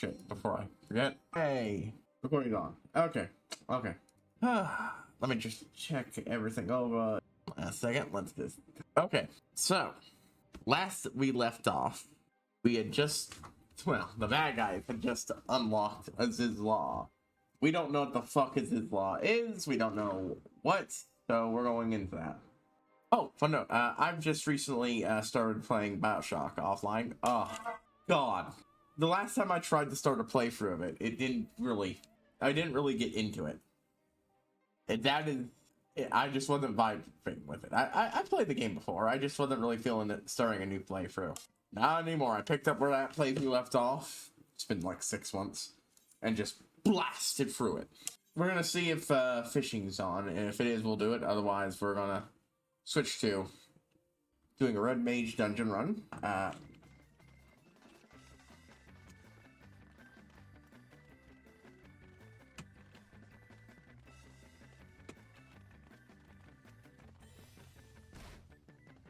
shit, before I forget. Hey, recording on. Okay. Let me just check everything over. A second, let's just. Okay, so last we left off, we had just, well, the bad guys had just unlocked Aziz's Law. We don't know what the fuck Aziz's Law is. We don't know what, so we're going into that. Oh, fun note. I've just recently started playing BioShock offline. Oh, God. The last time I tried to start a playthrough of it, I didn't really get into it. And that is, I just wasn't vibing with it. I played the game before. I just wasn't really feeling it starting a new playthrough. Not anymore. I picked up where that playthrough left off. It's been like 6 months. And just blasted through it. We're going to see if fishing's on. And if it is, we'll do it. Otherwise, we're going to switch to doing a Red Mage dungeon run.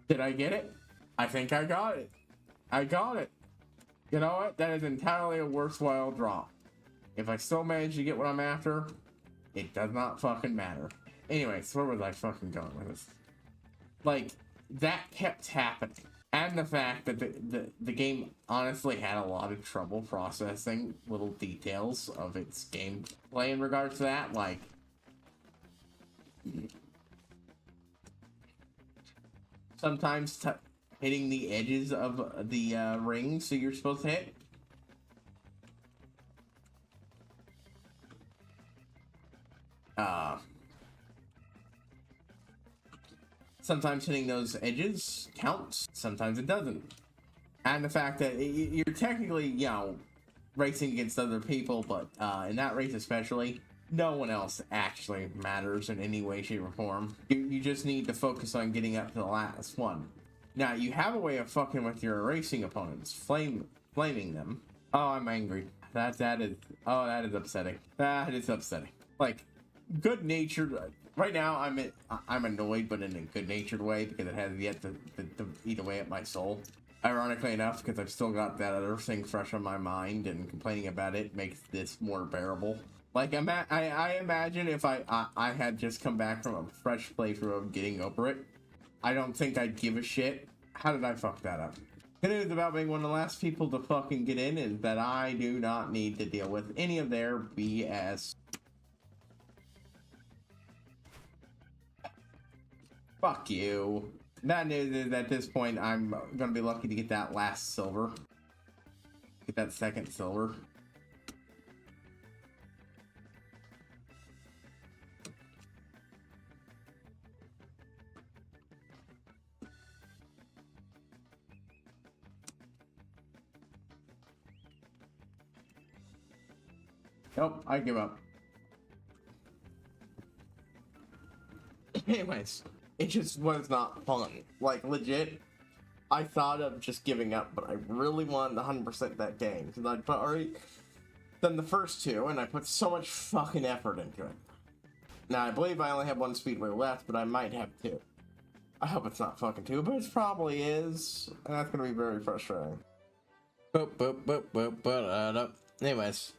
Did I get it? I think I got it. I got it. You know what? That is entirely a worthwhile drop. If I still manage to get what I'm after, it does not fucking matter. Anyways, where was I fucking going with this? Like, that kept happening. And the fact that the game honestly had a lot of trouble processing little details of its gameplay in regards to that. Like, sometimes hitting the edges of the rings that you're supposed to hit. Sometimes hitting those edges counts, sometimes it doesn't. And the fact that you're technically, you know, racing against other people, but in that race especially, no one else actually matters in any way, shape, or form. You just need to focus on getting up to the last one. Now, you have a way of fucking with your racing opponents, flaming them. Oh, I'm angry. That is upsetting. That is upsetting. Like, good-natured. Right now, I'm annoyed, but in a good-natured way, because it has yet to eat away at my soul. Ironically enough, because I've still got that other thing fresh on my mind, and complaining about it makes this more bearable. Like, I imagine if I had just come back from a fresh playthrough of getting over it, I don't think I'd give a shit. How did I fuck that up? The news about being one of the last people to fucking get in is that I do not need to deal with any of their BS. Fuck you. That news is at this point, I'm gonna be lucky to get that last silver. Get that second silver. Nope, I give up. Anyways, it just was not fun. Like, legit, I thought of just giving up, but I really wanted 100% that game, because I'd already done the first two, and I put so much fucking effort into it. Now, I believe I only have one speedway left, but I might have two. I hope it's not fucking two, but it probably is, and that's gonna be very frustrating. Anyways.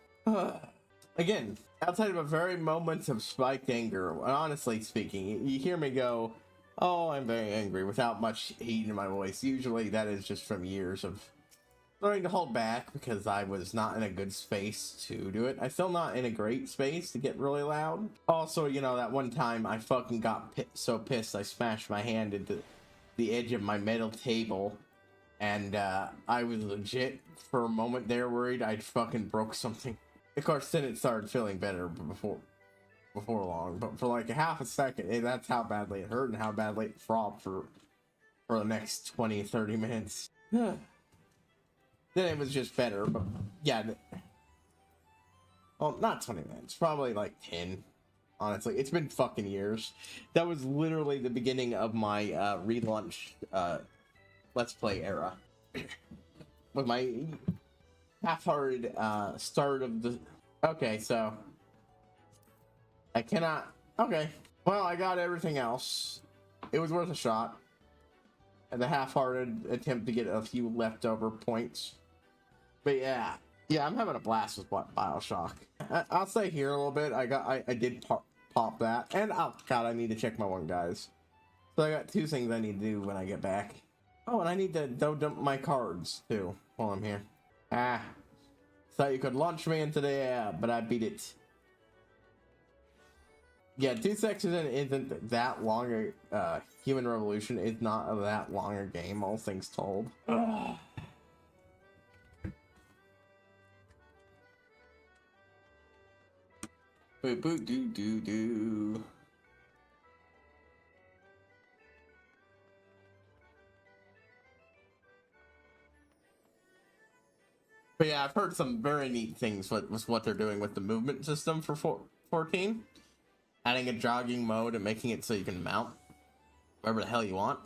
Again, outside of a very moment of spiked anger, honestly speaking, you hear me go, oh, I'm very angry, without much heat in my voice. Usually that is just from years of learning to hold back because I was not in a good space to do it. I'm still not in a great space to get really loud. Also, you know, that one time I fucking got so pissed I smashed my hand into the edge of my metal table, and I was legit for a moment there worried I'd fucking broke something. Of course, then it started feeling better before long, but for like a half a second, that's how badly it hurt and how badly it throbbed for the next 20-30 minutes. Then it was just better, but yeah. Well, not 20 minutes, probably like 10. Honestly, it's been fucking years. That was literally the beginning of my relaunch Let's Play era. With my half-hearted start of the... Okay, so... I cannot... Okay. Well, I got everything else. It was worth a shot. And the half-hearted attempt to get a few leftover points. But yeah, Yeah, I'm having a blast with Bioshock. I'll stay here a little bit. I did pop that, and oh god, I need to check my one, guys. So I got two things I need to do when I get back. Oh, and I need to dump my cards too while I'm here. Ah, thought you could launch me into the air, but I beat it. Yeah, 2 sections isn't that long. Human Revolution is not that long a game, all things told. Ugh. Boo boo doo doo doo. But yeah, I've heard some very neat things with what they're doing with the movement system for 14. Adding a jogging mode and making it so you can mount wherever the hell you want.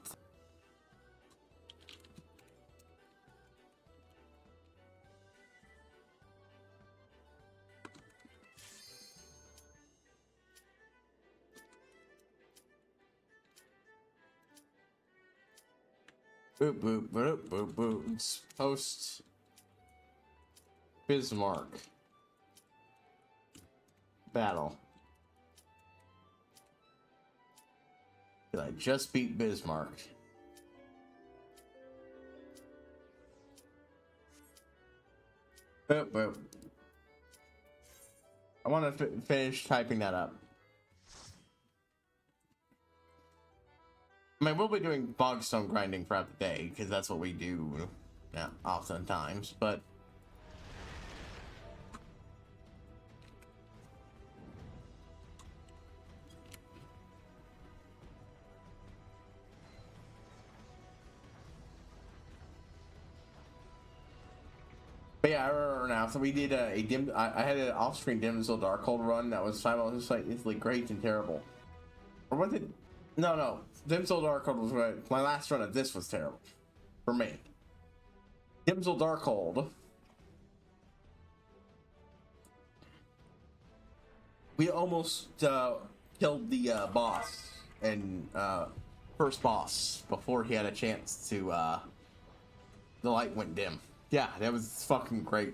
Boop boop boop boop boop. Post Bismarck battle. I just beat Bismarck. Boop boop. I want to finish typing that up. I mean, we'll be doing bogstone grinding throughout the day because that's what we do, yeah, oftentimes. But yeah, I remember now. So we did I had an off-screen Dimsel Darkhold run that was simultaneously great and terrible. Or was it? No. Dimsel Darkhold was great. My last run of this was terrible. For me. Dimsel Darkhold. We almost killed the boss and first boss before he had a chance to the light went dim. Yeah, that was fucking great.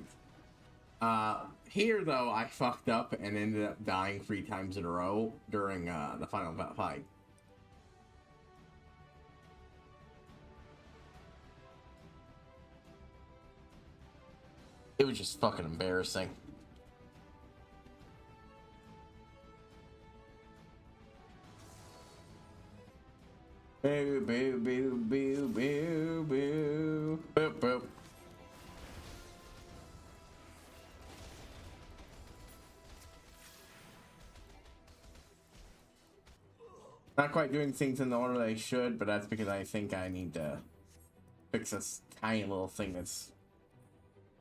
Here though, I fucked up and ended up dying 3 times in a row during the final fight. It was just fucking embarrassing. Boo boo boo boo boo boo boop boop. Not quite doing things in the order they should, but that's because I think I need to fix this tiny little thing that's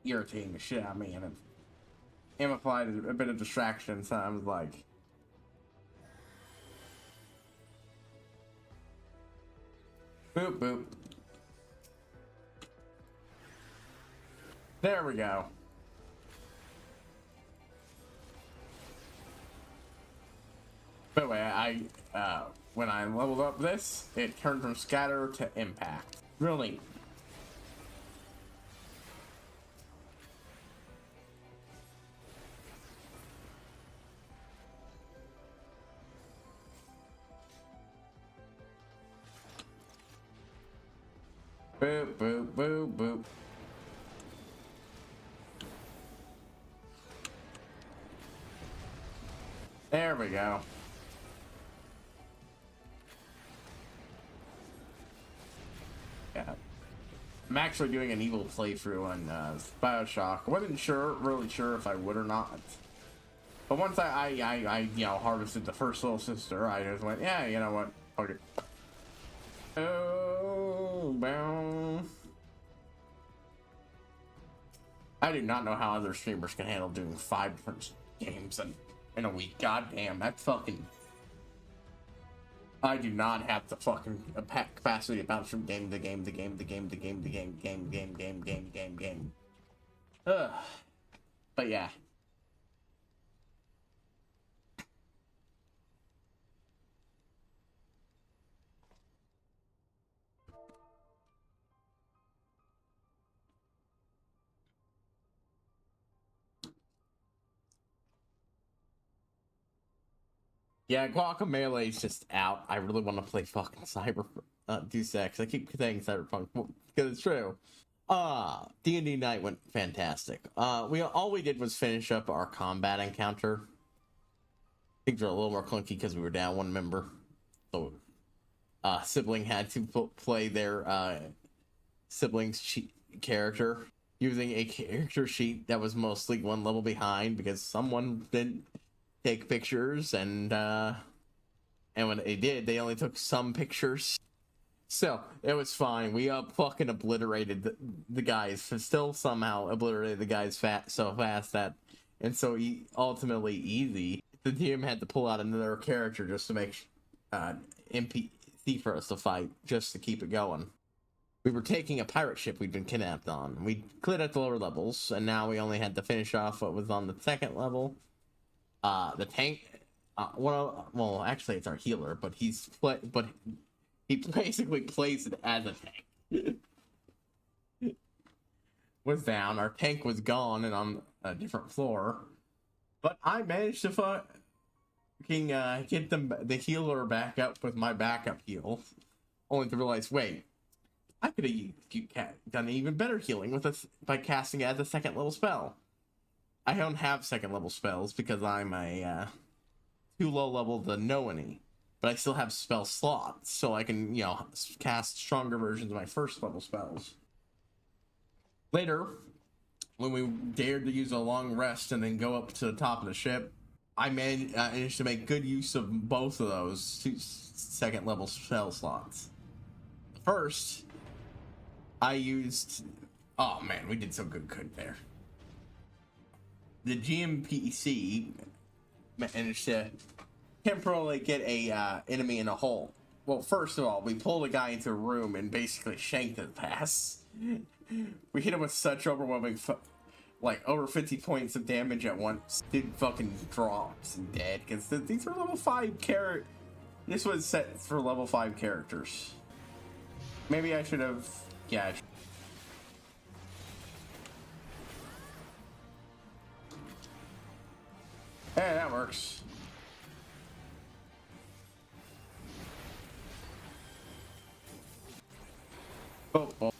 irritating the shit out of me, and it amplified a bit of distraction, so I was like, boop boop. There we go. By the way, I when I leveled up this, it turned from scatter to impact. Real neat. Boop boop boop boop. There we go. Yeah. I'm actually doing an evil playthrough on Bioshock. I wasn't really sure if I would or not. But once I you know, harvested the first little sister, I just went, yeah, you know what, fuck it. Oh, bow. I do not know how other streamers can handle doing 5 different games in a week. God damn, that's fucking... I do not have the fucking capacity to bounce from game to game to game to game to game to game. Ugh. But yeah. Yeah, Guacamelee is just out. I really want to play fucking Cyber Deus Ex. I keep saying Cyberpunk because it's true. D&D night went fantastic. All we did was finish up our combat encounter. Things were a little more clunky because we were down one member. So, sibling had to play their sibling's character using a character sheet that was mostly one level behind because someone didn't take pictures, and when they did, they only took some pictures. So it was fine. We fucking obliterated the guys. Still somehow obliterated the guys so fast that, and so ultimately easy. The team had to pull out another character just to make NPC for us to fight, just to keep it going. We were taking a pirate ship we'd been kidnapped on. We cleared at the lower levels, and now we only had to finish off what was on the second level. The tank. Well, actually, it's our healer, but he basically plays it as a tank. Was down. Our tank was gone and on a different floor. But I managed to fucking get the healer back up with my backup heal. Only to realize, wait, I could have done even better healing by casting it as a second level spell. I don't have second level spells because I'm a too low level to know any. But I still have spell slots, so I can, cast stronger versions of my first level spells. Later, when we dared to use a long rest and then go up to the top of the ship, I managed to make good use of both of those two second level spell slots. First, I used... Oh man, we did so good there. The GMPC managed to temporarily get a enemy in a hole. Well, first of all, we pulled a guy into a room and basically shanked his ass. We hit him with such overwhelming, over 50 points of damage at once. Dude fucking drops and dead, because these were level 5 characters. This was set for level 5 characters. Maybe I should have... Yeah, hey, that works. Oh.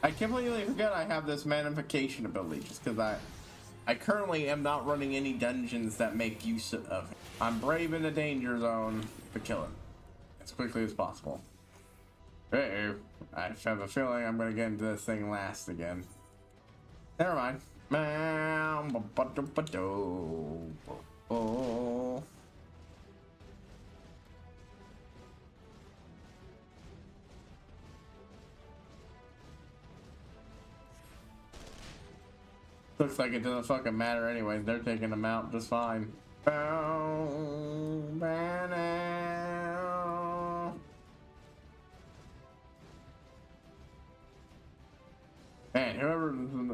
I completely forgot I have this magnification ability just because I currently am not running any dungeons that make use of it. I'm brave in the danger zone to kill it as quickly as possible. Uh-oh. I have a feeling I'm going to get into this thing last again. Never mind. Oh. Looks like it doesn't fucking matter anyway. They're taking them out just fine. Man,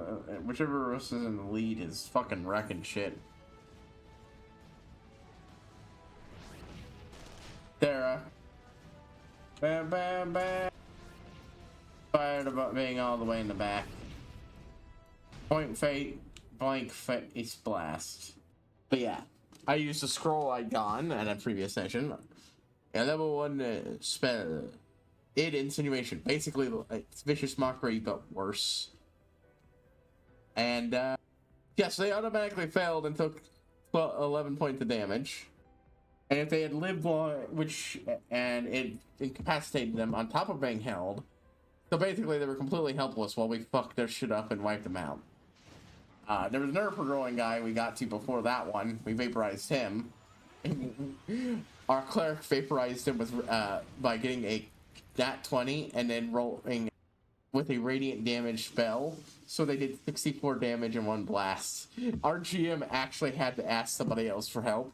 whichever of us is in the lead is fucking wrecking shit. Sarah. Bam. Fired about being all the way in the back. Point fate, blank face blast. But yeah, I used a scroll icon at a previous session. A level 1 spell. Insinuation. Basically, it's vicious mockery, but worse. And, yes, they automatically failed and took 11 points of damage. And if they had lived long, and it incapacitated them on top of being held, so basically they were completely helpless while we fucked their shit up and wiped them out. There was another growing guy we got to before that one. We vaporized him. Our cleric vaporized him with by getting a nat 20 and then rolling with a radiant damage spell. So they did 64 damage in one blast. Our GM actually had to ask somebody else for help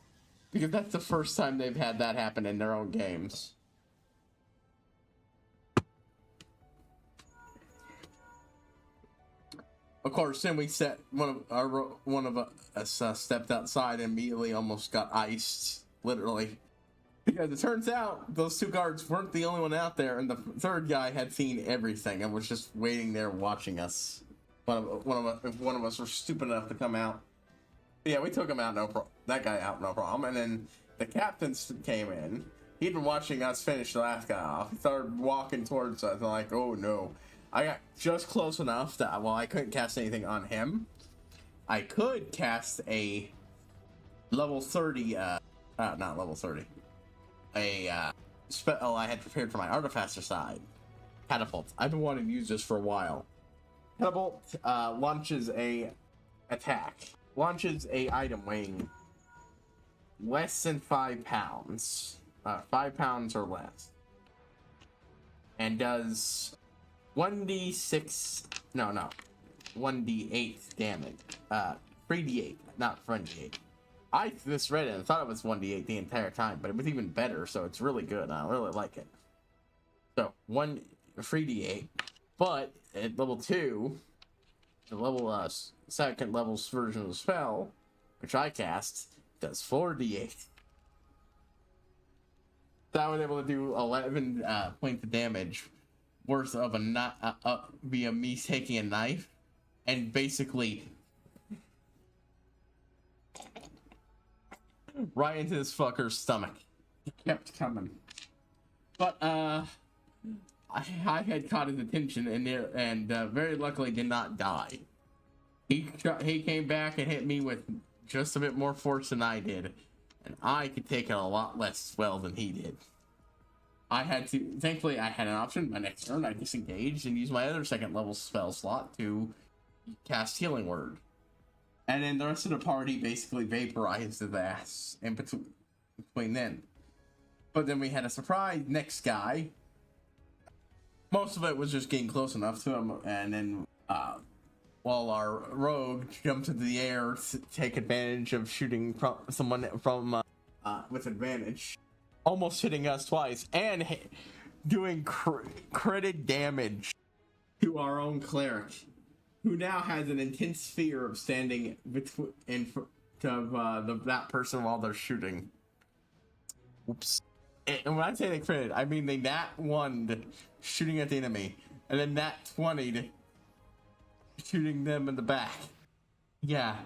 because that's the first time they've had that happen in their own games. Of course, then we set one of us stepped outside and immediately almost got iced, literally, because it turns out those two guards weren't the only one out there, and the third guy had seen everything and was just waiting there watching us. If one of us were stupid enough to come out. Yeah, we took him out, no problem. That guy out, no problem. And then the captain came in. He'd been watching us finish the last guy off. He started walking towards us, and like, oh no. I got just close enough that while I couldn't cast anything on him, I could cast a level 30, not level 30, a spell I had prepared for my Artificer side. Catapult. I've been wanting to use this for a while. Catapult launches a attack. Launches a item weighing less than 5 pounds. 5 pounds or less. And does 1d6, no, 1d8 damage. 3d8, not 1d8. I misread it and thought it was 1d8 the entire time, but it was even better, so it's really good. I really like it. So, 3d8, but at level 2, the level second level's version of the spell, which I cast, does 4d8. So I was able to do 11 points of damage worth of via me taking a knife and basically right into this fucker's stomach. It kept coming, but I had caught his attention and very luckily did not die. He came back and hit me with just a bit more force than I did, and I could take it a lot less well than he did. Thankfully I had an option. My next turn I disengaged and used my other second level spell slot to cast Healing Word. And then the rest of the party basically vaporized his ass in between then. But then we had a surprise next guy. Most of it was just getting close enough to him, and then while our rogue jumped into the air to take advantage of shooting someone with advantage, almost hitting us twice and doing critted damage to our own cleric, who now has an intense fear of standing in front of that person while they're shooting. Oops. And when I say they critted, I mean they nat 1'd shooting at the enemy, and then nat 20'd shooting them in the back. Yeah.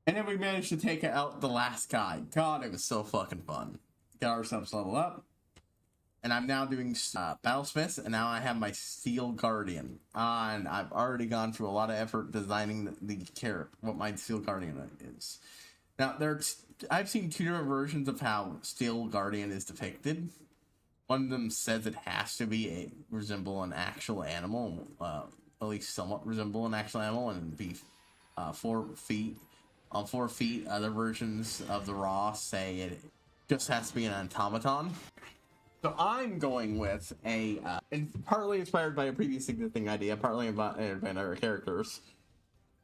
And then we managed to take out the last guy. God, it was so fucking fun. Got ourselves leveled up. And I'm now doing Battlesmiths, and now I have my Steel Guardian. And I've already gone through a lot of effort designing the character, what my Steel Guardian is. Now, I've seen 2 different versions of how Steel Guardian is depicted. One of them says it has to resemble an actual animal, at least somewhat resemble an actual animal, and be 4 feet. On 4 feet, other versions of the Raw say it just has to be an automaton. So I'm going with and partly inspired by a previous existing idea, partly inspired by other characters.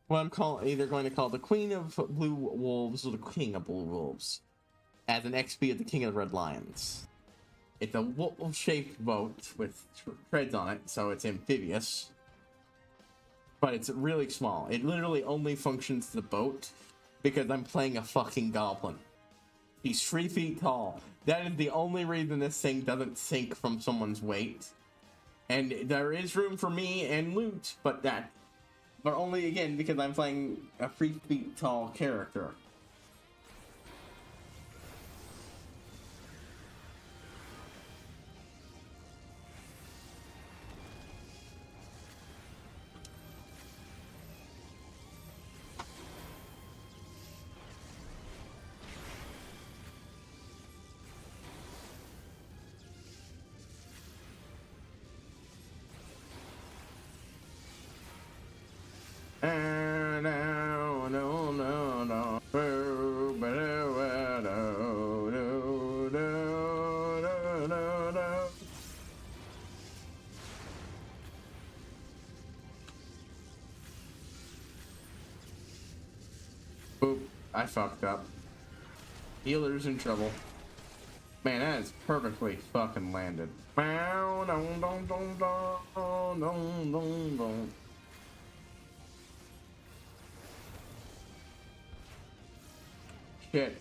What I'm either going to call the Queen of Blue Wolves or the King of Blue Wolves, as an XP of the King of Red Lions. It's a wolf-shaped boat with treads on it, so it's amphibious. But it's really small. It literally only functions as a boat because I'm playing a fucking goblin. He's 3 feet tall. That is the only reason this thing doesn't sink from someone's weight. And there is room for me and loot, but only again because I'm playing a 3 feet tall character. Oop, I fucked up. Healer's in trouble. Man, that is perfectly fucking landed. Shit.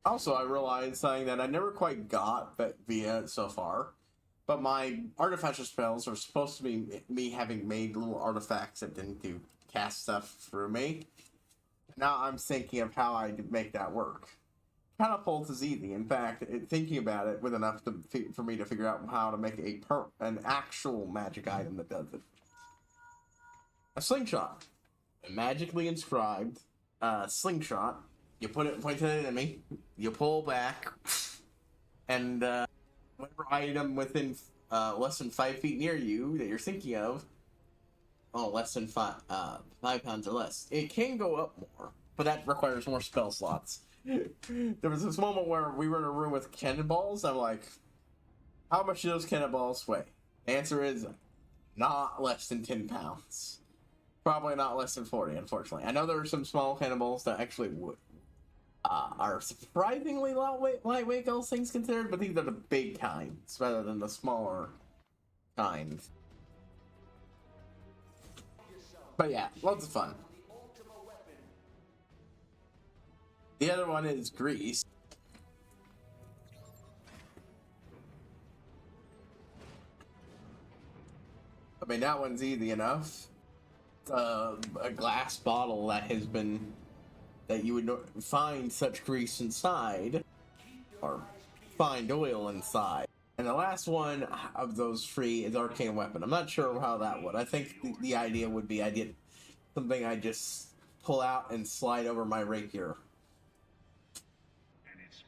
Also, I realized something that I never quite got via so far, but my artificial spells are supposed to be me having made little artifacts that didn't do cast stuff through me. Now I'm thinking of how I could make that work. Catapult is easy. In fact, thinking about it with enough for me to figure out how to make an actual magic item that does it. A slingshot, a magically inscribed slingshot. You put it in point to the enemy. You pull back, and whatever item within less than 5 feet near you that you're thinking of, less than 5 pounds or less. It can go up more, but that requires more spell slots. There was this moment where we were in a room with cannonballs. I'm like, how much do those cannonballs weigh? The answer is not less than 10 pounds. Probably not less than 40, unfortunately. I know there are some small cannonballs that actually are surprisingly lightweight, all things considered, but these are the big kinds rather than the smaller kinds. But yeah, lots of fun. The other one is Grease. I mean, that one's easy enough. A glass bottle that you would find such grease inside, or find oil inside. And the last one of those three is Arcane Weapon. I'm not sure how that would. I think the idea would be I get something I just pull out and slide over my rapier.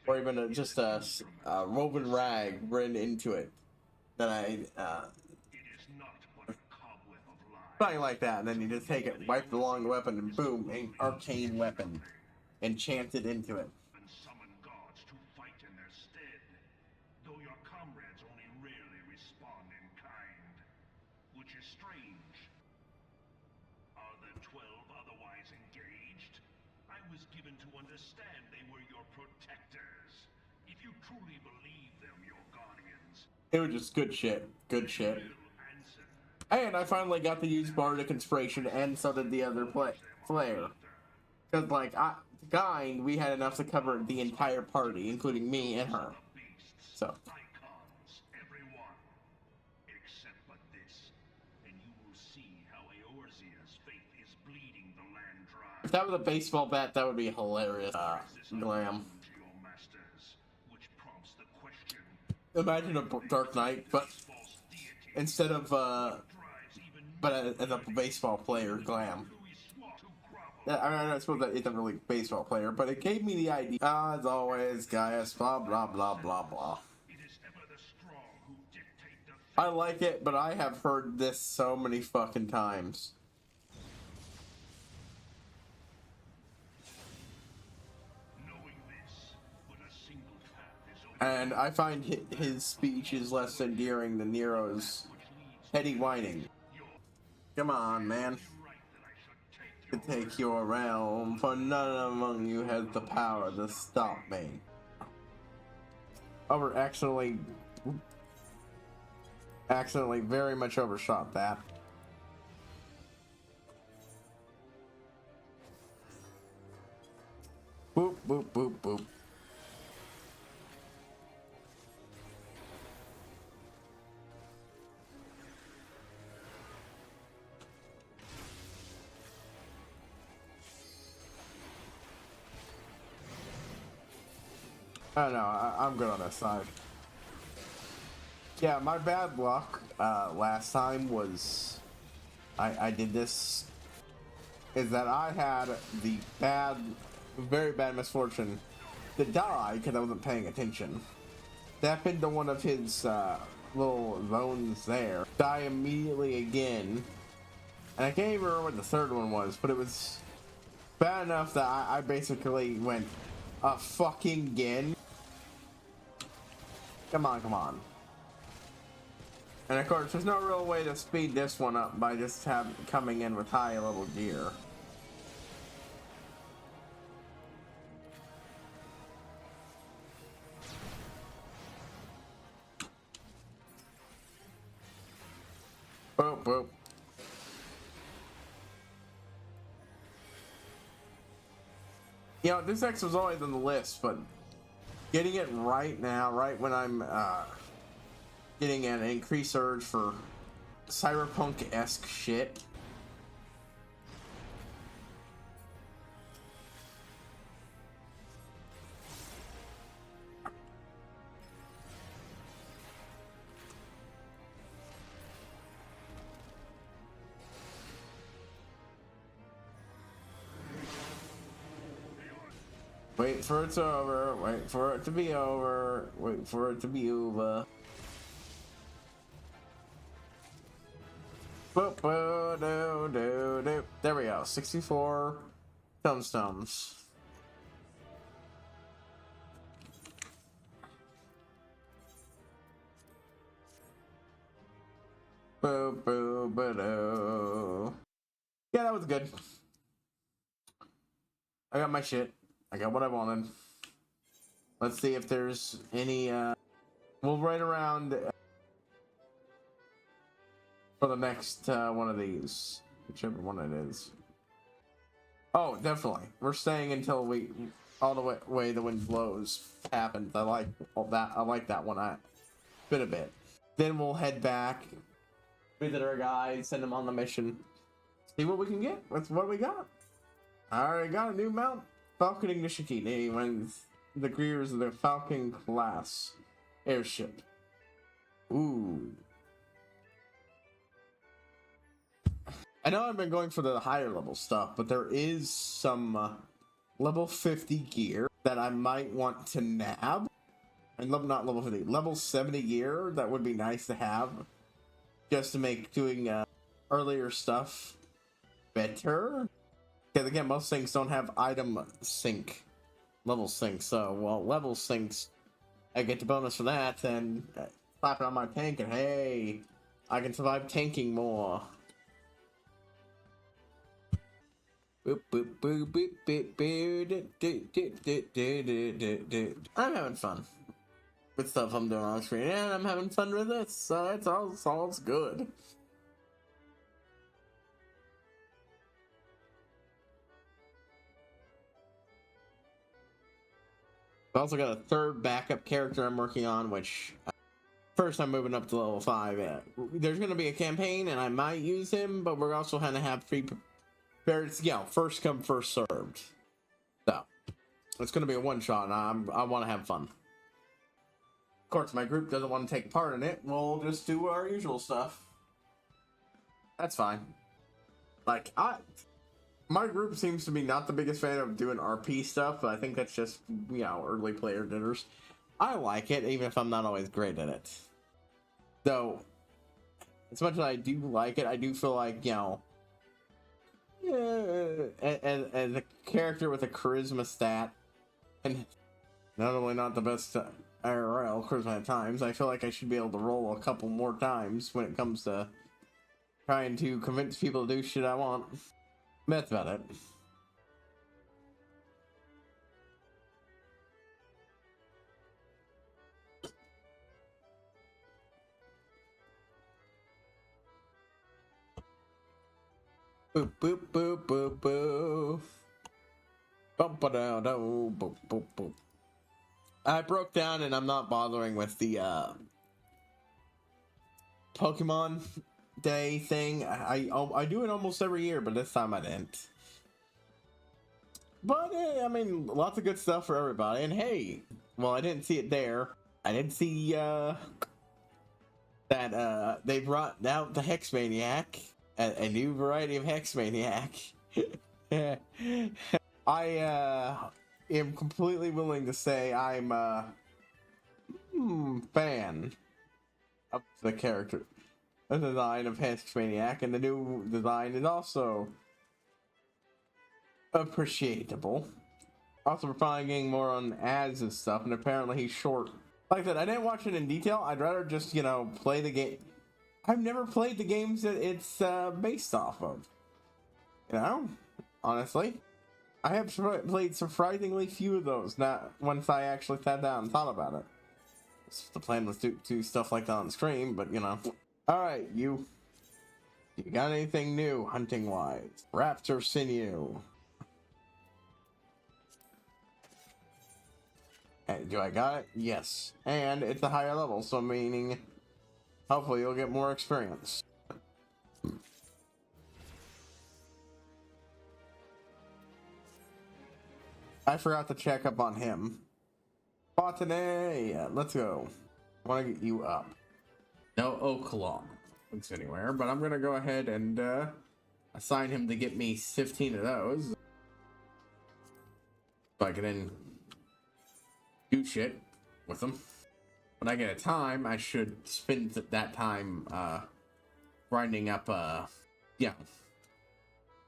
Or even just a woven rag written into it that I something like that, and then you just take it, wipe along the weapon, and boom, an arcane weapon, enchanted into it. And summon gods to fight in their stead, though your comrades only rarely respond in kind, which is strange. Are the 12 otherwise engaged? I was given to understand they were your protectors. If you truly believe them your guardians. It was just good shit. Good shit. And I finally got to use Bardic Inspiration, and so did the other player. Because, like, Guy, we had enough to cover the entire party, including me and her. So. If that was a baseball bat, that would be hilarious. Glam. Imagine a Dark Knight, but instead of, but as a baseball player, Glam. Yeah, I mean, I suppose that isn't really a baseball player, but it gave me the idea. As always, Gaius, blah, blah, blah, blah, blah. I like it, but I have heard this so many fucking times. And I find his speech is less endearing than Nero's heady whining. Come on, man. To take your realm, for none among you has the power to stop me. Accidentally very much overshot that. Boop, boop, boop, boop. I don't know, I'm good on this side. Yeah, my bad luck last time was I did this is that I had the very bad misfortune to die because I wasn't paying attention. Step into one of his little zones there, die immediately again, and I can't even remember what the third one was, but it was bad enough that I basically went fucking again. Come on, come on. And of course, there's no real way to speed this one up by just coming in with high level gear. Boop, boop. You know, this X was always on the list, but getting it right now, right when I'm getting an increased surge for cyberpunk-esque shit. Wait for it's over, wait for it to be over, wait for it to be over. There we go, 64 tombstones. Yeah, that was good. I got my shit. I got what I wanted. Let's see if there's any, we'll write around for the next one of these, whichever one it is. Oh, definitely. We're staying until we, all the way the wind blows happens. I like all that. I like that one. Been a bit. Then we'll head back, visit our guys, send them on the mission, see what we can get with what we got. I already got a new mount, Falcon Ignition when the Greers of the Falcon class airship. Ooh. I know I've been going for the higher level stuff, but there is some level 50 gear that I might want to nab. And not level 50, level 70 gear that would be nice to have, just to make doing earlier stuff better. Because again, most things don't have item sync, level sync. So, well, level syncs, I get the bonus for that, and slap it on my tank, and hey, I can survive tanking more. I'm having fun with stuff I'm doing on screen, and I'm having fun with this, so it's all good. I've also got a third backup character I'm working on, which first I'm moving up to level 5. There's going to be a campaign, and I might use him, but we're also going to have prepared, first come, first served. So, it's going to be a one-shot, and I want to have fun. Of course, my group doesn't want to take part in it. We'll just do our usual stuff. That's fine. Like, my group seems to be not the biggest fan of doing RP stuff, but I think that's just, early player dinners. I like it, even if I'm not always great at it. Though, as much as I do like it, I do feel like, as a character with a charisma stat, and not only not the best IRL charisma at times, I feel like I should be able to roll a couple more times when it comes to trying to convince people to do shit I want. That's about it. Boop boop boop boop boop. Bump down, boop boop boop. I broke down, and I'm not bothering with the Pokemon Day thing. I do it almost every year, but this time I didn't. But I mean, lots of good stuff for everybody. And hey, well, I didn't see it there. I did see that they brought out the Hex Maniac, a new variety of Hex Maniac. I am completely willing to say I'm a fan of the character, the design of Hex Maniac, and the new design is also appreciable. Also, we're probably getting more on ads and stuff, and apparently he's short. Like I said, I didn't watch it in detail. I'd rather just, play the game. I've never played the games that it's based off of. Honestly. I have played surprisingly few of those, not once I actually sat down and thought about it. The plan was to do stuff like that on stream, but, Alright, you got anything new, hunting-wise? Raptor Sinew. Do I got it? Yes. And it's a higher level, so meaning hopefully you'll get more experience. I forgot to check up on him. Botany, let's go. I want to get you up. No oak law links anywhere, but I'm gonna go ahead and assign him to get me 15 of those. So I can then do shit with them. When I get a time, I should spend that time grinding up yeah,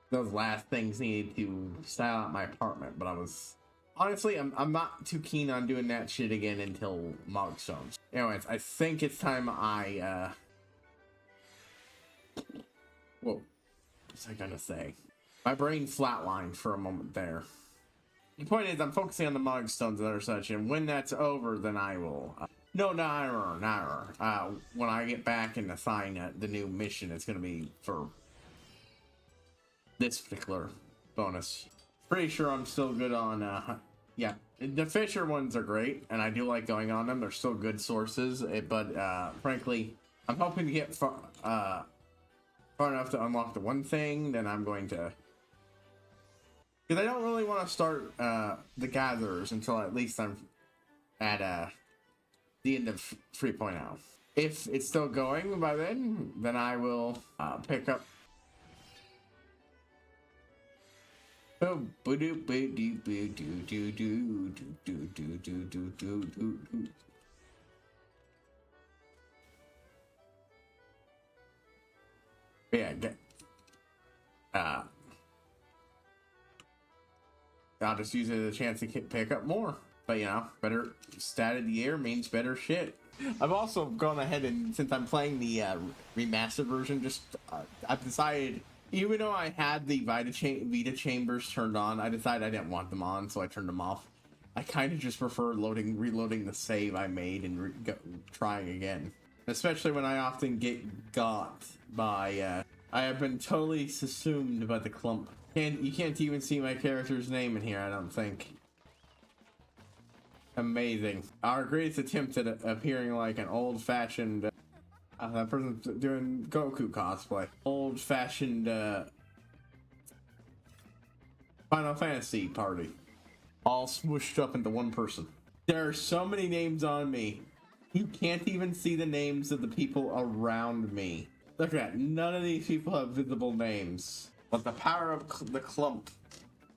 those last things needed to style out my apartment. But I was honestly, I'm not too keen on doing that shit again until Mogstones. Anyways, I think it's time I whoa, what was I gonna say? My brain flatlined for a moment there. The point is, I'm focusing on the Mogstones that are such, and when that's over, then I will. No, never. When I get back and assign the new mission, it's gonna be for this particular bonus. Pretty sure I'm still good on. Yeah, the Fisher ones are great, and I do like going on them. They're still good sources, but frankly, I'm hoping to get far enough to unlock the one thing. Then I'm going to. Because I don't really want to start the Gatherers until at least I'm at the end of 3.0. If it's still going by then I will pick up. Oh, yeah, I'll just use it as a chance to pick up more. But you know, better stat of the year means better shit. I've also gone ahead and, since I'm playing the remastered version, just I've decided, even though I had the Vita chambers turned on, I decided I didn't want them on, so I turned them off. I kind of just prefer reloading the save I made and trying again. Especially when I often get got by, I have been totally subsumed by the clump. And you can't even see my character's name in here, I don't think. Amazing. Our greatest attempt at appearing like an old-fashioned that person's doing Goku cosplay. Old-fashioned Final Fantasy party. All smooshed up into one person. There are so many names on me. You can't even see the names of the people around me. Look at that. None of these people have visible names. But the power of the clump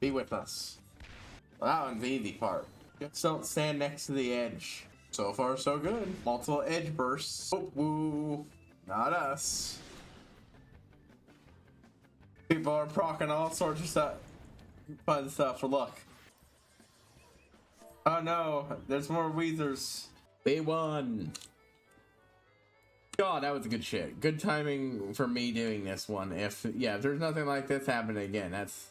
be with us. Well, that one's the easy part. Just don't stand next to the edge. So far, so good. Multiple edge bursts. Oh, woo. Not us. People are procking all sorts of stuff. Fun stuff for luck. Oh no, there's more Weezers. B1. God, that was good shit. Good timing for me doing this one. If there's nothing like this happening again, that's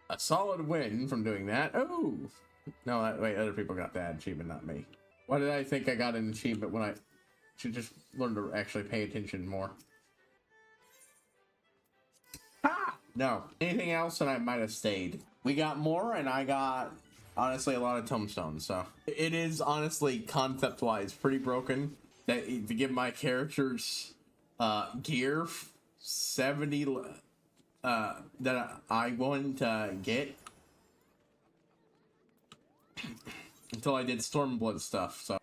a solid win from doing that. Oh! No, wait, other people got that achievement, not me. Why did I think I got an achievement when I should just learn to actually pay attention more? Ah! No. Anything else and I might have stayed. We got more and I got, honestly, a lot of tombstones, so. It is, honestly, concept-wise, pretty broken that to give my characters gear 70 that I want to get until I did Stormblood stuff, so.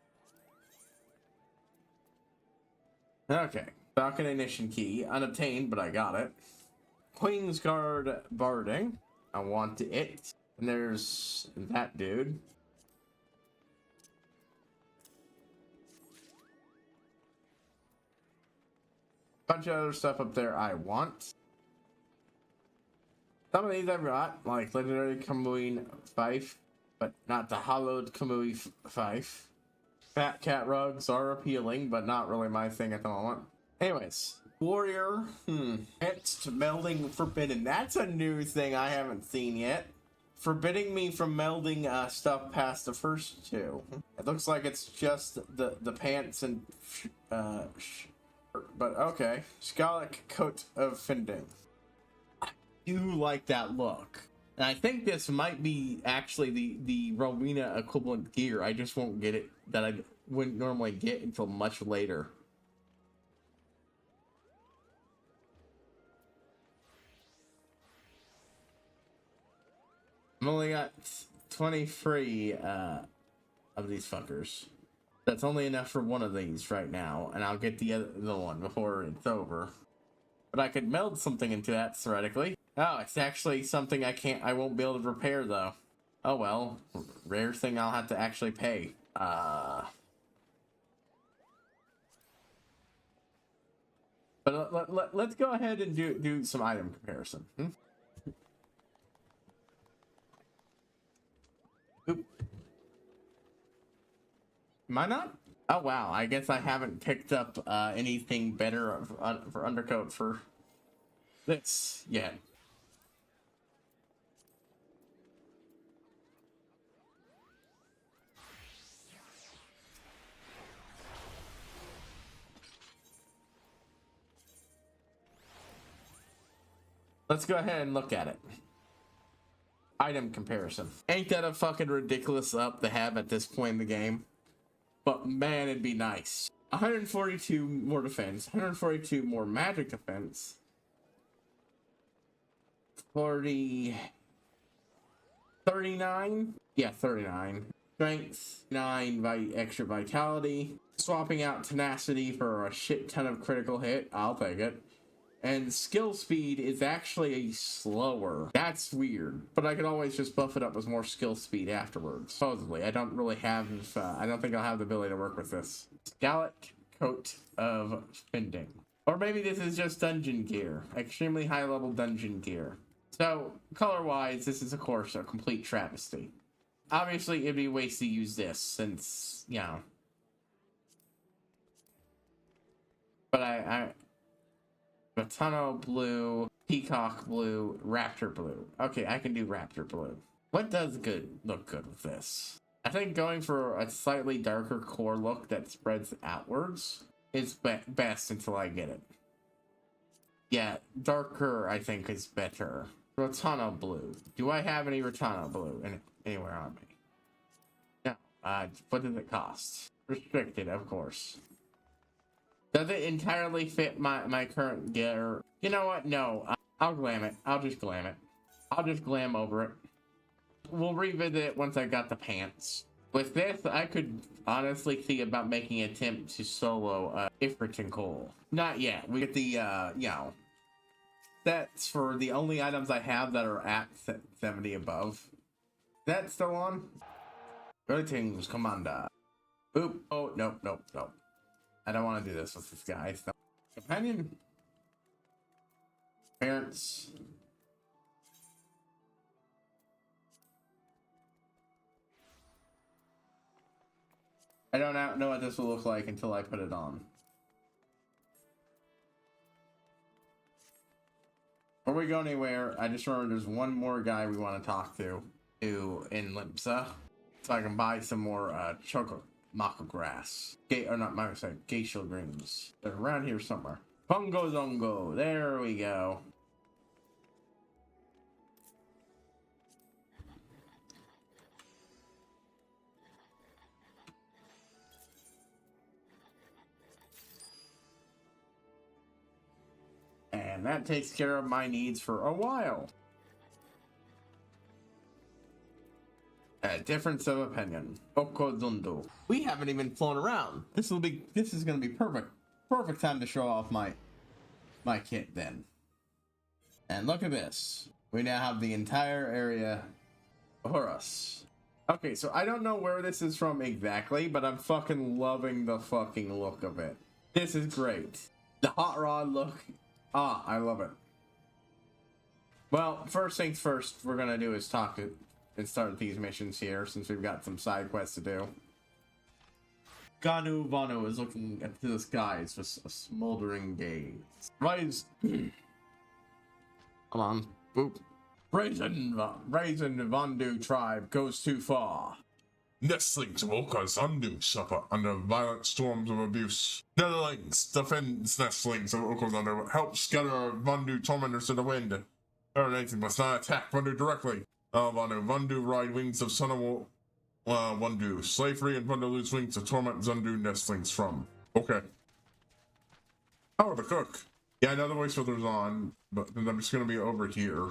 Okay. Falcon Ignition Key. Unobtained, but I got it. Queen's Guard Barding. I want it. And there's that dude. Bunch of other stuff up there I want. Some of these I've got, like Legendary Kamui Fife, but not the hollowed Kamui Fife. Fat cat rugs are appealing, but not really my thing at the moment. Anyways, Warrior, Next, melding forbidden. That's a new thing I haven't seen yet. Forbidding me from melding stuff past the first two. It looks like it's just the pants and but okay. Scarlet Coat of Finding. I do like that look. And I think this might be actually the Rowena equivalent gear. I just won't get it, that I wouldn't normally get until much later. I've only got 20 free of these fuckers. That's only enough for one of these right now, and I'll get the other one before it's over. But I could meld something into that theoretically. Oh, it's actually something I won't be able to repair though. Oh well, rare thing I'll have to actually pay. But let's go ahead and do some item comparison. Oop. Am I not? Oh wow, I guess I haven't picked up anything better for undercoat for this yet. Let's go ahead and look at it. Item comparison. Ain't that a fucking ridiculous up to have at this point in the game? But man, it'd be nice. 142 more defense, 142 more magic defense, 39? Yeah, 39. Strength, 9 extra vitality. Swapping out tenacity for a shit ton of critical hit. I'll take it. And skill speed is actually slower. That's weird. But I could always just buff it up with more skill speed afterwards. Supposedly. I don't really have, I don't think I'll have the ability to work with this. Gallic Coat of Fending. Or maybe this is just dungeon gear. Extremely high level dungeon gear. So, color-wise, this is of course a complete travesty. Obviously, it'd be a waste to use this since, you know. But Batano blue, peacock blue, raptor blue. Okay, I can do raptor blue. What does look good with this? I think going for a slightly darker core look that spreads outwards is best until I get it. Yeah, darker I think is better. Rotano blue. Do I have any Rotano blue anywhere on me? No. What does it cost? Restricted, of course. Does it entirely fit my current gear? You know what? No. I'll glam it. I'll just glam it. I'll just glam over it. We'll revisit it once I got the pants. With this, I could honestly see about making an attempt to solo Ifrit and Cole. Not yet. We get the, you know, that's for the only items I have that are at 70 above. That's still on? Greetings, Commander. Oop. Oh, nope. I don't want to do this with this guy. So. Companion. Parents. I don't know what this will look like until I put it on. Before we go anywhere, I just remember there's one more guy we want to talk to in Limsa. So I can buy some more chocolate. Mako grass. Geisha greens. They're around here somewhere. Fungo Zongo. There we go. And that takes care of my needs for a while. A difference of opinion. Okozundo. We haven't even flown around. This is gonna be perfect. Perfect time to show off my kit then. And look at this. We now have the entire area for us. Okay, so I don't know where this is from exactly, but I'm fucking loving the fucking look of it. This is great. The hot rod look. Ah, I love it. Well, first things first, we're gonna do is talk and start these missions here, since we've got some side quests to do. Ganu Vano is looking at the skies with a smoldering gaze. Rise. Come on. Boop. Brazen Vandu tribe goes too far. Nestlings of Okazandu suffer under violent storms of abuse. Netherlings defends nestlings of Okazandu, help scatter Vandu tormentors to the wind. Alright, must not attack Vandu directly. Vandu ride wings of Sunawo Vandu. Slavery and Vandu lose wings to torment Zundu nestlings from. Okay. Oh, the cook. Yeah, I know the voice filter's on, but then I'm just gonna be over here.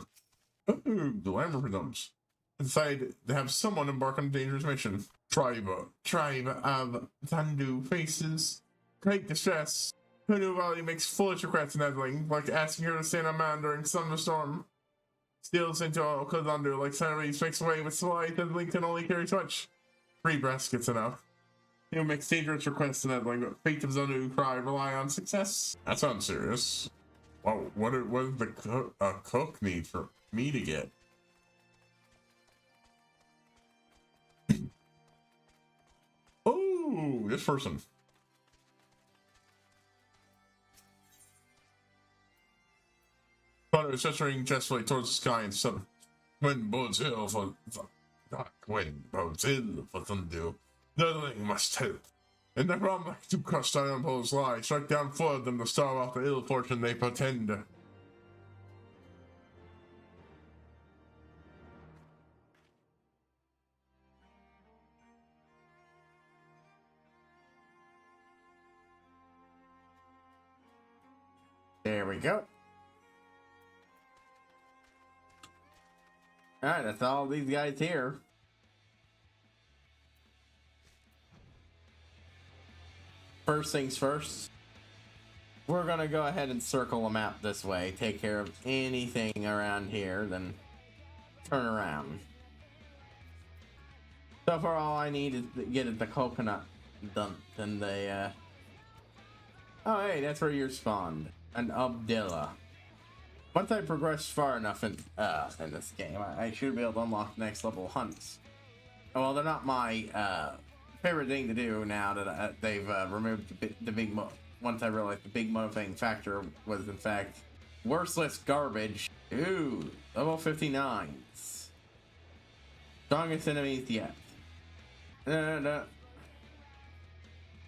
Ooh, glamour rhythms. Decide to have someone embark on a dangerous mission. Tribe of Zandu faces great distress. Hunu Valley makes foolish requests in Edling, like asking her to stand on man during thunderstorm. Steals into Okazandu like Saturdays makes away with Sly, Edling can only carry so much. 3 breaths gets enough. He'll make dangerous requests in Edling, but fate of Zandu cry rely on success. That sounds serious. Well, what does the cook need for me to get? Oh, this person. Thunder is gesturing gestfully towards the sky and said, "When bodes ill for Zandu, nothing must help. And the wrong to crush iron poles lie, strike down for them to starve off the ill fortune they pretend." There we go. Alright, that's all these guys here. First things first, we're gonna go ahead and circle the map this way, take care of anything around here, then turn around. So far all I need is to get the coconut dumped and the oh hey, that's where you're spawned. An Abdillah. Once I progress far enough in this game, I should be able to unlock next level hunts. Well, they're not my favorite thing to do now that they've removed the big once I realized the big motivating factor was in fact worthless garbage. Ooh, level 59s. Strongest enemies yet.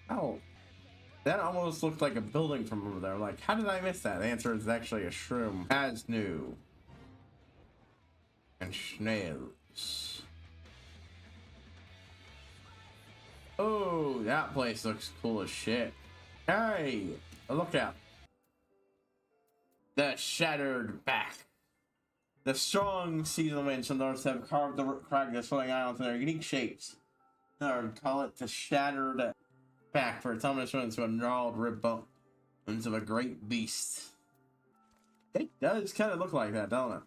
Oh. That almost looked like a building from over there. Like, how did I miss that? The answer is actually a shroom. As new. And snails. Oh, that place looks cool as shit. Hey, look out. The shattered back. The strong seasonal winds from the north have carved the crag of floating islands in their unique shapes. Or call it the shattered back for its ominous runs to a gnarled rib bones of a great beast. It does kind of look like that, don't it?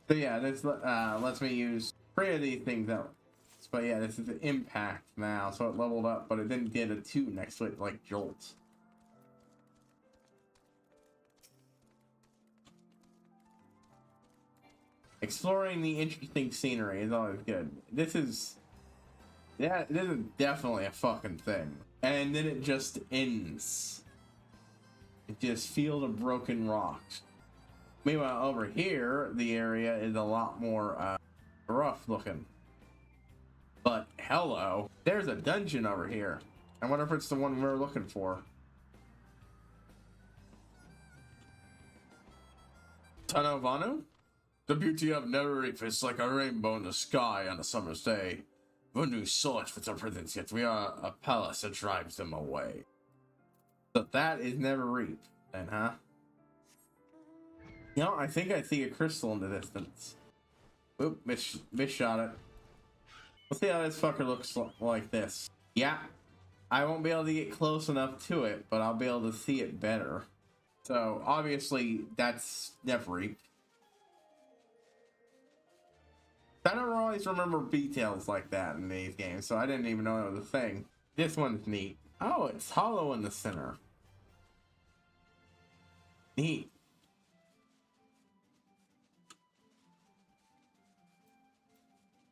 So yeah, this lets me use 3 of these things out. But yeah, this is an impact now, so it leveled up, but it didn't get a 2 next to it like Jolt. Exploring the interesting scenery is always good. This is definitely a fucking thing. And then it just ends. It just field of broken rocks. Meanwhile, over here, the area is a lot more rough looking. But hello, there's a dungeon over here. I wonder if it's the one we're looking for. Tanovanu? The beauty of Nereif is like a rainbow in the sky on a summer's day. Vunu sought for their presence, yet we are a palace that drives them away. So that is Nereif, then, huh? You know, I think I see a crystal in the distance. Oop, misshot it. Let's see how this fucker looks like this. Yeah, I won't be able to get close enough to it, but I'll be able to see it better. So, obviously, that's Nereif. I don't always remember details like that in these games, so I didn't even know it was a thing. This one's neat. Oh, it's hollow in the center. Neat.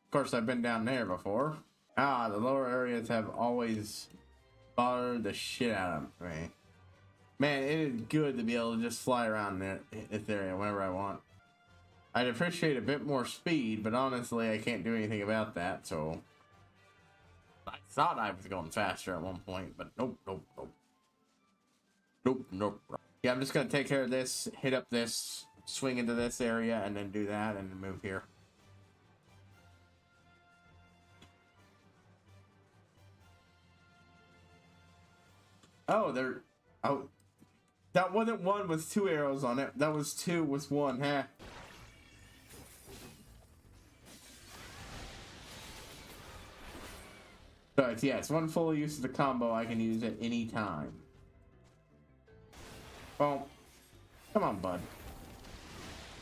Of course, I've been down there before. Ah, the lower areas have always bothered the shit out of me. Man, it is good to be able to just fly around this area whenever I want. I'd appreciate a bit more speed, but honestly, I can't do anything about that, so... I thought I was going faster at one point, but nope, nope, nope. Nope, nope. Yeah, I'm just gonna take care of this, hit up this, swing into this area, and then do that, and then move here. Oh, there... Oh... That wasn't one with 2 arrows on it. That was 2 with 1, huh? But yeah, it's one full use of the combo. I can use it any time. Well, come on, bud.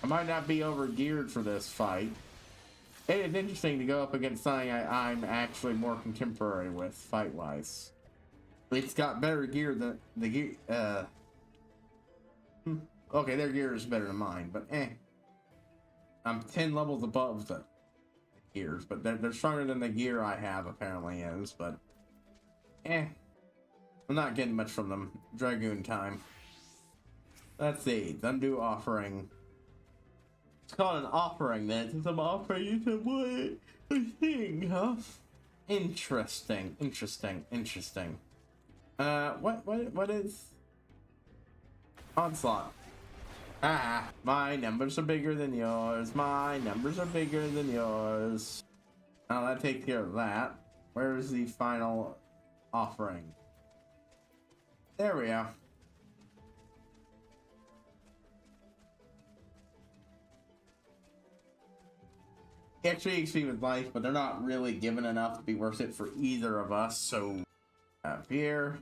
I might not be over geared for this fight. It is interesting to go up against something I'm actually more contemporary with, fight-wise. It's got better gear than the gear. Okay, their gear is better than mine, but I'm 10 levels above the gears, but they're stronger than the gear I have apparently is, but I'm not getting much from them. Dragoon time. Let's see, Undo offering. It's called an offering then, since I'm offering you some what a thing, huh? Interesting, interesting, interesting. What is Onslaught? Ah, my numbers are bigger than yours. My numbers are bigger than yours. Now that takes care of that. Where's the final offering? There we are. Extra XP with life, but they're not really given enough to be worth it for either of us. So up here,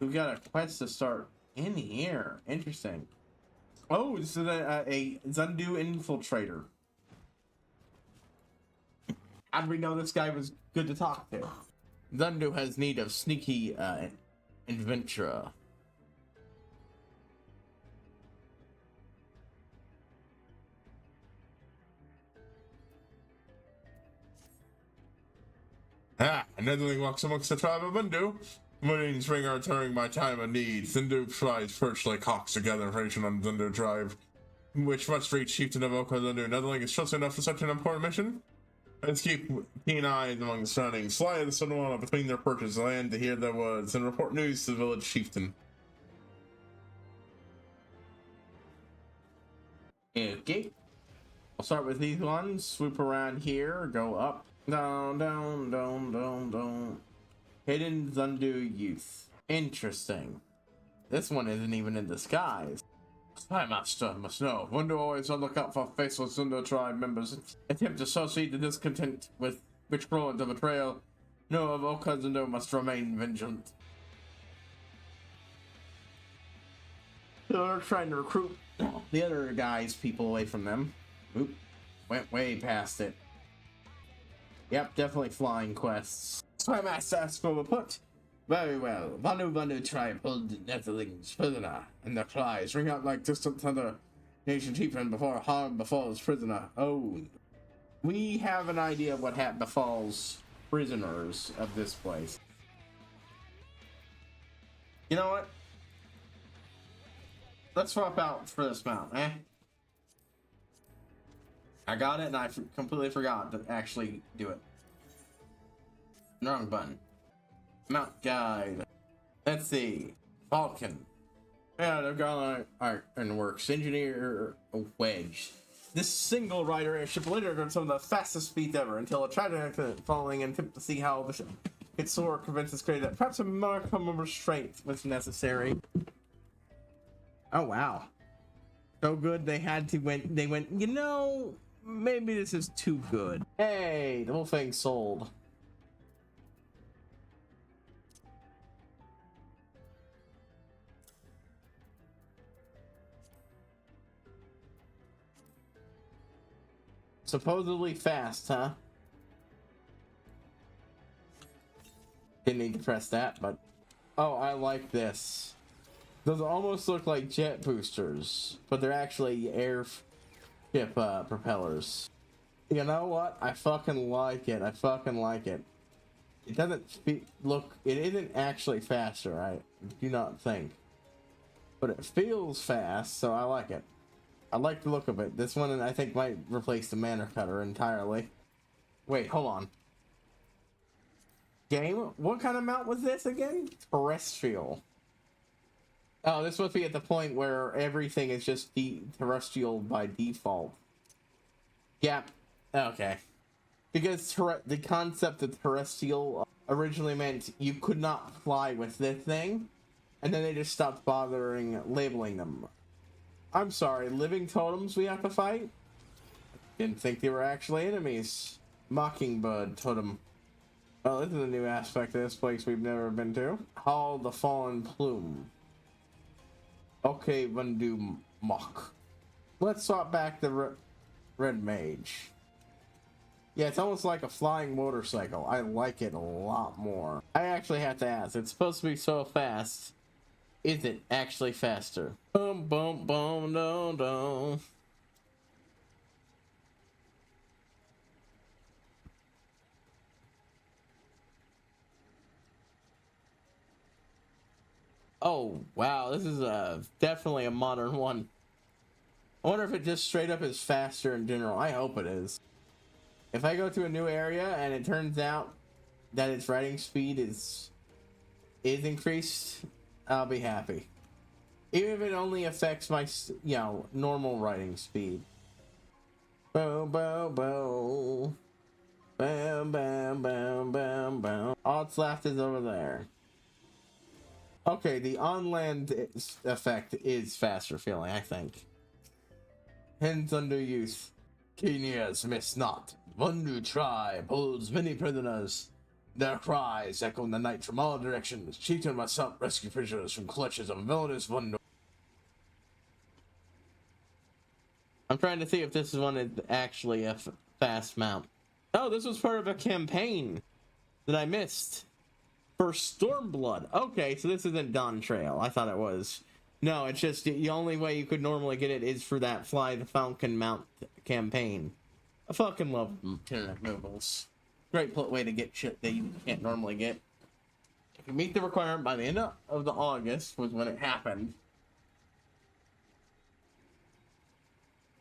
we've got a quest to start in here. Interesting. Oh, this is a Zundu infiltrator. How did we know this guy was good to talk to? Zundu has need of sneaky adventurer. Ah, Netherling walks amongst the tribe of Undu. Marines bring are during my time of need. Zundu tribes perch like hawks to gather information on Zundu tribe, which must reach chieftain of Oka Zundu. Netherling is trusted enough for such an important mission. Let's keep keen eyes among the surroundings. Fly the Sunwala between their perches, land to hear their words, and report news to the village chieftain. Okay. I'll start with these ones. Swoop around here. Go up. Down, down, down, down, down. Hidden Zundu youth. Interesting. This one isn't even in disguise. Spy master must know. Zundu always on the lookout for faceless Zundu tribe members. Attempt to associate the discontent with which grow into betrayal. No of Oka Zundu must remain vigilant. They're trying to recruit the other guys, people away from them. Oop. Went way past it. Yep, definitely flying quests. Spy master asks for report. Very well. Vanu tribe hold the Netherlings prisoner, and their cries ring out like distant thunder. Nation chieftain before harm befalls prisoner. Oh, we have an idea of what befalls prisoners of this place. You know what? Let's swap out for this mount, eh? I got it, and I completely forgot to actually do it. Wrong button. Mount guide. Let's see. Falcon. Yeah, they've got ironworks. Engineer wedge. This single rider airship littered on some of the fastest speeds ever until a tragic accident following and attempt to see how the ship could soar prevents its created. Perhaps a modicum of restraint was necessary. Oh wow. So good they had to they went, you know, maybe this is too good. Hey, the whole thing sold. Supposedly fast, huh? Didn't need to press that, but... Oh, I like this. Those almost look like jet boosters, but they're actually airship propellers. You know what? I fucking like it. I fucking like it. It doesn't look... It isn't actually faster, I do not think. but it feels fast, so I like it. I like the look of it. This one I think might replace the Manor Cutter entirely. Wait, hold on. Game, what kind of mount was this again? Terrestrial. Oh, this must be at the point where everything is just terrestrial by default. Yeah, okay. Because the concept of terrestrial originally meant you could not fly with this thing, and then they just stopped bothering labeling them. I'm sorry, living totems we have to fight? Didn't think they were actually enemies. Mockingbird totem. Oh, this is a new aspect of this place we've never been to. Hall the Fallen Plume. Okay, Vandu Mock. Let's swap back the Red Mage. Yeah, it's almost like a flying motorcycle. I like it a lot more. I actually have to ask, it's supposed to be so fast. Is it actually faster? Boom, boom, boom, dum, dum. Oh, wow, this is definitely a modern one. I wonder if it just straight up is faster in general. I hope it is. If I go to a new area and it turns out that its riding speed is increased, I'll be happy. Even if it only affects my, normal riding speed. Boom, boom, boom. Bam, bam, bam, bam, bam. All that's left is over there. Okay, the on-land effect is faster feeling, I think. Hence under use. Kenya's miss not. Vandu tribe holds many prisoners. Their cries echo in the night from all directions. Chieftain must help rescue prisoners from clutches of villainous Vandu. I'm trying to see if this one is actually a fast mount. Oh, this was part of a campaign that I missed. For Stormblood. Okay, so this isn't Dawn Trail. I thought it was. No, it's just the only way you could normally get it is for that Fly the Falcon mount campaign. I fucking love internet movables. Great way to get shit that you can't normally get. If you meet the requirement by the end of the August was when it happened.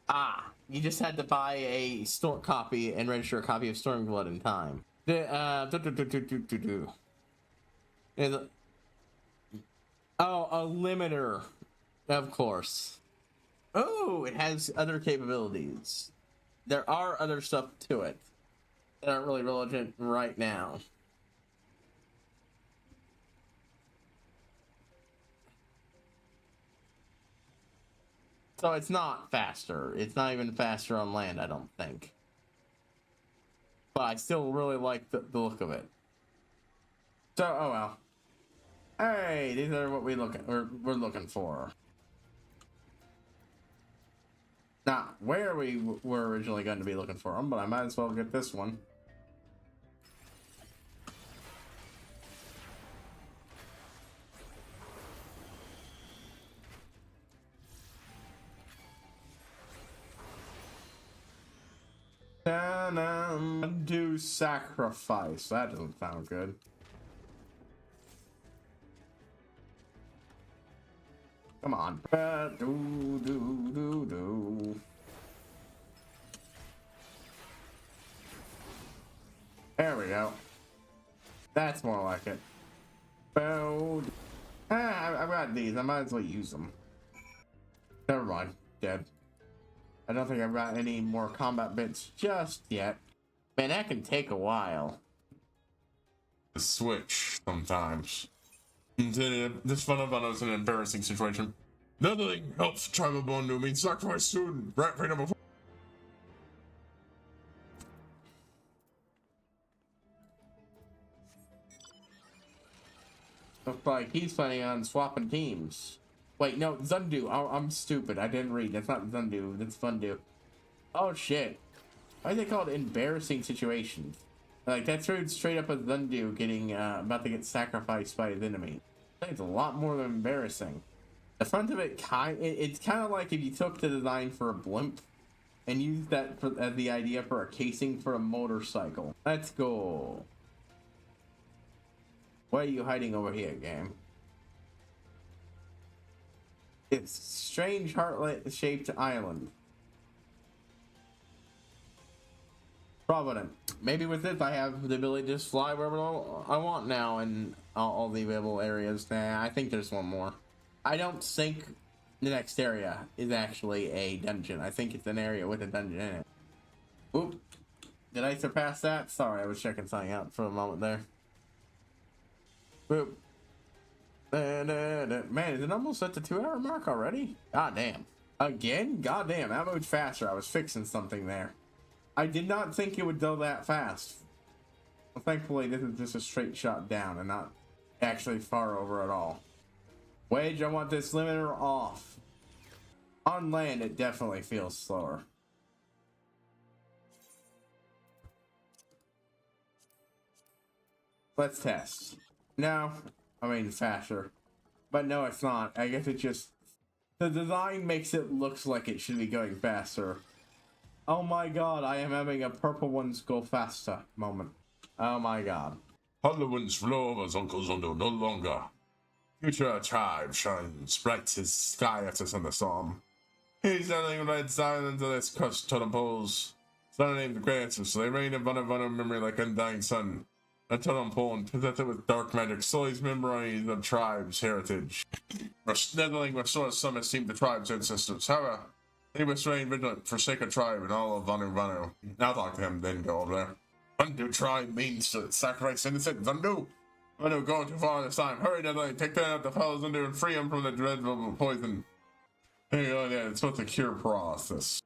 Ah, you just had to buy a store copy and register a copy of Stormblood in time. Oh, a limiter. Of course. Oh, it has other capabilities. There are other stuff to it that aren't really relevant right now. So it's not faster. It's not even faster on land, I don't think. But I still really like the look of it. So, oh well. Hey, these are what we're looking for. Not where we were originally going to be looking for them, but I might as well get this one. Do sacrifice. That doesn't sound good. Come on. Do. There we go. That's more like it. I've got these. I might as well use them. Never mind. Dead. I don't think I've got any more combat bits just yet. Man, that can take a while. The switch sometimes. This fun of is an embarrassing situation. Nothing helps tribal bond to mean sacrifice soon. Right number 4. Looks like he's planning on swapping teams. Wait, no, Zundu. Oh, I'm stupid. I didn't read. That's not Zundu. That's Fundu. Oh, shit. Why is it called embarrassing situations? Like, that's straight up as Zundu getting, about to get sacrificed by his enemy. I think it's a lot more than embarrassing. The front of it, it's kind of like if you took the design for a blimp and used that as the idea for a casing for a motorcycle. Let's go. What are you hiding over here, game? It's strange heart-shaped island. Provident. Maybe with this I have the ability to just fly wherever I want now in all the available areas. Nah, I think there's one more. I don't think the next area is actually a dungeon. I think it's an area with a dungeon in it. Oop. Did I surpass that? Sorry, I was checking something out for a moment there. Boop. Man, is it almost at the 2-hour mark already? God damn. Again? God damn, that moved faster. I was fixing something there. I did not think it would go that fast. Well, thankfully, this is just a straight shot down and not actually far over at all. Wage, I want this limiter off. On land, it definitely feels slower. Let's test. No, I mean faster. But no, it's not. I guess it just... The design makes it look like it should be going faster. Oh my god, I am having a purple ones go faster moment. Oh my god. Halloween's flow as Uncle Zondo no longer. Future tribe shines bright as sky after thunderstorm. He's running red silent to this cursed totem poles. Son named the greatest, so they reign in Vana memory like undying sun. A totem pole possessed with dark magic sullies memories of tribe's heritage. Sneddling restores some esteem the tribe's ancestors. However, they must remain vigilant for sake of tribe and all of Vanu. Now talk to him, then go over there. Vandu tribe means to sacrifice innocent Vandu. Vandu going too far this time. Hurry, Nedley, take down out the fellows Vandu and free him from the dreadful poison. There you go, yeah, it's supposed to cure process.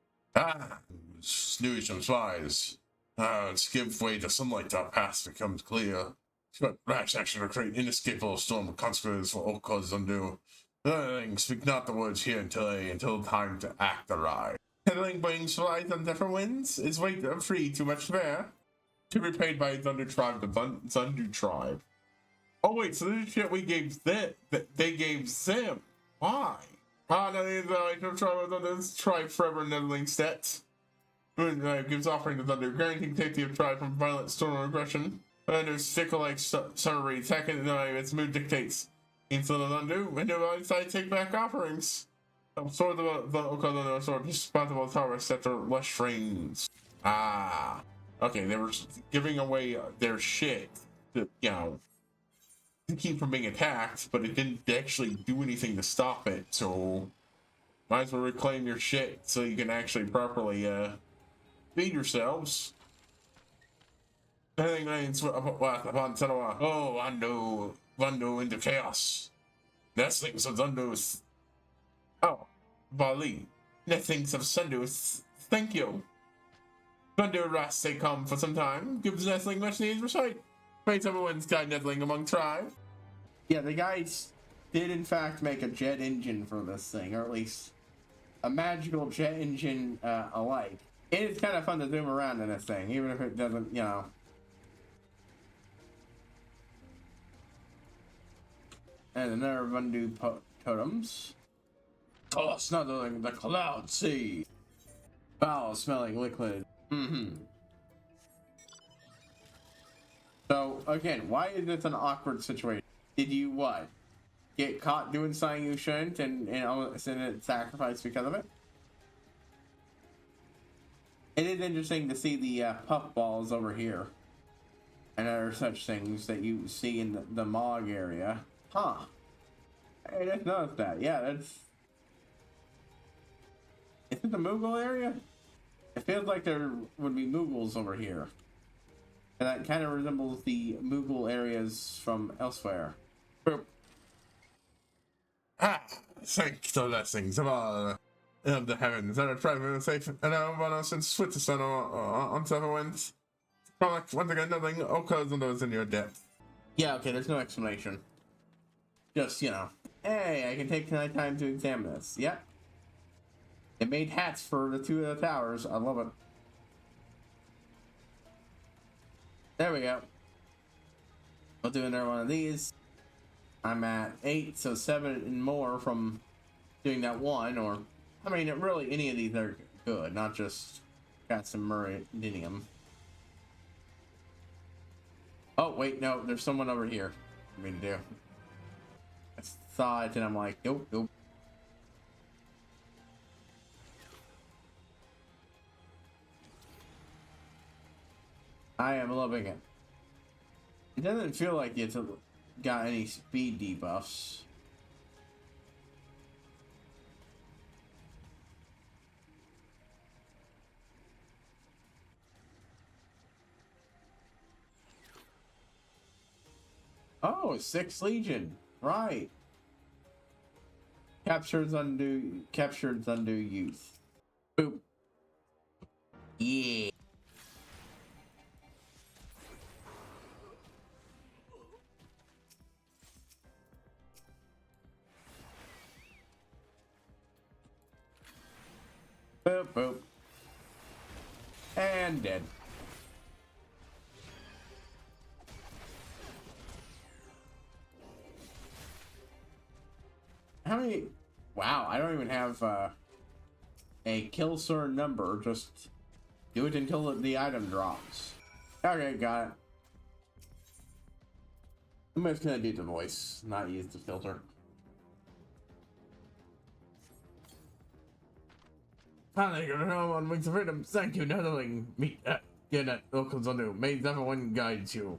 Snooze some spies. Let's give way to sunlight till past becomes clear. But rash action to create inescapable storm of consequences for all causes undo. Speak not the words here until time to act arrive. Handling brings flies on different winds, is weight free too much to bear. To be paid by Thunder Tribe, the Zundu Tribe. Oh wait, so this is shit we gave them, they gave them. Why? Now the tribe of this tribe forever nettling stats. Gives offering to Thunder, guaranteeing safety of tribe from violent storm or aggression. Thunder's fickle like summer reads, second its mood dictates. Instead of undo, window outside take back offerings. Sword the sword responsible tower scepter less strains. Okay, they were giving away their shit to, to keep from being attacked, but it didn't actually do anything to stop it, so might as well reclaim your shit so you can actually properly feed yourselves. Anything rains upon Tanawa. Oh, Vando into chaos. Nestlings of Zundu. Oh, Bali. Nestlings of Sundu. Thank you. Vando Ras stay calm for some time. Gives Nestling much needed respite. Praise everyone's guide Nestling among tribe. Yeah, the guys did in fact make a jet engine for this thing, or at least a magical jet engine alike. It is kind of fun to zoom around in this thing, even if it doesn't, And another Vandu totems. Oh, snuggling the cloud sea. Foul smelling liquid. So, again, why is this an awkward situation? Did you, what? Get caught doing something you shouldn't and it sacrifice because of it? It is interesting to see the puff balls over here. And other such things that you see in the Mog area. Huh. I just noticed that. Yeah, that's... Is it the Moogle area? It feels like there would be Moogles over here. And that kind of resembles the Moogle areas from elsewhere. Boop. Thank the blessings of all of the heavens that are traveling safe and everyone since Switzerland on 7 winds. Once again, nothing occurs on those in your depth. Yeah, okay, there's no explanation. Just, hey, I can take my time to examine this. Yep. It made hats for the 2 of the towers. I love it. There we go. We'll do another one of these. I'm at 8, so 7 and more from doing that one, or... I mean, really, any of these are good, not just got some Meridianium. Oh, wait, no, there's someone over here for me to do. I saw it, and I'm like, nope. I am loving it. It doesn't feel like it's got any speed debuffs. Oh, 6th Legion. Right. Captures undo youth. Boop. Yeah. Boop boop. And dead. How many? Wow, I don't even have a kill certain number. Just do it until the item drops. Okay, got it. I'm just gonna do the voice, not use the filter. Finally, you're home on Wings of Freedom. Thank you, Netherling. Meet get at locals on do. May everyone guide you.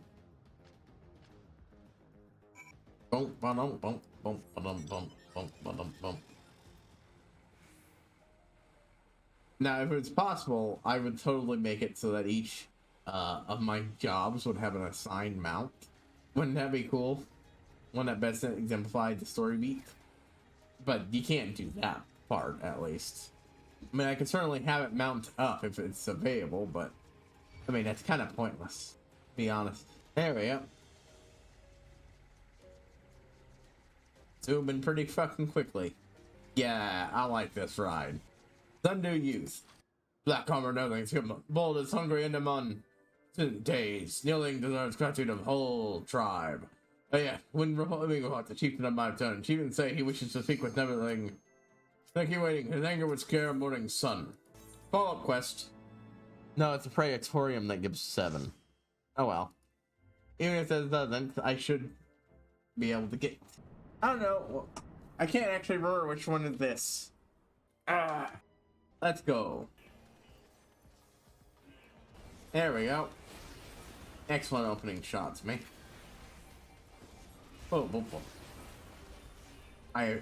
Bump, bump, bump, bump, bump, bump, bump, bump. Now, if it's possible, I would totally make it so that each of my jobs would have an assigned mount. Wouldn't that be cool? One that best exemplified the story beat. But you can't do that part, at least. I mean, I can certainly have it mount up if it's available, but I mean, that's kind of pointless, to be honest. There we go. Zooming pretty fucking quickly. Yeah, I like this ride. Sundew Youth. Black armor nothing's bold as hungry in the mun. Days. Kneeling deserves gratitude of whole tribe. Oh yeah, when revolving about the chieftain of my turn, chieftain say he wishes to speak with Neverling. Thank you waiting. His anger would scare a morning sun. Follow-up quest. No, it's a Praetorium that gives 7. Oh well. Even if it doesn't, I should be able to get... I don't know. I can't actually remember which one is this. Let's go. There we go. Excellent opening shots, me. Boom, boom, boom.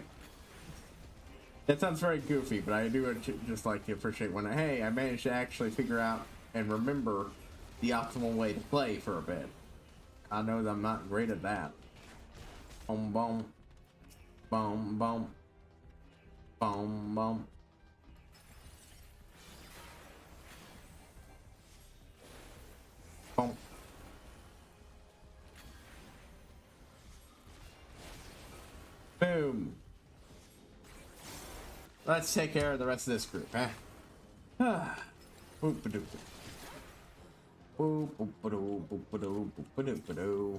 That sounds very goofy, but I do just like to appreciate when, hey, I managed to actually figure out and remember the optimal way to play for a bit. I know that I'm not great at that. Boom, boom. Boom, boom. Boom, boom. Boom. Boom. Let's take care of the rest of this group, eh? Boop-a-doop. Boop-a-doo, boop-a-doo, boop-a-doo.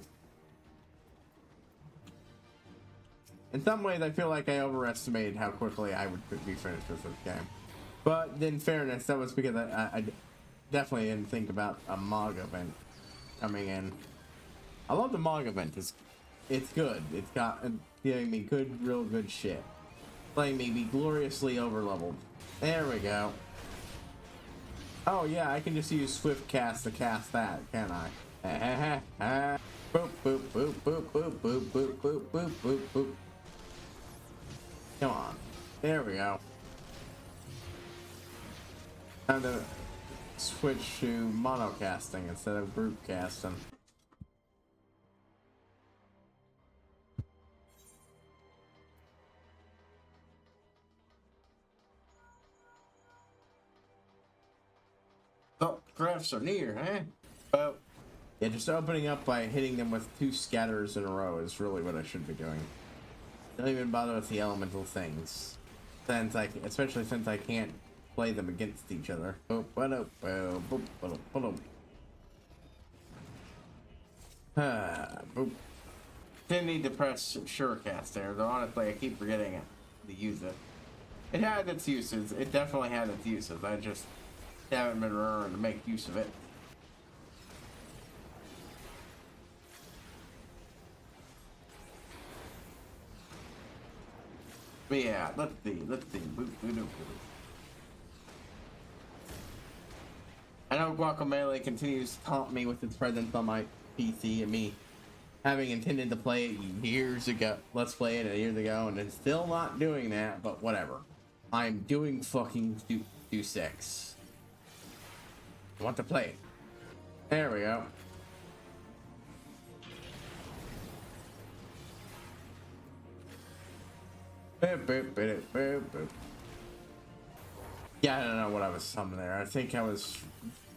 In some ways, I feel like I overestimated how quickly I would be finished with this game. But in fairness, that was because I definitely didn't think about a MOG event coming in. I love the MOG event. It's good. It's got giving me good, real good shit. Playing me be gloriously overleveled. There we go. Oh yeah, I can just use Swift Cast to cast that, can I? Boop, boop, boop, boop, boop, boop, boop, boop, boop, boop, boop. Come on. There we go. Time to switch to monocasting instead of group casting. Oh, graphs are near, eh? Oh. Yeah, just opening up by hitting them with 2 scatters in a row is really what I should be doing. Don't even bother with the elemental things. Especially since I can't play them against each other. Boop, boop, boop, boop, boop, boop. Boop. Didn't need to press Surecast there, though honestly I keep forgetting it to use it. It had its uses. It definitely had its uses. I just haven't been remembering to make use of it. But yeah, let's see. I know So Guacamelee continues to taunt me with its presence on my PC and me having intended to play it years ago. Let's play it years ago, and it's still not doing that, but whatever. I'm doing fucking do 6. I want to play it. There we go. Boop, boop, boop, boop, boop. Yeah, I don't know what I was summoning there. I think I was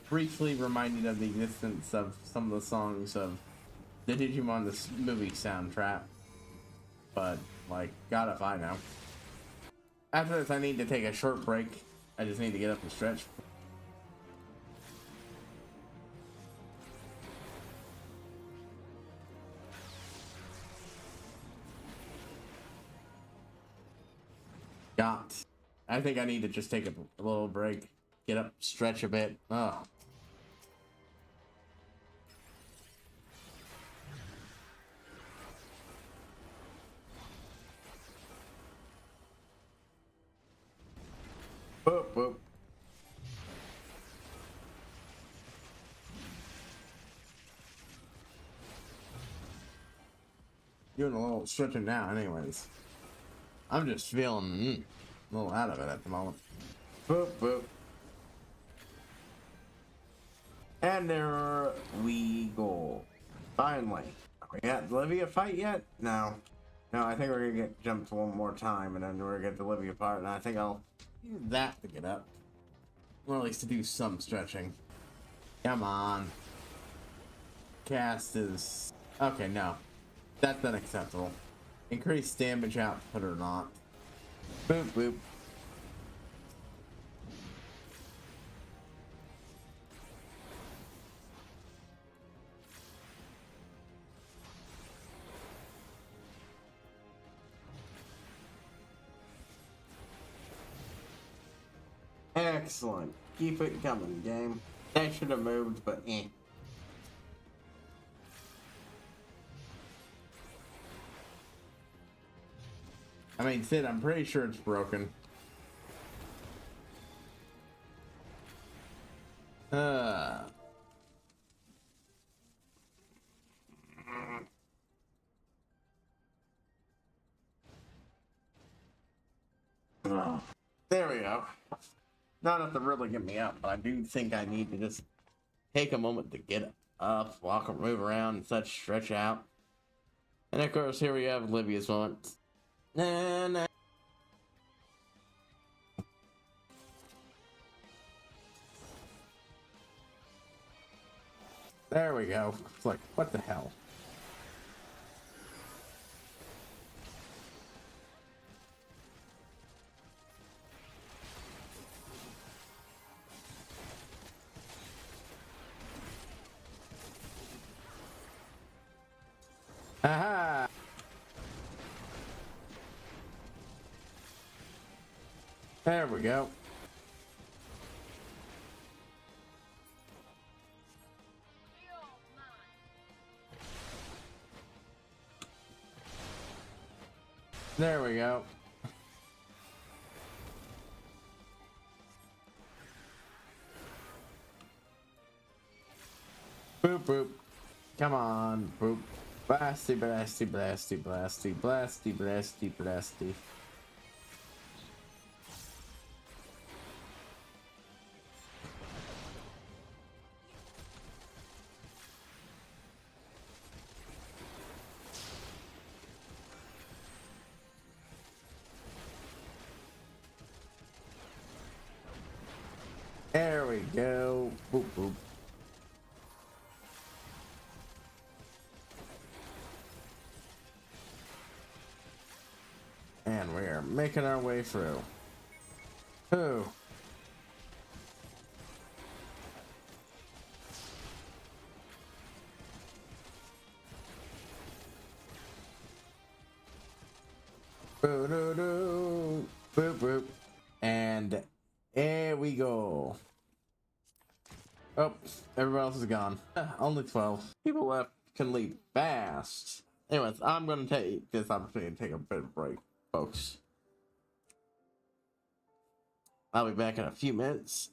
briefly reminded of the existence of some of the songs of the Digimon this movie soundtrack. But, like, God if I know. After this, I need to take a short break. I just need to get up and stretch. Got. I think I need to just take a little break, get up, stretch a bit. Oh. Boop, boop. Doing a little stretching now, anyways. I'm just feeling a little out of it at the moment. Boop, boop. And there we go. Finally. Are we at the Livia fight yet? No. No, I think we're gonna get jumped one more time, and then we're gonna get the Livia part, and I think I'll use that to get up. Or at least to do some stretching. Come on. Cast is... Okay, no. That's unacceptable. Increase damage output or not. Boop, boop. Excellent. Keep it coming, game. That should have moved, but eh. I mean, Sid, I'm pretty sure it's broken. There we go. Not enough to really get me up, but I do think I need to just take a moment to get up, walk, move around, and such, stretch out. And of course, here we have Livia's moment. Nah, nah. There we go. It's like, what the hell? Aha! There we go. There we go. Boop, boop. Come on, boop. Blasty, blasty, blasty, blasty, blasty, blasty, blasty. There we go. Boop, boop. And we are making our way through. Ooh. Boo doo doo. Boop boop. And here we go. Oh, everybody else is gone. Only 12. People left can leave fast. Anyways, I'm gonna take this opportunity to take a bit of break, folks. I'll be back in a few minutes.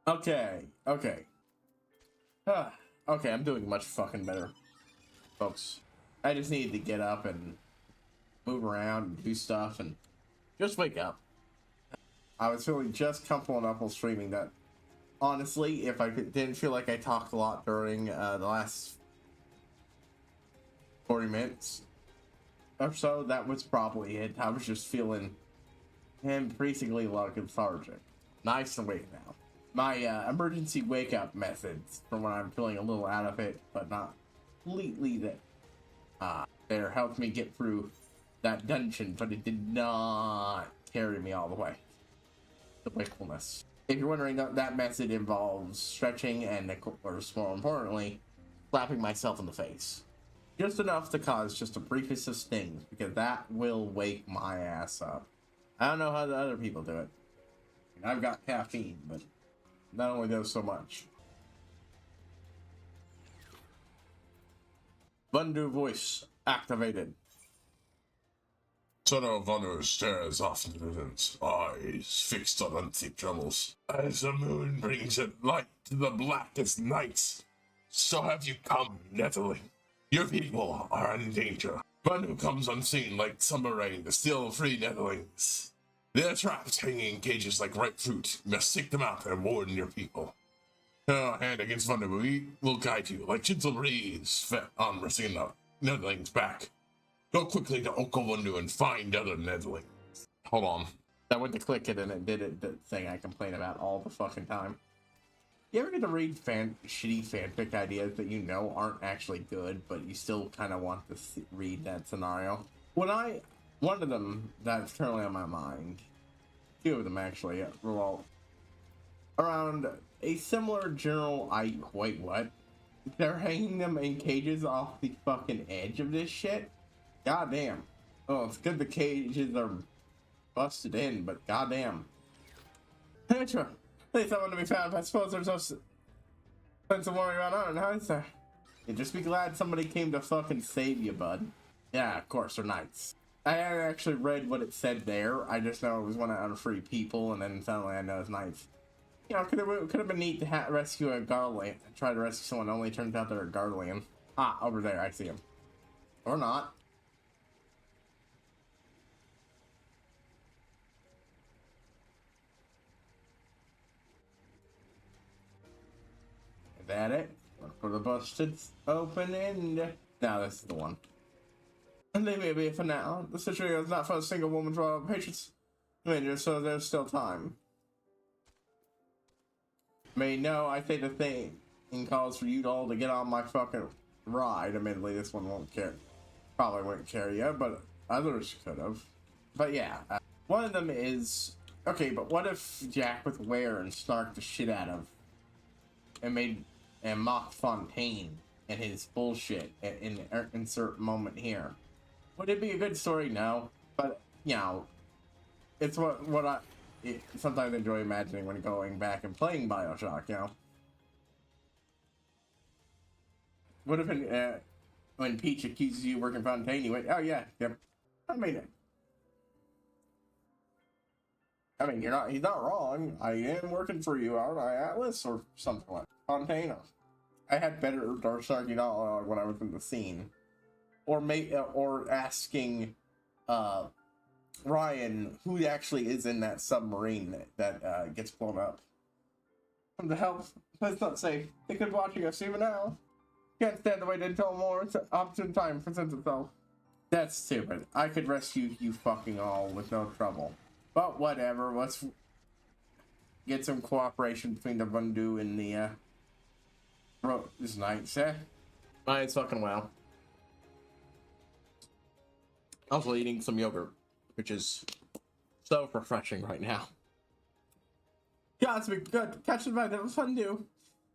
Okay, okay. Okay, I'm doing much fucking better, folks. I just need to get up and move around and do stuff and just wake up. I was feeling just comfortable enough while streaming that, honestly, if I didn't feel like I talked a lot during the last 40 minutes or so, that was probably it. I was just feeling increasingly lethargic. Nice and awake now. My emergency wake up methods from when I'm feeling a little out of it, but not completely there, helped me get through that dungeon, but it did not carry me all the way. The wakefulness. If you're wondering, that method involves stretching and, of course, more importantly, slapping myself in the face. Just enough to cause just a briefest of stings, because that will wake my ass up. I don't know how the other people do it. I've got caffeine, but that only does so much. Bundu voice activated. Son of Honor stares off into the distance, eyes fixed on empty troubles. As the moon brings it light to the blackest nights, so have you come, Nettling. Your people are in danger. Bundu comes unseen like summer rain to steal free Nettlings. They are trapped, hanging in cages like ripe fruit. You must seek them out and warn your people. Hand against Bundu, we will guide you like gentle breeze on resting the Nettlings' back. Go quickly to Okawundu and find other Nettlings. Hold on. I went to click it and it did it, the thing I complain about all the fucking time. You ever get to read shitty fanfic ideas that you know aren't actually good, but you still kind of want to read that scenario? One of them that's currently on my mind, two of them actually, revolve around a similar general. Wait, what? They're hanging them in cages off the fucking edge of this shit? Goddamn. Oh, it's good the cages are busted in, but goddamn. Sure. There's someone to be found. I suppose there's no sense of worry about honor, now is there? Yeah, just be glad somebody came to fucking save you, bud. Yeah, of course, they're knights. I hadn't actually read what it said there. I just know it was one of unfree people, and then suddenly I know it's knights. You know, could have been neat to rescue a Garlean. Try to rescue someone, only turns out they're a Garlean. Ah, over there, I see him. Or not. Is that it? Look for the busted open end. Now this is the one. And they may be for now. The situation is not for a single woman's royal patience. So there's still time. May know I say the thing and calls for you all to get on my fucking ride. Admittedly, this one won't carry. Probably won't carry you, but others could have. But yeah, one of them is okay. But what if Jack with Ware and snarked the shit out of and mocked Fontaine and his bullshit in insert moment here? Would it be a good story? No, but you know, it's what I sometimes enjoy imagining when going back and playing BioShock. You know, would have been when Peach accuses you of working Fontaine, you went, "Oh yeah, yep." I mean, he's not wrong. I am working for you, aren't I, Atlas, or something like Fontaine? I had better Dark dialogue when I was in the scene. Or asking Ryan who actually is in that submarine that gets blown up. Come to help. Please not safe. They could be watching us even now. Can't stand the wait until more opportune time presents itself. That's stupid. I could rescue you fucking all with no trouble. But whatever. Let's get some cooperation between the Bundu and the this Knights, eh? It's fucking well. Also eating some yogurt, which is so refreshing right now. Yeah, it's been good. Catch the man, that was fun too.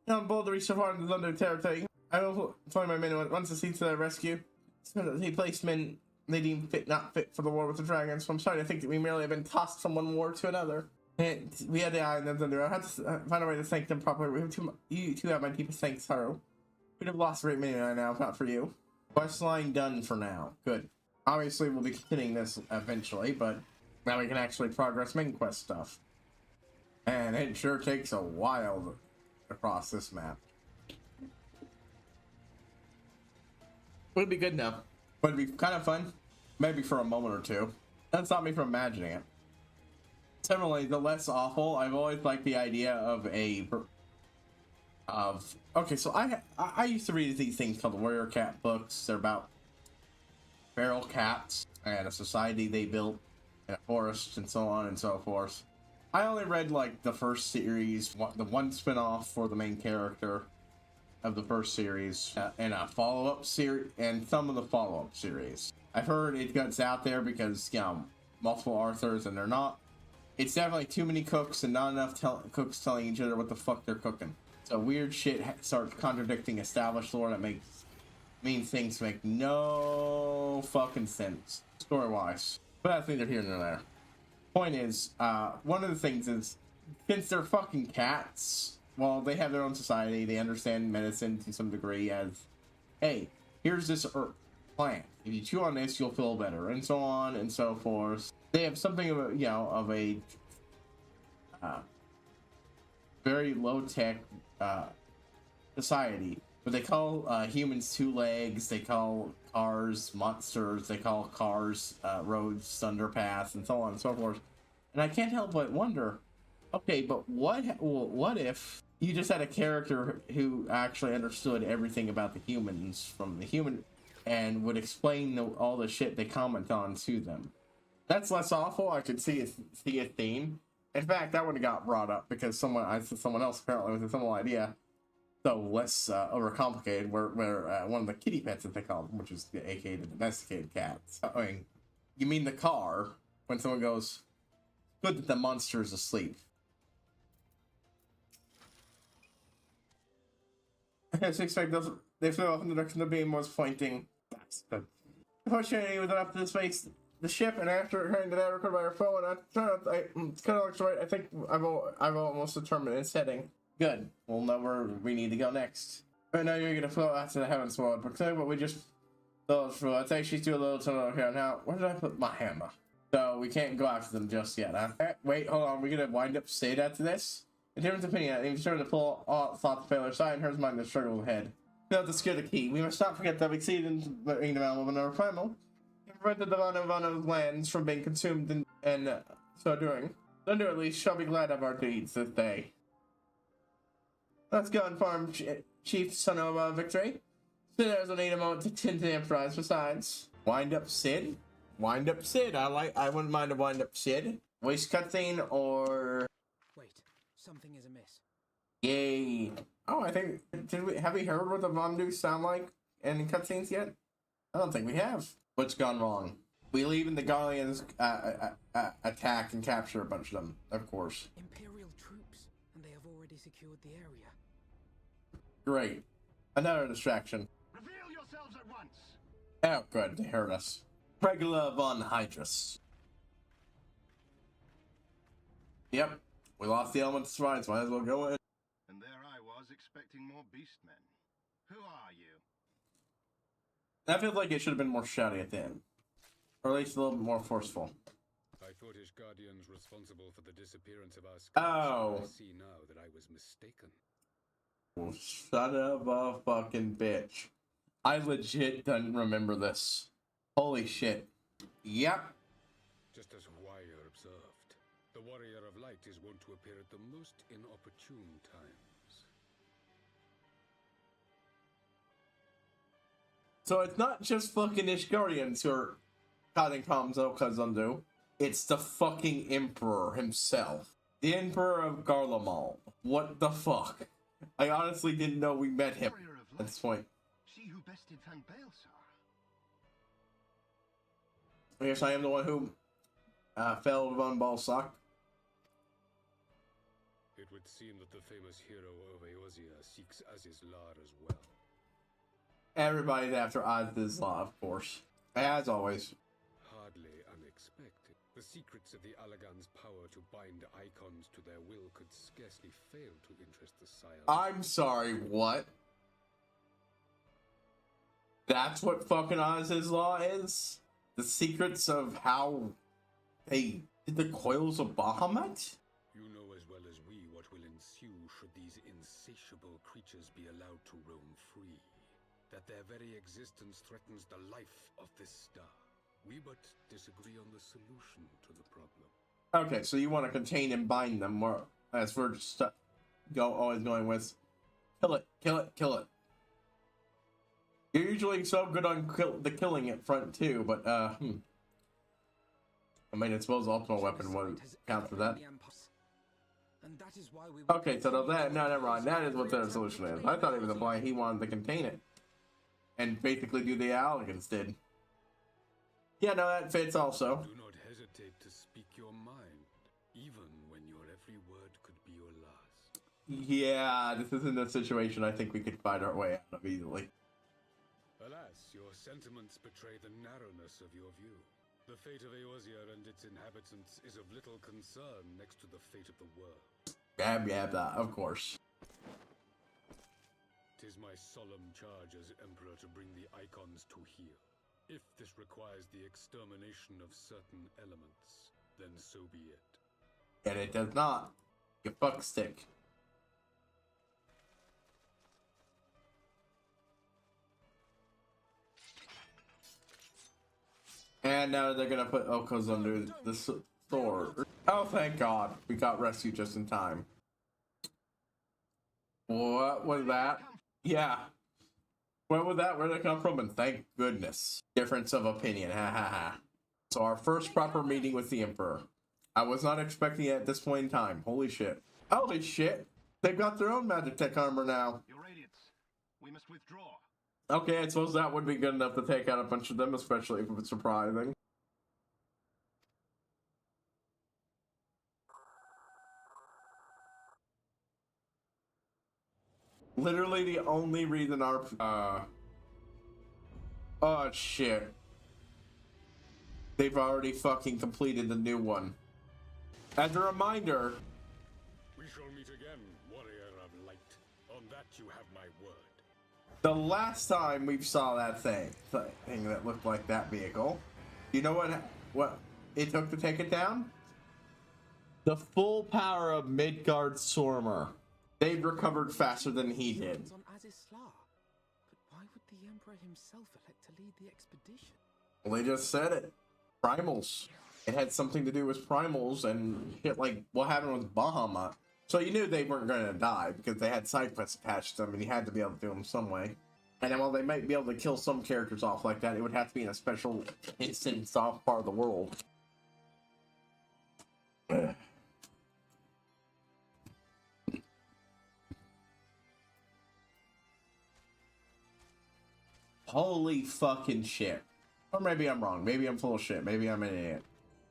I'm bold to reach so far into the Thunder territory. I will find my men once the seeds to their rescue. He placed men they deem not fit for the war with the dragons. So I'm starting to think that we merely have been tossed from one war to another. And we had the eye on the Thunder. I had to find a way to thank them properly. You two have my deepest thanks, Haru. We'd have lost a great many right now if not for you. Quest line done for now. Good. Obviously, we'll be continuing this eventually, but now we can actually progress main quest stuff. And it sure takes a while to cross this map. Would be good now. Would be kind of fun, maybe for a moment or two. That's not me from imagining it. Similarly, the less awful. I've always liked the idea of okay. So I used to read these things called warrior cat books. They're about feral cats and a society they built in a forest and so on and so forth. I only read like the first series, the one spin-off for the main character of the first series, and a follow-up series, and some of the follow-up series. I've heard it gets out there because, you know, multiple authors, and they're not. It's definitely too many cooks and not enough cooks telling each other what the fuck they're cooking. So weird shit starts contradicting established lore that means things make no fucking sense story-wise. But that's neither here nor there. Point is, one of the things is, since they're fucking cats, well, they have their own society. They understand medicine to some degree as, hey, here's this herb plant. If you chew on this, you'll feel better, and so on and so forth. They have something of a, you know, of a very low-tech society. But they call humans two legs. They call cars monsters. They call cars roads, underpass, and so on and so forth. And I can't help but wonder, okay, but what if you just had a character who actually understood everything about the humans from the human and would explain all the shit they comment on to them? That's less awful. I could see a theme. In fact, that would have got brought up because someone else apparently with a similar idea. So less overcomplicated, where one of the kitty pets that they call them, which is aka the domesticated cats. I mean, you mean the car when someone goes, "Good that the monster is asleep." I expect those. They flew off in the direction the beam was pointing. Unfortunately, with up to the space, the ship, and after hearing that recorded by our phone, it's kind of looks right. I think I've almost determined its heading. Good. We'll know where we need to go next. I know you're gonna float out to the heavens world, but tell you what, we just float through. I think she's too little to know here. Now, where did I put my hammer? So we can't go after them just yet, huh? Wait, hold on. We're gonna wind up Sid after this? In different opinion, if you turn to pull all thought to fail her side, and hers mind to struggle ahead. Now to secure the key. We must not forget that we exceeded in the realm of another primal. To prevent the divine lands from being consumed and so doing. Thunder at least shall be glad of our deeds this day. Let's go and farm Chief Son of Victory. Sinners will need a moment to tend to the Emperor's besides. Wind up Sid? Wind up Sid. I wouldn't mind a wind up Sid. Voice cutscene or... Wait, something is amiss. Yay. Oh, I think... Have we heard what the Vondu sound like in cutscenes yet? I don't think we have. What's gone wrong? We leave and the Garleans attack and capture a bunch of them, of course. Imperial troops, and they have already secured the area. Great. Another distraction. Reveal yourselves at once! Oh, good. They heard us. Regula von Hydrus. Yep. We lost the element of surprise. Might as well go in. And there I was, expecting more beastmen. Who are you? I feel like it should have been more shouty at the end. Or at least a little bit more forceful. I thought his guardians responsible for the disappearance of our scouts. Oh. I see now that I was mistaken. Son of a fucking bitch. I legit didn't remember this. Holy shit. Yep. Just as Wire observed, the warrior of light is wont to appear at the most inopportune times. So it's not just fucking Ishgarians who are causing problems Okazundu. It's the fucking Emperor himself. The Emperor of Garlemald. What the fuck? I honestly didn't know we met him at this point. She who bested Van Baelsar. I guess I am the one who fell von Balsac. It would seem that the famous hero of Eorzea seeks Azizlar as well. Everybody's after Azizlar, of course. As always. Hardly unexpected. The secrets of the Allagan's power to bind icons to their will could scarcely fail to interest the Sire. I'm sorry, what? That's what fucking Azizlar is? The secrets of how they did the coils of Bahamut? You know as well as should these insatiable creatures be allowed to roam free? That their very existence threatens the life of this star. We but disagree on the solution to the problem. Okay, so you want to contain and bind them, more as we're just always going with kill it, kill it, kill it. You're usually so good on the killing it front too, but I mean, I suppose ultimate weapon won't count for that. Okay, so that no, never mind. That is what their solution is. I thought he was implying he wanted to contain it and basically do the Alligans did. Yeah, no, that fits also. Do not hesitate to speak your mind, even when your every word could be your last. Yeah, this isn't a situation I think we could find our way out of easily. Alas, your sentiments betray the narrowness of your view. The fate of Eorzea and its inhabitants is of little concern next to the fate of the world. Yeah, that, of course. 'Tis my solemn charge as Emperor to bring the Icons to heel. If this requires the extermination of certain elements, then so be it. And it does not. You fuck stick. And now they're gonna put Okos under the sword. Oh, thank God. We got rescued just in time. What was that? Yeah. What was that? Where'd it come from? And thank goodness. Difference of opinion. Ha ha ha. So our first proper meeting with the Emperor. I was not expecting it at this point in time. Holy shit. Holy shit. They've got their own magic tech armor now. Your Radiance, we must withdraw. Okay, I suppose that would be good enough to take out a bunch of them, especially if it's surprising. Literally the only reason our oh shit. They've already fucking completed the new one. As a reminder, We shall meet again, warrior of light. On that you have my word. the last time we saw that thing that looked like that vehicle, you know what it took to take it down? The full power of Midgard's Stormer. They've recovered faster than he did. On Azisla. But why would the Emperor himself elect to lead the expedition? Well, they just said it. Primals. It had something to do with primals and shit like what happened with Bahamut. So you knew they weren't going to die because they had side quests attached to them and you had to be able to do them some way. And then while they might be able to kill some characters off like that, it would have to be in a special instance off part of the world. Holy fucking shit. Or maybe I'm wrong. Maybe I'm full of shit. Maybe I'm an idiot.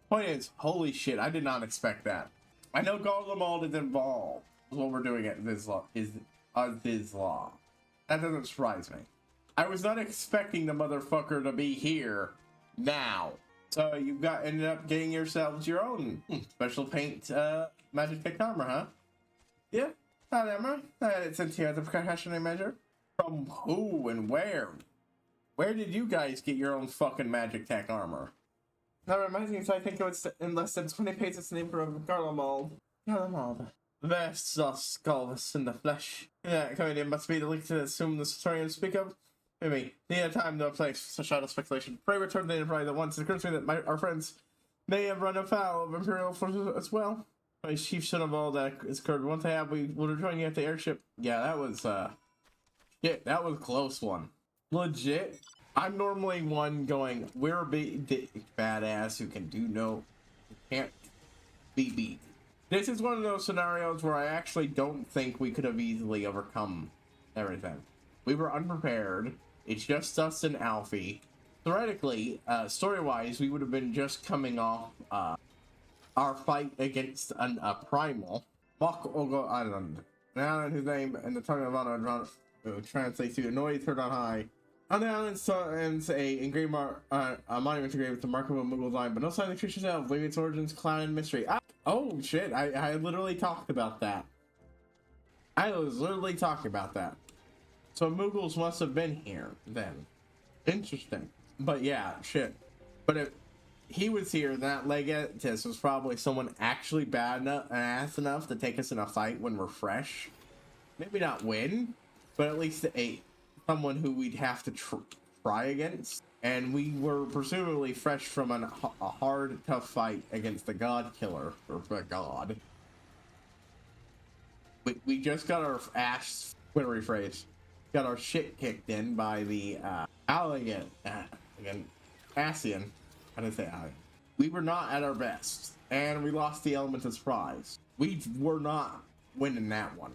Point is, holy shit, I did not expect that. I know Garlemald is involved. What we're doing at this law is this law. That doesn't surprise me. I was not expecting the motherfucker to be here now. So you ended up getting yourselves your own special paint magic tech armor, huh? Yeah, that armor. It's sent here as a precautionary measure. From who and where? Where did you guys get your own fucking magic tech armor? That reminds me, so I think it was in less than 20 pages the name of Garlemald. Garlemald. There's skulls in the flesh. That comedy must be the link to assume the historians speak of. Maybe. Neither time nor place, such idle speculation. Pray return to the Enterprise at once. It occurs to me that our friends may have run afoul of Imperial forces as well. My chief son of all that is occurred. Once I have, we will rejoin you at the airship. Yeah, that was, shit, that was a close one. Legit. I'm normally one going, we're a big badass who can do can't be beat. This is one of those scenarios where I actually don't think we could have easily overcome everything. We were unprepared. It's just us and Alfie. Theoretically, story-wise, we would have been just coming off our fight against a primal. Mok Ogo Island. An island whose name in the tongue of honor translates to annoyed third on high. On the island stands a engraved a monument engraved with the mark of a Moogle line, but no sign of the creature itself, leaving its origins cloud and mystery. Oh shit, I literally talked about that. I was literally talking about that. So Moogles must have been here then. Interesting. But yeah, shit. But if he was here, that Legatus was probably someone actually bad enough and ass enough to take us in a fight when we're fresh. maybe not win, but at least someone who we'd have to try against. And we were presumably fresh from a hard, tough fight against the God Killer, or the God. We just got our ass, what do we rephrase? Got our shit kicked in by the again, Asian. How did I say Alligan? We were not at our best, and we lost the element of surprise. We were not winning that one.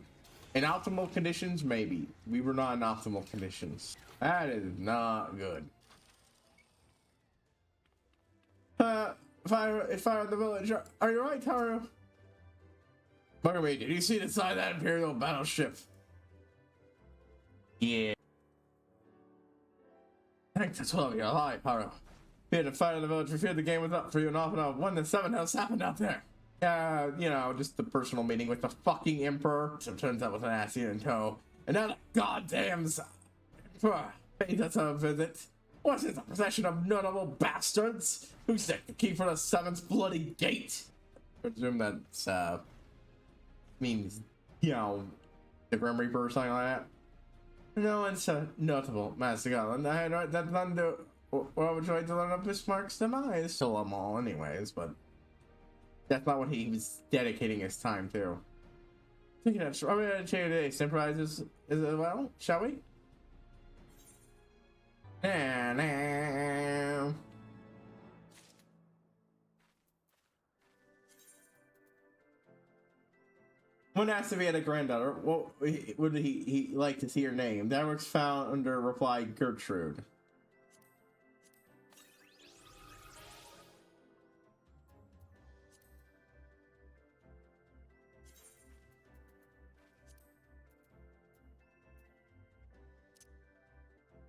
In optimal conditions, maybe. We were not in optimal conditions. That is not good. Fire in the village. Are you right, Haru? Look at me. Did you see the side of that Imperial battleship? Yeah. Thanks, that's all of your life, Haru. Feared the fire in the village. We feared the game was up for you, and off and on. 1 to 7 else happened out there. You know, just the personal meeting with the fucking Emperor. So it turns out with an Asian in tow. And now the goddamn paid us a visit. What is a procession of notable bastards? Who stick the key for the 7th bloody gate? I presume that's, means, you know, the Grim Reaper or something like that. No, it's a notable Master Garland. I had that thunder. What would you like to learn of Bismarck's demise? Still them all, anyways, but that's not what he was dedicating his time to. Thinking of strawberry and cherry today, surprises as well, shall we? When asked if he had a granddaughter, what would he like to see her name? Dawork's founder replied, Gertrude.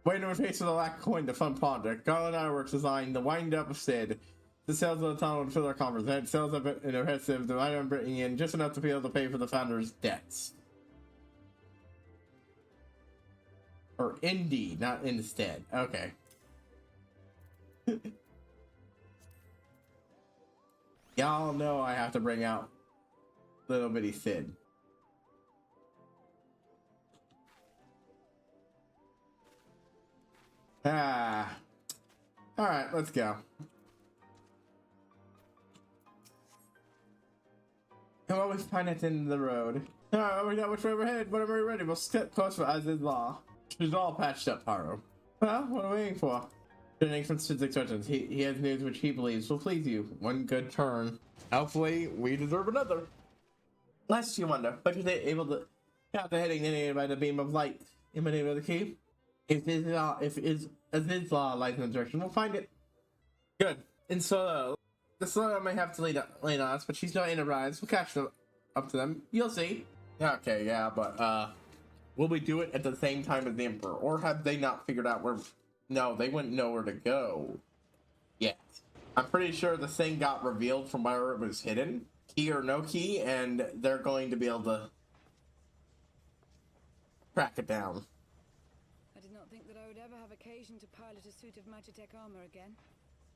Waiting in the face of the lack of coin, the fun project. Garland Ironworks designed the wind up of Sid. The sales of the town would fill their coffers. They had sales of it in impressive, the item bringing in just enough to be able to pay for the founder's debts. Or indeed, not instead. Okay. Y'all know I have to bring out little bitty Sid. Alright, let's go. And what we find at the end of the road. Alright, we know which way we're headed. Whenever we're ready, we'll step closer as is law. She's all patched up, Haru. Well, what are we waiting for? Turning from Sid's instructions. He has news which he believes will please you. One good turn. Hopefully, we deserve another. Lest you wonder, but you're able to stop the heading detonated by the beam of light emanating by the key. If Aziz's law lies in the direction, we'll find it. Good. And so, the Slow may have to lead on us, but she's no enterprise. We'll catch them up to them. You'll see. Okay, yeah, but will we do it at the same time as the Emperor, or have they not figured out where? No, they wouldn't know where to go yet. I'm pretty sure the thing got revealed from where it was hidden, key or no key, and they're going to be able to track it down. I did not think that I would ever have occasion to pilot a suit of Magitech armor again.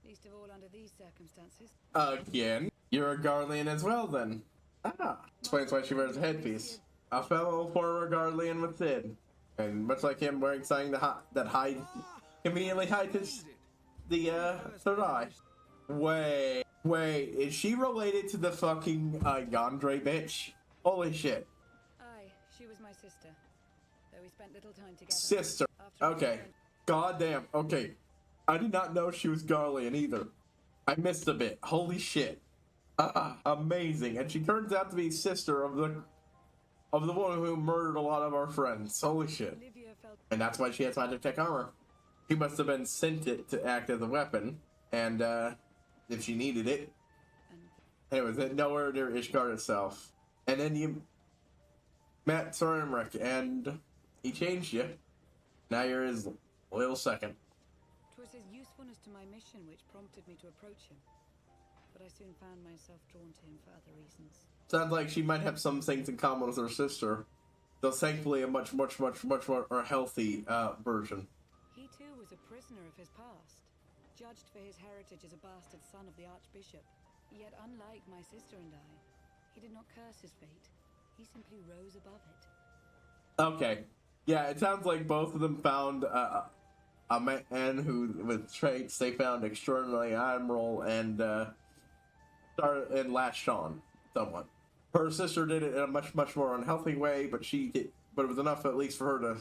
Least of all under these circumstances. Again? You're a Garlean as well, then. Explains why she wears a headpiece. A fellow former Garlean with Sid. And much like him wearing something that conveniently hides the third eye. Wait, is she related to the fucking Yandere bitch? Holy shit. Aye, she was my sister. Though we spent little time together. Sister. Okay. Goddamn. Okay. I did not know she was Garlean either. I missed a bit. Holy shit. Amazing. And she turns out to be sister of the woman who murdered a lot of our friends. Holy shit. And that's why she has Magitech armor. She must have been sent it to act as a weapon. And if she needed it. Anyways, nowhere near Ishgard itself. And then you met Sir Emmerich and he changed you. Now you're his loyal second. 'Twas his usefulness to my mission which prompted me to approach him. But I soon found myself drawn to him for other reasons. Sounds like she might have some things in common with her sister. Though thankfully a much more healthy version. He too was a prisoner of his past. Judged for his heritage as a bastard son of the Archbishop. Yet unlike my sister and I, he did not curse his fate. He simply rose above it. Okay. Yeah, it sounds like both of them found a man who, with traits they found extraordinarily admirable and started and latched on somewhat. Her sister did it in a much more unhealthy way, but but it was enough at least for her to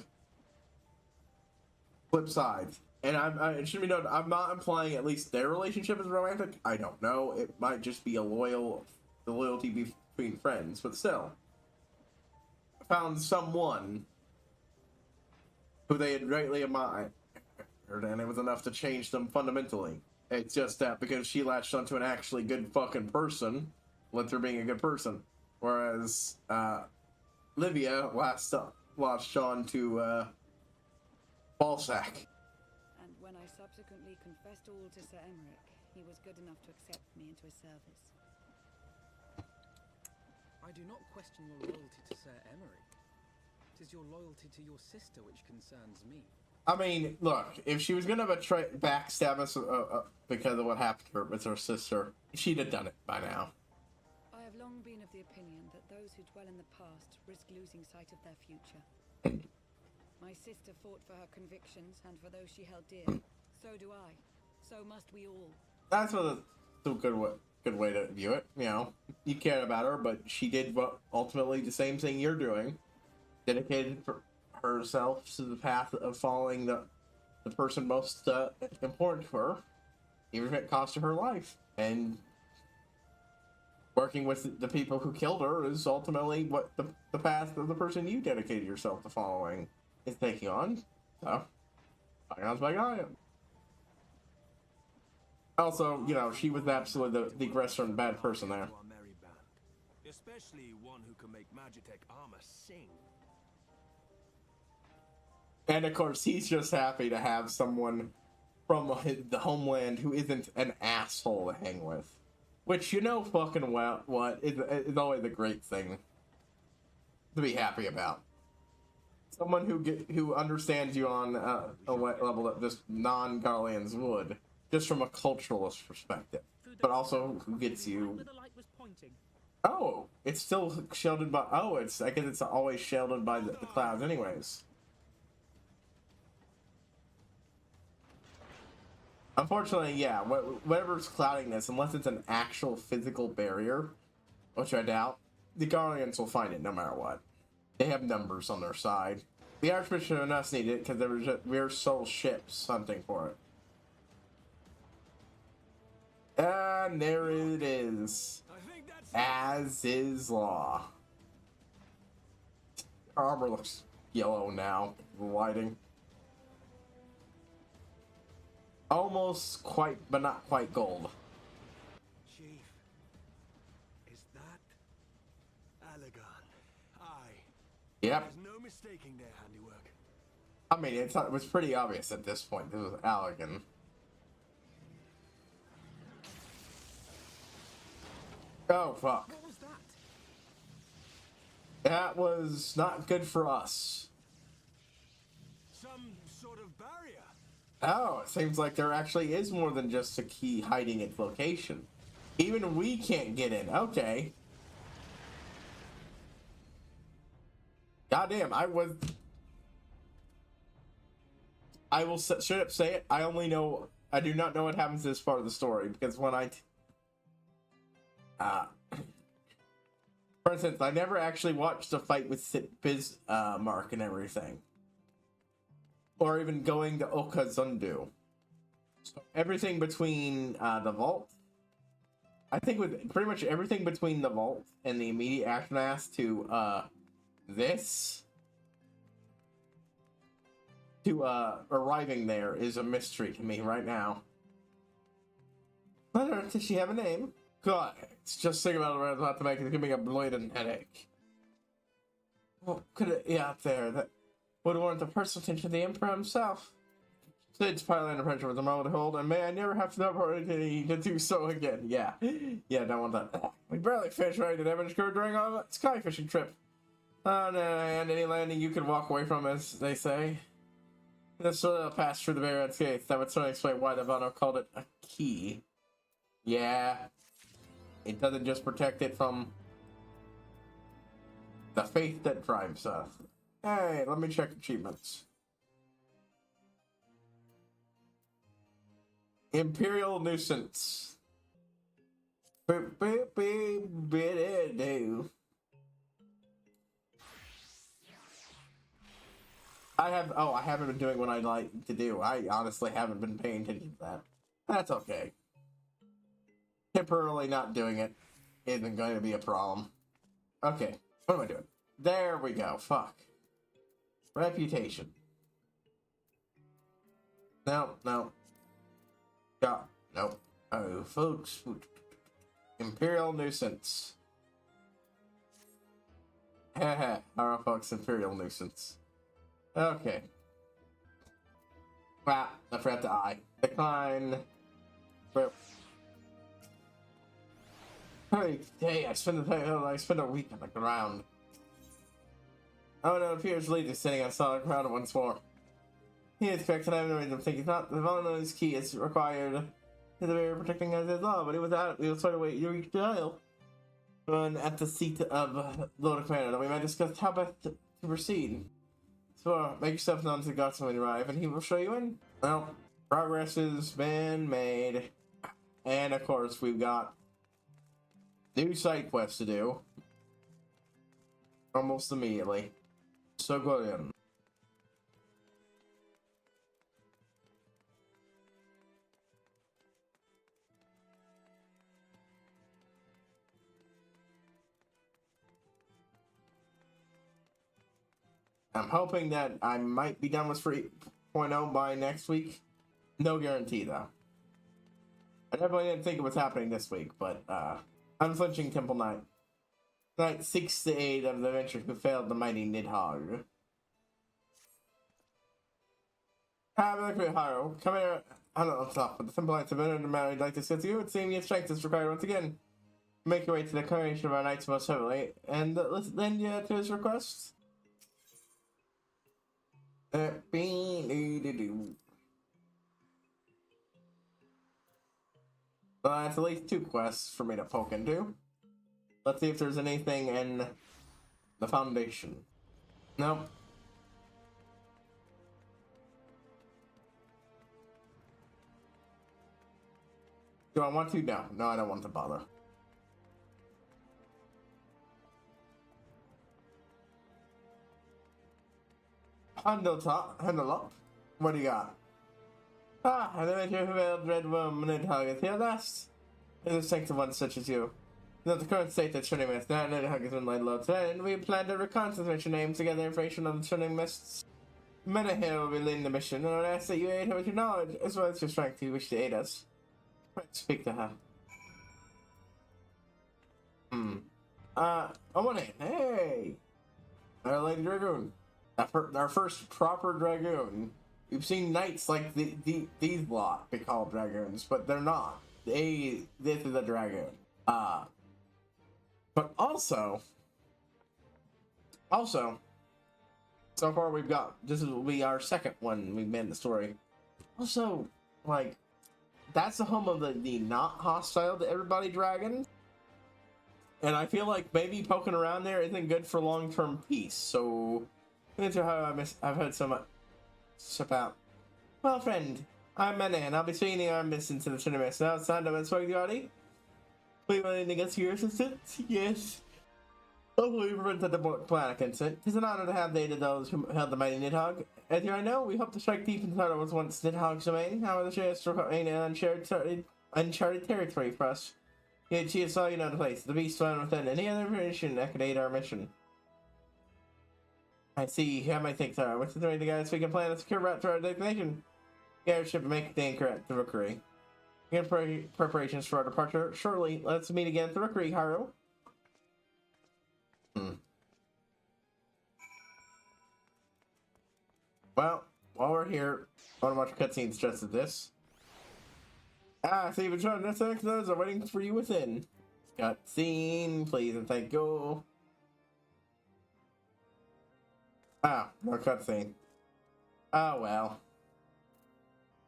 flip sides. And it should be noted, I'm not implying at least their relationship is romantic. I don't know. It might just be the loyalty between friends, but still. Found someone who they had greatly admired, and it was enough to change them fundamentally. It's just that because she latched onto an actually good fucking person, led her being a good person. Whereas, Livia latched on to, Ballsack. And when I subsequently confessed all to Sir Emmerich, he was good enough to accept me into his service. I do not question your loyalty to Sir Emmerich. It is your loyalty to your sister which concerns me. I mean, look, if she was gonna backstab us because of what happened to her with her sister, she'd have done it by now. I have long been of the opinion that those who dwell in the past risk losing sight of their future. My sister fought for her convictions and for those she held dear. So do I. So must we all. That's a good way to view it. You know, you cared about her, but she did ultimately the same thing you're doing. Dedicated herself to the path of following the person most important to her, even if it cost her life. And working with the people who killed her is ultimately what the path of the person you dedicated yourself to following is taking on. So, bygones by bygones. Also, you know, she was absolutely the aggressor and bad person there. Especially one who can make Magitech armor sing. And of course, he's just happy to have someone from the homeland who isn't an asshole to hang with. Which, you know fucking well what is always a great thing to be happy about. Someone who understands you on a level that just non-Garleans would, just from a culturalist perspective. But also who gets you... Oh, it's still shielded by... Oh, I guess it's always shielded by the clouds anyways. Unfortunately, yeah, whatever's clouding this, unless it's an actual physical barrier, which I doubt, the Guardians will find it no matter what. They have numbers on their side. The Archbishop and us need it because we're sole ships hunting for it. And there it is. As is law. Our armor looks yellow now, the lighting. Almost quite, but not quite gold. Chief, is that Allegan? Aye. Yep. There's no mistaking their handiwork. I mean, it was pretty obvious at this point. This was Allegan. Oh, fuck. What was that? That was not good for us. Some sort of barrier. Oh, it seems like there actually is more than just a key hiding its location. Even we can't get in. Okay. Goddamn, I will straight up say it. I do not know what happens to this part of the story because when for instance, I never actually watched a fight with Bismarck and everything. Or even going to Okazundu. So everything between the vault, I think with pretty much everything between the vault and the immediate aftermath to this, to arriving there is a mystery to me right now. Does she have a name? God, it's just thinking about it about to make it give me a blatant headache. What could it be out there that would warrant the personal attention of the Emperor himself? Sid's piling under pressure with a moment to hold, and may I never have the opportunity to do so again. Yeah, don't want that. We barely finished riding the Devonish crew during our sky fishing trip. And any landing you could walk away from, as they say. This sort of passed through the Barrier's gates. That would certainly explain why the Vano called it a key. Yeah, it doesn't just protect it from the faith that drives us. Hey, let me check achievements. Imperial Nuisance. Boop, boop, boop, biddy-doo. I haven't been doing what I like to do. I honestly haven't been paying attention to that. That's okay. Temporarily not doing it isn't going to be a problem. Okay, what am I doing? There we go. Fuck. Reputation. No. Yeah, nope. Oh, folks. Imperial Nuisance. Haha, our folks, Imperial Nuisance. Okay. Ah, I forgot the I. Decline. Hey, I spent a week on the ground. Oh no, it appears Lead is sitting on solid ground once more. He is correct, and I have no reason to think he's not. The Volano's key is required in the way of protecting us as law, but he was out. We will sort of wait your trial. And at the seat of Lord Commander, we might discuss how best to proceed. So, make yourself known to Gotham when you arrive, and he will show you in. Well, progress has been made. And, of course, we've got new side quests to do. Almost immediately. So go in. I'm hoping that I might be done with 3.0 by next week. No guarantee, though. I definitely didn't think it was happening this week, but, Unflinching Temple Knight. Knight 6 to 8 of the adventure who failed the mighty Nidhogg. Have a look at Haro. Come here. I don't know, stop. But the simple lights of it, no matter I'd like to discuss you, it seems your strength is required once again. Make your way to the coronation of our knights most heavily, and lend you to his requests. That's at least 2 quests for me to poke into. Let's see if there's anything in the Foundation. Nope. Do I want to? No. No, I don't want to bother. Handle up. What do you got? Ah, I know you failed Red Worm Nidhogg is here last. It is thanks to one such as you. Not the current state that Churning Mist now Nidhogg has been laid low today, and we plan to reconcentrate your names to gather information on the Churning Mists. Mena here will be leading the mission, and I ask that you aid her with your knowledge, as well as your strength if you wish to aid us. Let's speak to her. I want it. Hey! Our Lady Dragoon. Our first proper Dragoon. We've seen knights like these lot be called dragoons, but they're not. This is a dragoon. But also, so far we've got, this will be our second one we've made in the story. Also, like, that's the home of the not hostile to everybody dragon. And I feel like maybe poking around there isn't good for long-term peace, so that's how I've heard so much about. Well, friend, I'm Mene, and I'll be swinging the arm distance to the Trinimist. Now it's time to swing the party. We willing to get your assistance? Yes. Hopefully we prevented the planet incident. It's an honor to have aided those who held the mighty Nidhogg. As you know, we hope to strike deep into what was once Nidhogg's domain. However, she has an uncharted territory for us. Yet she has all you know the place. The beast found within any other information that could aid our mission. I see. How my things are. What's the way the guys we can plan a secure route to our destination? The airship and make the anchor at the Rookery. Begin preparations for our departure. Shortly, let's meet again at the Rookery, Haro. Well, while we're here, I want to watch cutscenes just as this. Ah, so you've been showing this those are waiting for you within. Cutscene, please and thank you. Ah, more cutscene. Oh well.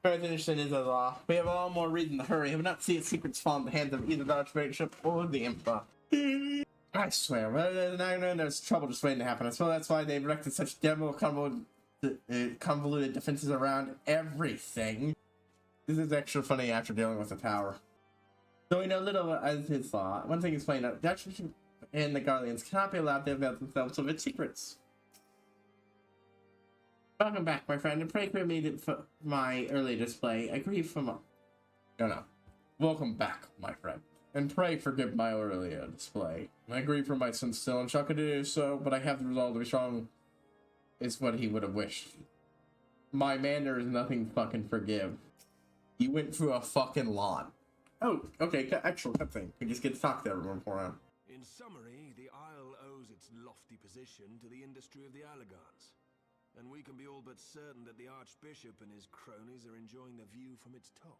Transition is a law. We have all more reason to hurry. Have not seen secrets fall in the hands of either the Archbishop or the Emperor. I swear, there's trouble just waiting to happen. I suppose that's why they've erected such convoluted defenses around everything. This is extra funny after dealing with the tower. So we know little as his law. One thing is plain out. Dutch and the Guardians cannot be allowed to avail themselves of its secrets. Welcome back, my friend, and pray for me for my early display. I grieve from... No. Welcome back, my friend. And pray forgive my earlier display. I grieve for my son still, and shocked to do so, but I have the resolve to be strong, is what he would have wished. My man, there is nothing fucking forgive. You went through a fucking lot. Oh, okay, actual cutscene. We just get to talk to everyone beforehand. In summary, the Isle owes its lofty position to the industry of the Allagans. And we can be all but certain that the Archbishop and his cronies are enjoying the view from its top.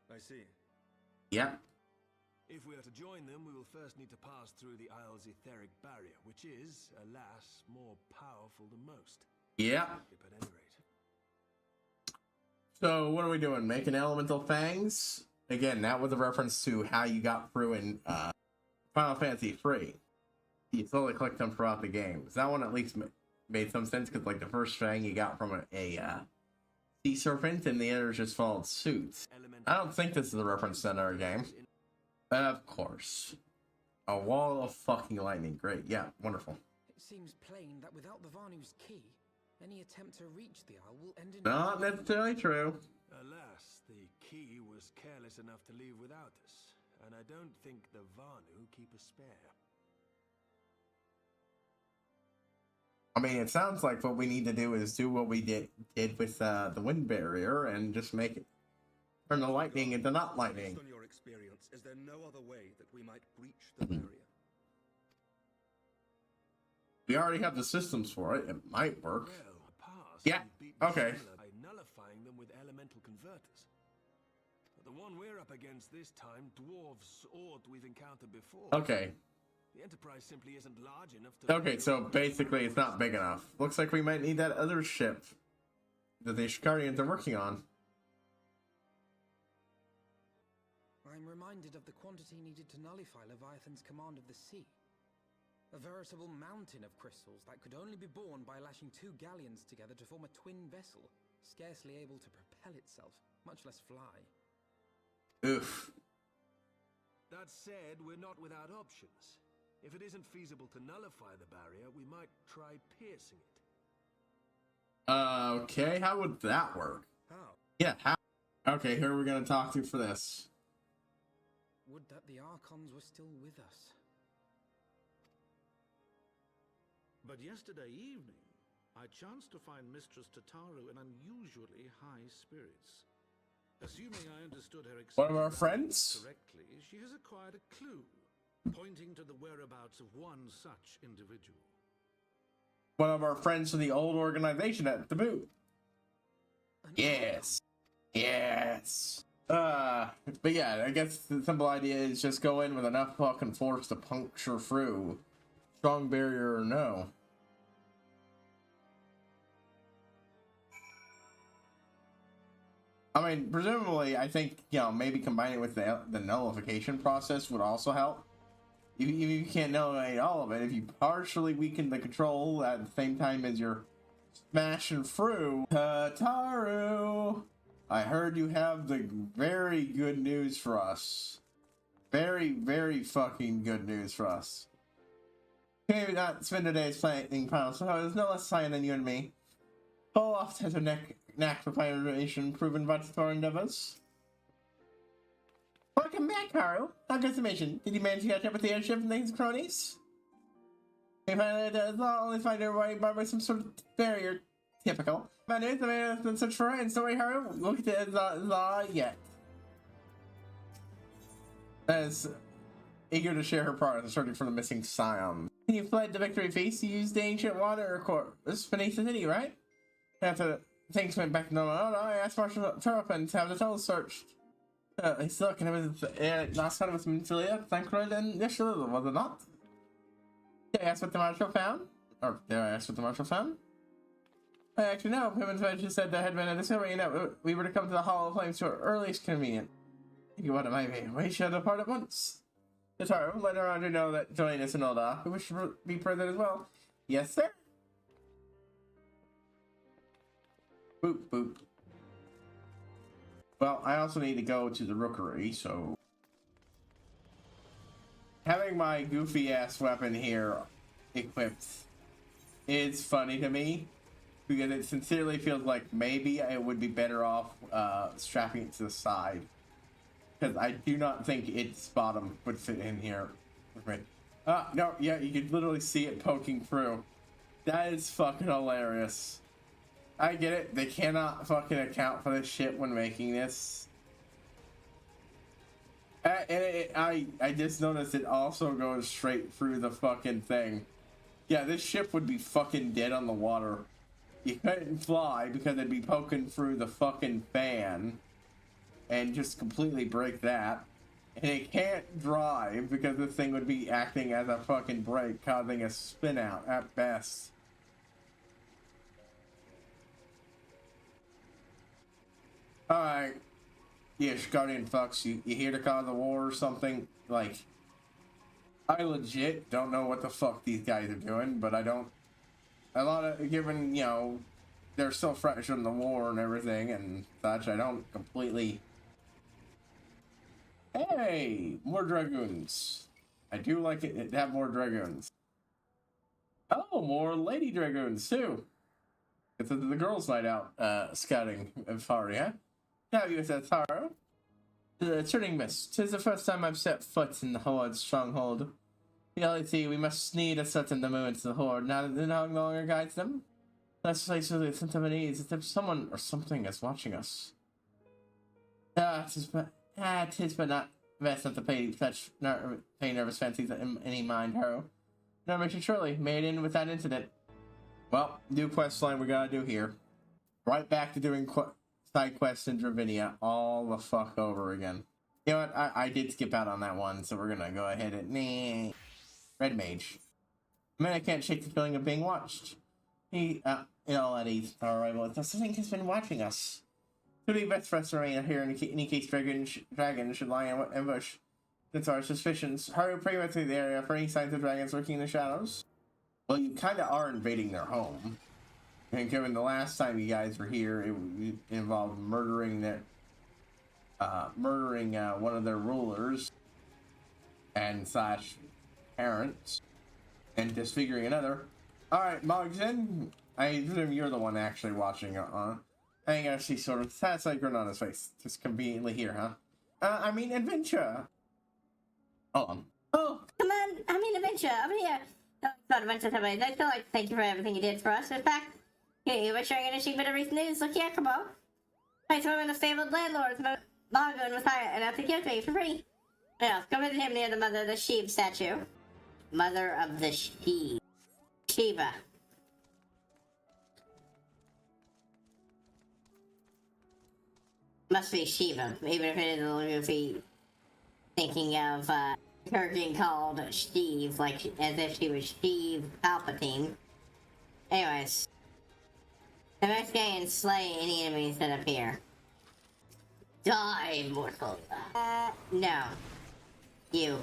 I see. Yeah. If we are to join them, we will first need to pass through the Isle's etheric barrier, which is, alas, more powerful than most. Yeah. At any rate. So, what are we doing? Making elemental fangs? Again, that was a reference to how you got through in Final Fantasy III. You slowly collect them throughout the games. That one at least made some sense, because like the first fang you got from a sea serpent, and the others just followed suit. I don't think this is a reference to another game. Of course. A wall of fucking lightning. Great. Yeah, wonderful. It seems plain that without the Vanu's key, any attempt to reach the Isle will end in... Not necessarily true. Alas, the key was careless enough to leave without us, and I don't think the Vanu keep a spare. I mean, it sounds like what we need to do is do what we did with the wind barrier and just make it turn the lightning into not lightning. Based on your experience, is there no other way that we might breach the barrier? We already have the systems for it. It might work. Well, past, Yeah, we beat the okay. Sailor by nullifying them with elemental converters. But the one we're up against this time dwarfs aught we've encountered before. Okay. The Enterprise simply isn't large enough to... Okay, so basically it's not big enough. Looks like we might need that other ship that the Ishkarians are working on. I'm reminded of the quantity needed to nullify Leviathan's command of the sea. A veritable mountain of crystals that could only be borne by lashing two galleons together to form a twin vessel, scarcely able to propel itself, much less fly. Oof. That said, we're not without options. If it isn't feasible to nullify the barrier, we might try piercing it. Okay, how would that work? How? Yeah, how? Okay, who are we going to talk to for this? Would that the Archons were still with us. But yesterday evening, I chanced to find Mistress Tataru in unusually high spirits. Assuming I understood her One of our friends? correctly, she has acquired a clue, pointing to the whereabouts of one such individual. One of our friends from the old organization at the boot. Yes. Yes. But yeah, I guess the simple idea is just go in with enough fucking force to puncture through. Strong barrier or no. I mean, presumably, I think, you know, maybe combining it with the nullification process would also help. You can't nullify all of it. If you partially weaken the control at the same time as you're smashing through. Tataru! I heard you have the very good news for us. Very, very fucking good news for us. Maybe not spend a day's playing Final, so there's no less science than you and me. Olaf has a knack for finding information proven by exploring endeavors. Welcome back, Haru. How good's the mission? Did you manage to catch up with the airship and things cronies? We finally does not only find her way by some sort of barrier. Typical. Bad news, I made us search for her, and sorry, Haru, look at the yet. As eager to share her progress, searching for the missing scion. When you fled the Victory Feast, you used the ancient water course beneath the city, right? After things went back to normal, I asked Marshal Turpin to have the tunnel searched. He's looking, it was last time it was Minfilia, Thancred, and Yeshua, was it not? Did I ask what the Marshal found? Or did I ask what the Marshal found? I actually know. Him and Fed just said there had been a discovery and that we were to come to the Hall of Flames to our earliest convenient. You what it might be. We should depart at once. Tataru, let Aranda know that Joanus and Oda who wish to be present as well. Yes, sir. Boop, boop. Well, I also need to go to the rookery, so... Having my goofy-ass weapon here equipped is funny to me, because it sincerely feels like maybe I would be better off strapping it to the side. Because I do not think its bottom would fit in here. No, yeah, you could literally see it poking through. That is fucking hilarious. I get it, they cannot fucking account for this shit when making this. And I just noticed it also goes straight through the fucking thing. Yeah, this ship would be fucking dead on the water. You couldn't fly because it'd be poking through the fucking fan and just completely break that. And it can't drive because this thing would be acting as a fucking brake, causing a spin out at best. Alright. Yes, Guardian Fox, you here to cause a war or something? Like, I legit don't know what the fuck these guys are doing, but I don't... A lot of, given, you know, they're still fresh from the war and everything and such, I don't completely... Hey! More Dragoons. I do like it to have more Dragoons. Oh, more Lady Dragoons, too. It's the girls' night out, scouting of Fari, huh? Now you said Taro. The turning mist. 'Tis the first time I've set foot in the Horde's stronghold. Reality, we must need a certain the moon to the Horde, now that no longer guides them. Let's place with a sense of unease, as if someone or something is watching us. Tis but not best not to pay nervous fancies in any mind, Haro. No, Richard Shirley, made in with that incident. Well, new quest line we gotta do here. Right back to doing side quests in Dravinia all the fuck over again. You know what? I did skip out on that one, so we're gonna go ahead and Red Mage. I mean, I can't shake the feeling of being watched. In all at ease, our arrival, something has been watching us. It would be best for us to remain here in any case dragon should lie in ambush. That's our suspicions. Hurry pretty much through the area for any signs of dragons lurking in the shadows. Well, you kind of are invading their home. And given the last time you guys were here, it involved murdering one of their rulers and / parents and disfiguring another. All right, Mogden, I presume you're the one actually watching. I think I see sort of satisfied grin on his face, just conveniently here, huh? I mean adventure. Hold on. Oh, come on! I mean adventure over here. Oh, not adventure, somebody. I'd like to thank you for everything you did for us. In fact, you were sharing an interesting bit of recent news. Look here, come on. Nice woman of fabled landlords. Margon was hired enough to give me for free. Now, go visit him near the Mother of the Sheep statue. Mother of the Sheep. Shiva. Must be Shiva, even if it is a little goofy. Thinking of her being called Steve, like as if she was Steve Palpatine. Anyways, investigate and slay any enemies that appear. Die, mortal. No. You.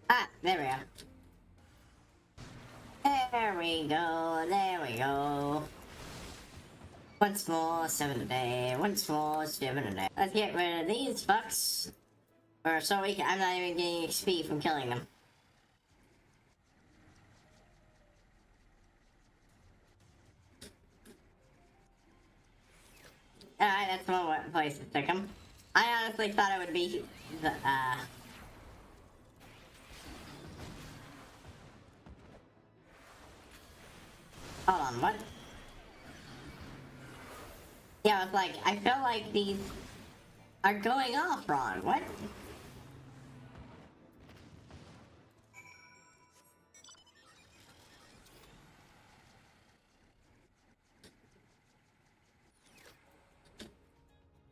Ah, there we go. There we go, there we go. Once more, 7 a day. Once more, 7 a day. Let's get rid of these fucks. Or so we can, I'm not even getting XP from killing them. Alright, that's one place to stick them. I honestly thought it would be the, Hold on, what? Yeah, it's like, I feel like these are going off wrong. What?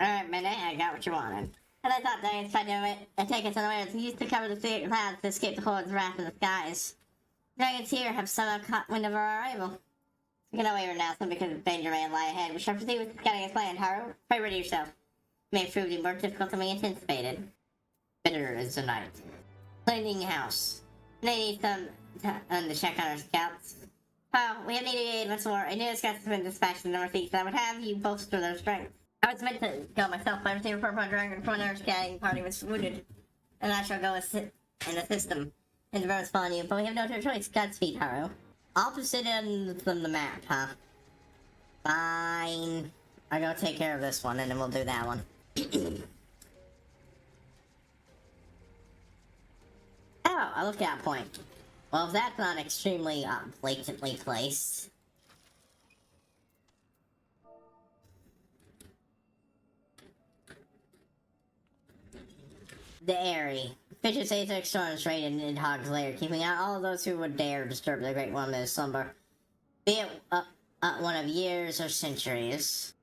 Alright, Minute, I got what you wanted. And I thought dragons tried to attack us unawares and used to cover the secret clouds to escape the horde's wrath in the skies. Dragons here have somehow caught wind of our arrival. We can await your announcement because danger may lie ahead. We shall proceed with scouting his plan, Haru. Pray ready yourself. It may prove to be more difficult than we anticipated. Bitter is the night. Cleaning house. They need some time to check on our scouts. Oh, we have needed aid once more. I knew scouts have been dispatched to the northeast, and I would have you bolster their strength. I was meant to go myself, but I received a report from a dragon from our scouting party was wounded, and I shall go and assist them. And the road's following you, but we have no other choice. Godspeed, Haru. Opposite ends of the map, huh? Fine. I'll go take care of this one, and then we'll do that one. Oh, a lookout point. Well, if that's not extremely blatantly placed. The Airy. Vicious Aether storms raided in Hog's lair, keeping out all of those who would dare disturb the Great One in his slumber. Be it one of years or centuries.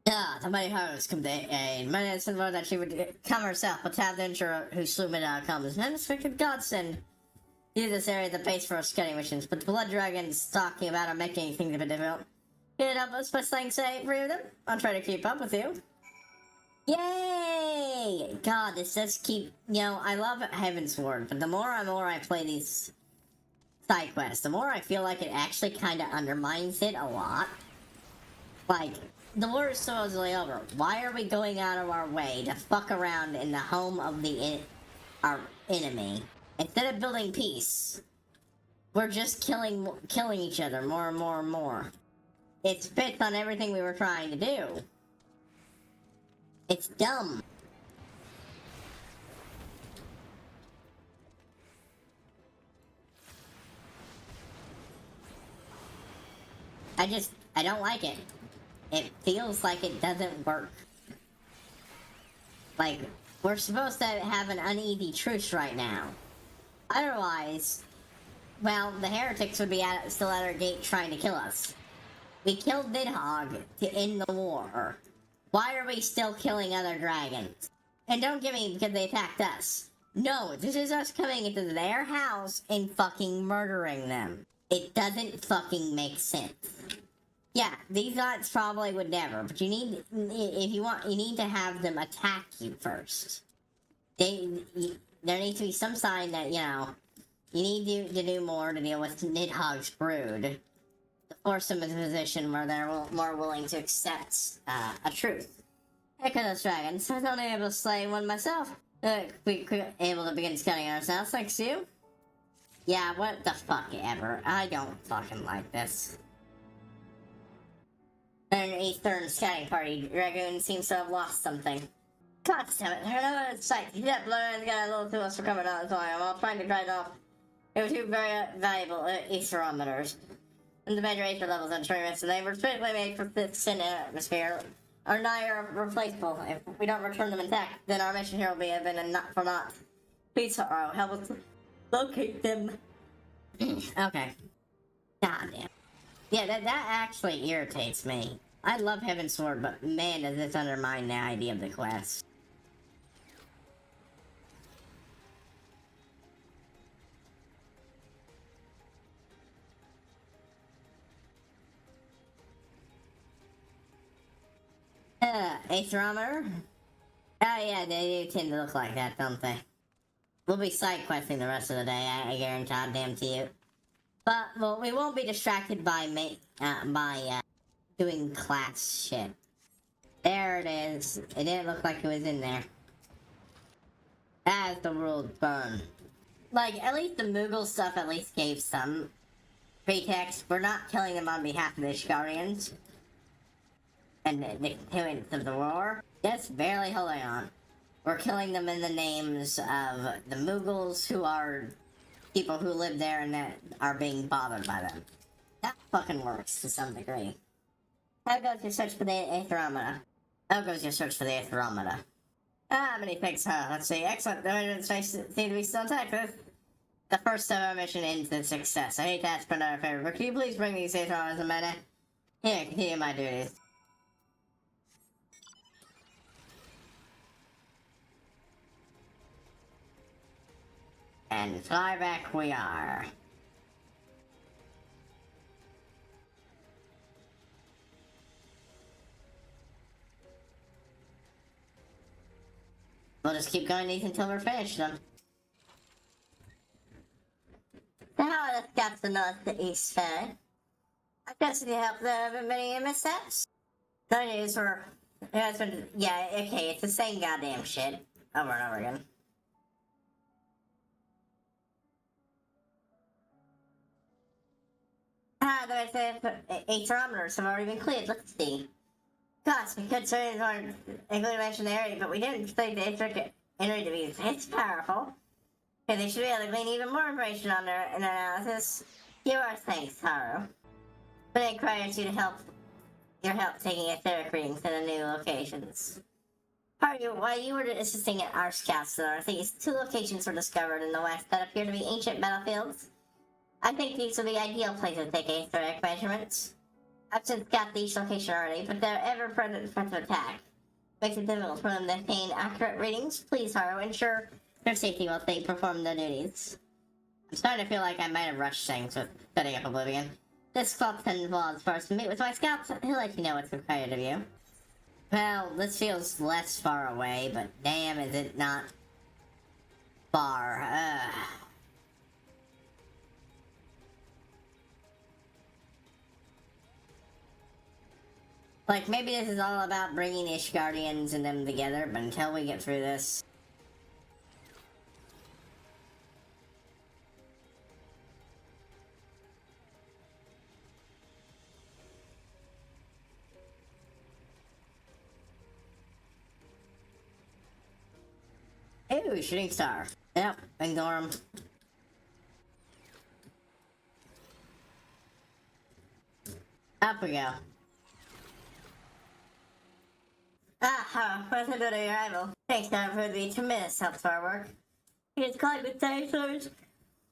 The mighty Harvest come to aid. Many had sent word that she would come herself, but to have the insurer who slew Midnight comes. An unexpected godsend. Use this area as the base for our scouting missions, but the blood dragons talking about are making things a bit difficult. Can you help us by saying free of them? I'll try to keep up with you. Yay! God, this does keep... You know, I love Heaven's Ward, but the more I play these side quests, the more I feel like it actually kind of undermines it a lot. Like, the war is supposedly over. Why are we going out of our way to fuck around in the home of our enemy? Instead of building peace, we're just killing each other more and more and more. It spits on everything we were trying to do. It's dumb. I don't like it. It feels like it doesn't work. Like, we're supposed to have an uneasy truce right now. Otherwise, well, the heretics would be still at our gate trying to kill us. We killed Nidhogg to end the war. Why are we still killing other dragons? And don't get me because they attacked us. No, this is us coming into their house and fucking murdering them. It doesn't fucking make sense. Yeah, these guys probably would never, but you need, if you want, you need to have them attack you first. There needs to be some sign that, you know, you need to do more to deal with Nidhogg's brood. To force them into a position where they're more willing to accept a truth. Heck of those dragons. I was only able to slay one myself. We able to begin scouting ourselves, thanks to you. Yeah, what the fuck ever. I don't fucking like this. An Eastern scouting party. Dragoon seems to have lost something. God damn it, I know it's sight. That blood got a little too much for coming out of the time. I'm trying to drive off. They were two very valuable aetherometers. And the major aether levels on instruments, and they were specifically made for this thin atmosphere. Are nigh replaceable. If we don't return them intact, then our mission here will be even a not for naught. Please, Haru, help us locate them. Okay. God damn. Yeah, that actually irritates me. I love Heaven's Sword, but man, does this undermine the idea of the quest. Aetherometer? Oh yeah, they do tend to look like that, don't they? We'll be side questing the rest of the day, I guarantee damn to you. But, well, we won't be distracted by doing class shit. There it is. It didn't look like it was in there. As the world burned. Like, at least the Moogle stuff at least gave some pretext. We're not killing them on behalf of the Ishgarians and the continuance of the war. Just barely holding on. We're killing them in the names of the Moogles, who are people who live there and that are being bothered by them. That fucking works to some degree. How goes your search for the Aetherometer? How goes your search for the Aetherometer? Ah, many thanks, huh? Let's see. Excellent. The evidence seem to be still intact. The first of our mission ends in success. I hate to ask for another favor, but can you please bring these Aetherometers a minute? Here, continue my duties. And fly back we are. We'll just keep going these until we're finished them. Now the scouts the north to east side. I guess if you help them, haven't many missteps. No news for... Yeah, okay, it's the same goddamn shit. Over and over again. The thermometers have already been cleared. Let's see. Gosh, we could certainly include mention the area, but we didn't think the intricate entry to be this powerful. Okay, they should be able to glean even more information on their analysis. Here are thanks, Haru. But it requires you to your help taking etheric readings in the new locations. Haru, while you were assisting at our scouts in the north, these 2 locations were discovered in the west that appear to be ancient battlefields. I think these will be ideal places to take etheric measurements. I've since scouted each location already, but they're ever-present threats of attack. Makes it difficult for them to obtain accurate readings. Please, Haru, ensure their safety while they perform their duties. I'm starting to feel like I might have rushed things with setting up Oblivion. This clock involves first to meet with my scouts. He'll let you know what's required of you. Well, this feels less far away, but damn, is it not far. Like, maybe this is all about bringing Ishgardians and them together, but until we get through this... Ooh, shooting star. Yep, ignore him. Up we go. What's the good of your arrival? Thanks, Tom, for the tremendous help to our work. It's calling with dinosaurs,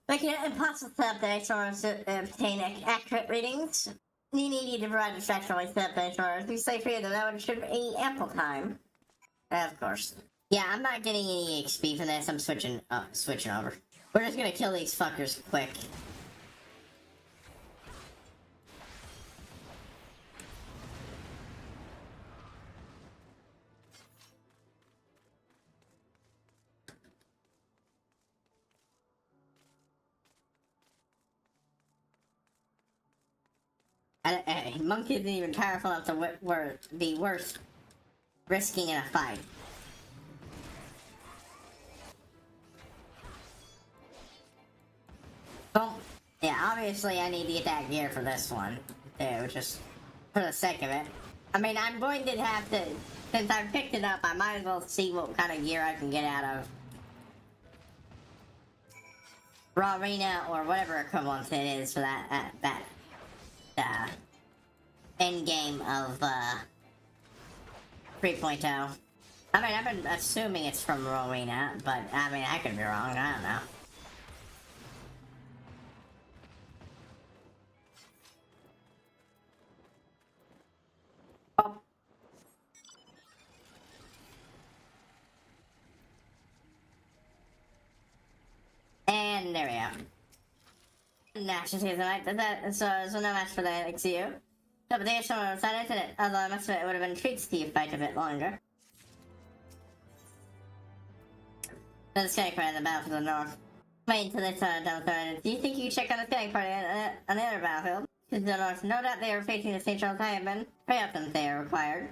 making it impossible to set up dinosaurs to obtain accurate readings. You need to provide instruction when set up dinosaurs. If you stay free of them, that should be ample time. Of course. Yeah, I'm not getting any XP for this. I'm switching over. We're just gonna kill these fuckers quick. Monkey isn't even powerful enough to be worth risking in a fight. Well, yeah, obviously I need the attack gear for this one. Yeah, just for the sake of it. I mean, I'm going to have to, since I picked it up, I might as well see what kind of gear I can get out of Raw Arena or whatever equivalent it is for that end game of 3.0. I mean, I've been assuming it's from Raw Arena, but I mean, I could be wrong. I don't know. Oh. And there we go. National season, right? So no match for the XU. No, but there's someone outside it, although I must admit it would have been a treat to see you fight a bit longer. There's a scanning party on the battlefield to the north. Wait until they start down the third. Do you think you check on the scanning party on the other battlefield? To the north, no doubt they are facing the same troubles I have been. Pray up them if they are required.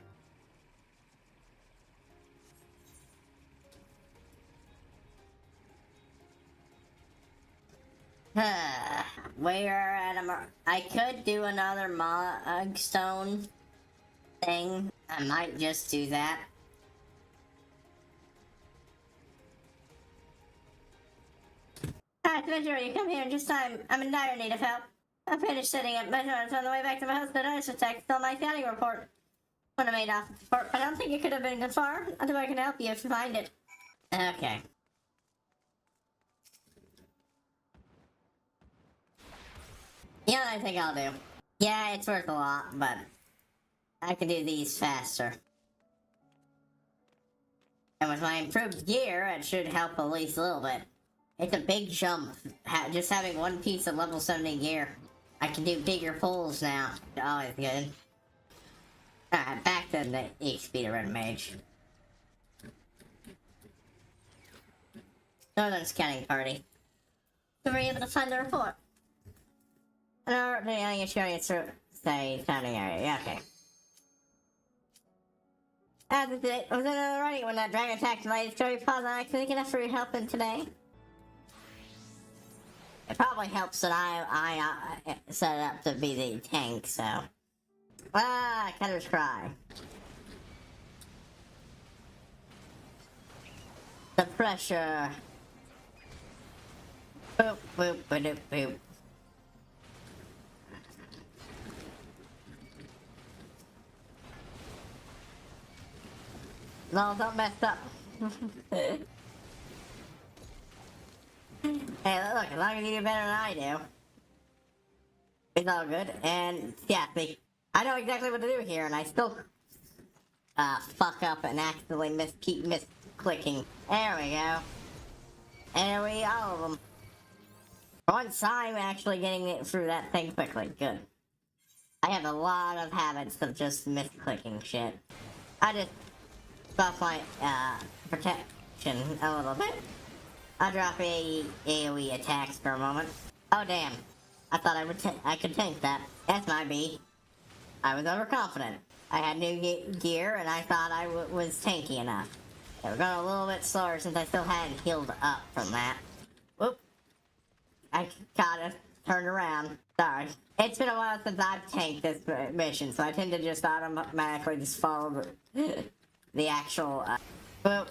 Where at I could do another Mogstone thing. I might just do that. Hi, Adventurer, you come here in just time. I'm in dire need of help. I finished setting up measurements on the way back to my house, but I just attacked on my scouting report. When I made off the report, I don't think it could have been good far. I think I can help you if you find it. Okay. Yeah, I think I'll do. Yeah, it's worth a lot, but I can do these faster. And with my improved gear, it should help at least a little bit. It's a big jump, just having one piece of level 70 gear. I can do bigger pulls now. Always good. Alright, back to the HP to Red Mage. Northern Scouting Party. So we're able to find the report. And our alien chariots say founding area. Yeah, okay. As it was already when that dragon attacked my destroyer paws. I'm thank enough for your help in today. It probably helps that I set it up to be the tank, so. Ah, Cutter's Cry. The pressure. Boop, boop, boop, boop. No, don't mess up. Hey, look, as long as you do better than I do, it's all good. And yeah, I know exactly what to do here, and I still fuck up and accidentally keep misclicking. There we go. And all of them. Once I'm actually getting it through that thing quickly, good. I have a lot of habits of just misclicking shit. I just buff my protection a little bit. I'll drop AoE attacks for a moment. Oh damn! I thought I could tank that. That's my B. I was overconfident. I had new gear and I thought I was tanky enough. It was going a little bit slower since I still hadn't healed up from that. Whoop! I gotta turn around. Sorry. It's been a while since I've tanked this mission, so I tend to just automatically just follow the actual, boop.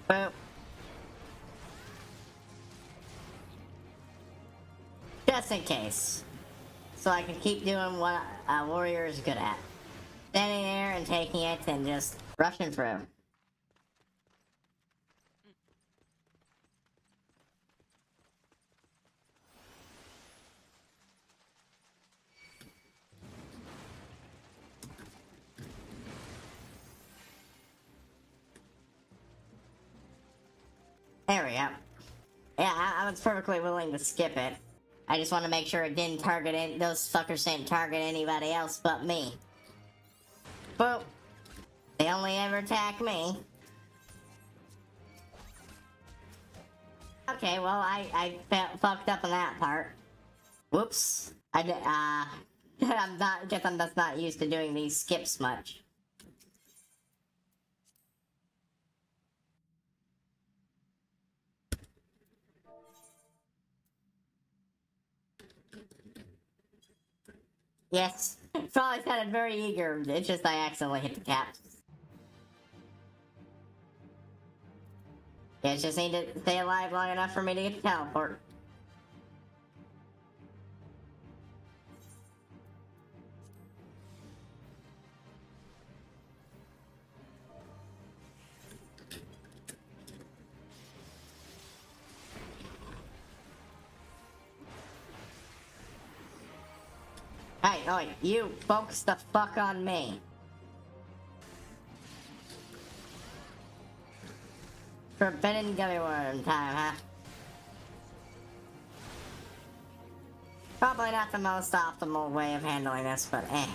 Boop. Just in case. So I can keep doing what a warrior is good at. Standing there and taking it and just rushing through. There we go. Yeah, I was perfectly willing to skip it. I just want to make sure it didn't target those fuckers didn't target anybody else but me. Boop. They only ever attack me. Okay, well, I fucked up on that part. Whoops. I'm just not used to doing these skips much. Yes. Probably sounded very eager. It's just I accidentally hit the caps. Yeah, just need to stay alive long enough for me to get to teleport. Hey, oi, you focus the fuck on me. Forbidden gummy worm time, huh? Probably not the most optimal way of handling this, but eh.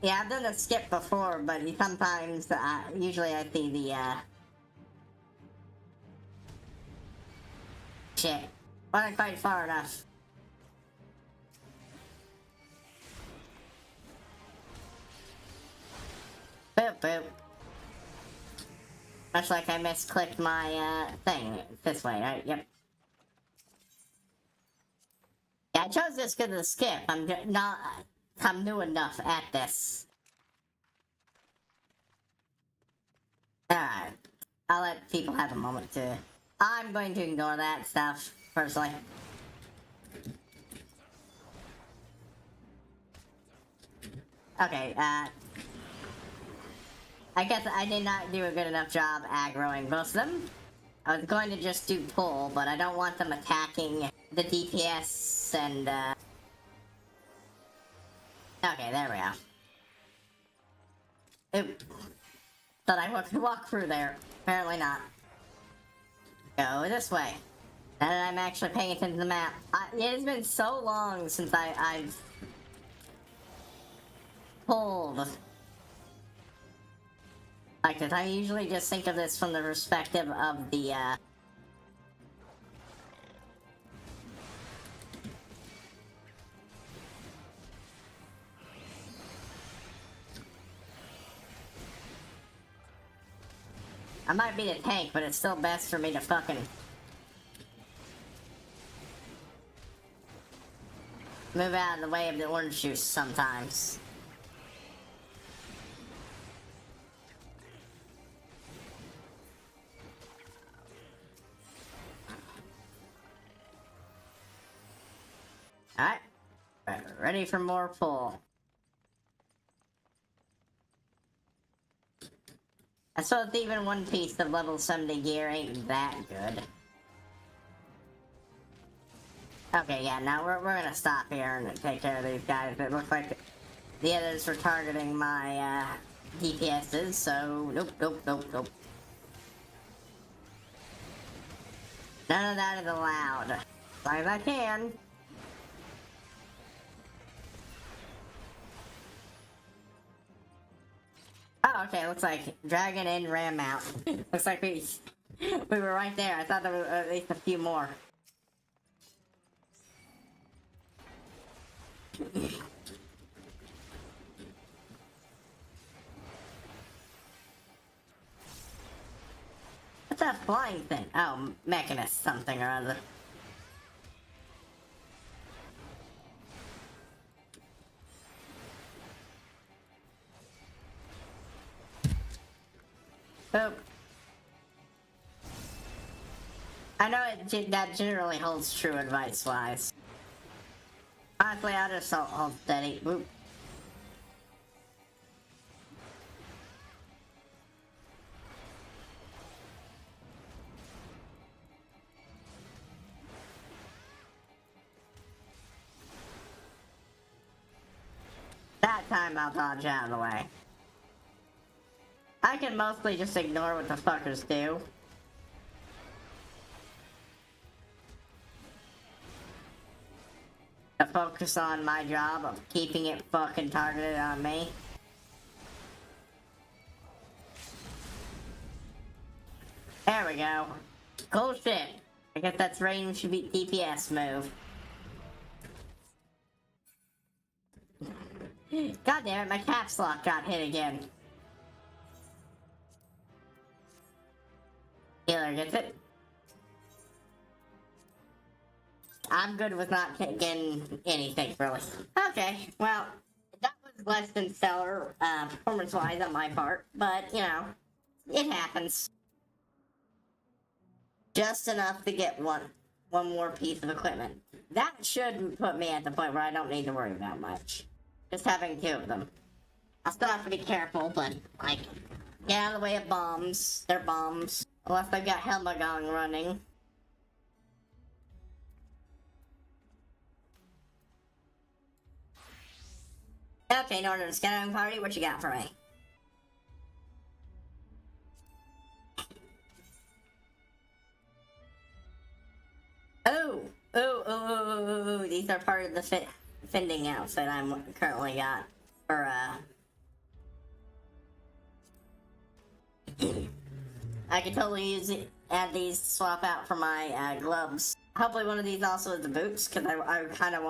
Yeah, I've done the skip before, but sometimes, usually I see the, shit. Wasn't quite far enough. Boop, boop. Much like I misclicked my, thing. This way, right? Yep. Yeah, I chose this because of the skip. I'm new enough at this. Alright. I'll let people have a moment to... I'm going to ignore that stuff, personally. Okay, I guess I did not do a good enough job aggroing most of them. I was going to just do pull, but I don't want them attacking the DPS and, okay, there we go. Oop. Thought I could walk through there. Apparently not. Go this way. Now that I'm actually paying attention to the map. It has been so long since I've pulled like this. I usually just think of this from the perspective of the, I might be the tank, but it's still best for me to fucking move out of the way of the orange juice sometimes. Alright. Ready for more pull. I suppose even one piece of level 70 gear ain't that good. Okay, yeah, now we're gonna stop here and take care of these guys. It looks like the others were targeting my, DPSs, so nope. None of that is allowed. As long as I can. Oh, okay, looks like dragon in, ram out. Looks like we were right there. I thought there were at least a few more. What's that flying thing? Oh, mechanist something or other. Boop. I know that generally holds true advice-wise. Honestly, I'll just hold steady. Boop. That time I'll dodge out of the way. I can mostly just ignore what the fuckers do. To focus on my job of keeping it fucking targeted on me. There we go. Cool shit. I guess that's range DPS move. God damn it, my caps lock got hit again. Healer gets it. I'm good with not getting anything, really. Okay, well, that was less than stellar, performance-wise on my part, but, you know, it happens. Just enough to get one more piece of equipment. That should put me at the point where I don't need to worry about much. Just having 2 of them. I'll still have to be careful, but, like, get out of the way of bombs. They're bombs. Unless they've got Helmagong running. Okay, Northern Scouting Party, what you got for me? Oh, these are part of the fending outfit I'm currently got for, I could totally add these to swap out for my, gloves. Hopefully one of these also is the boots, because I kind of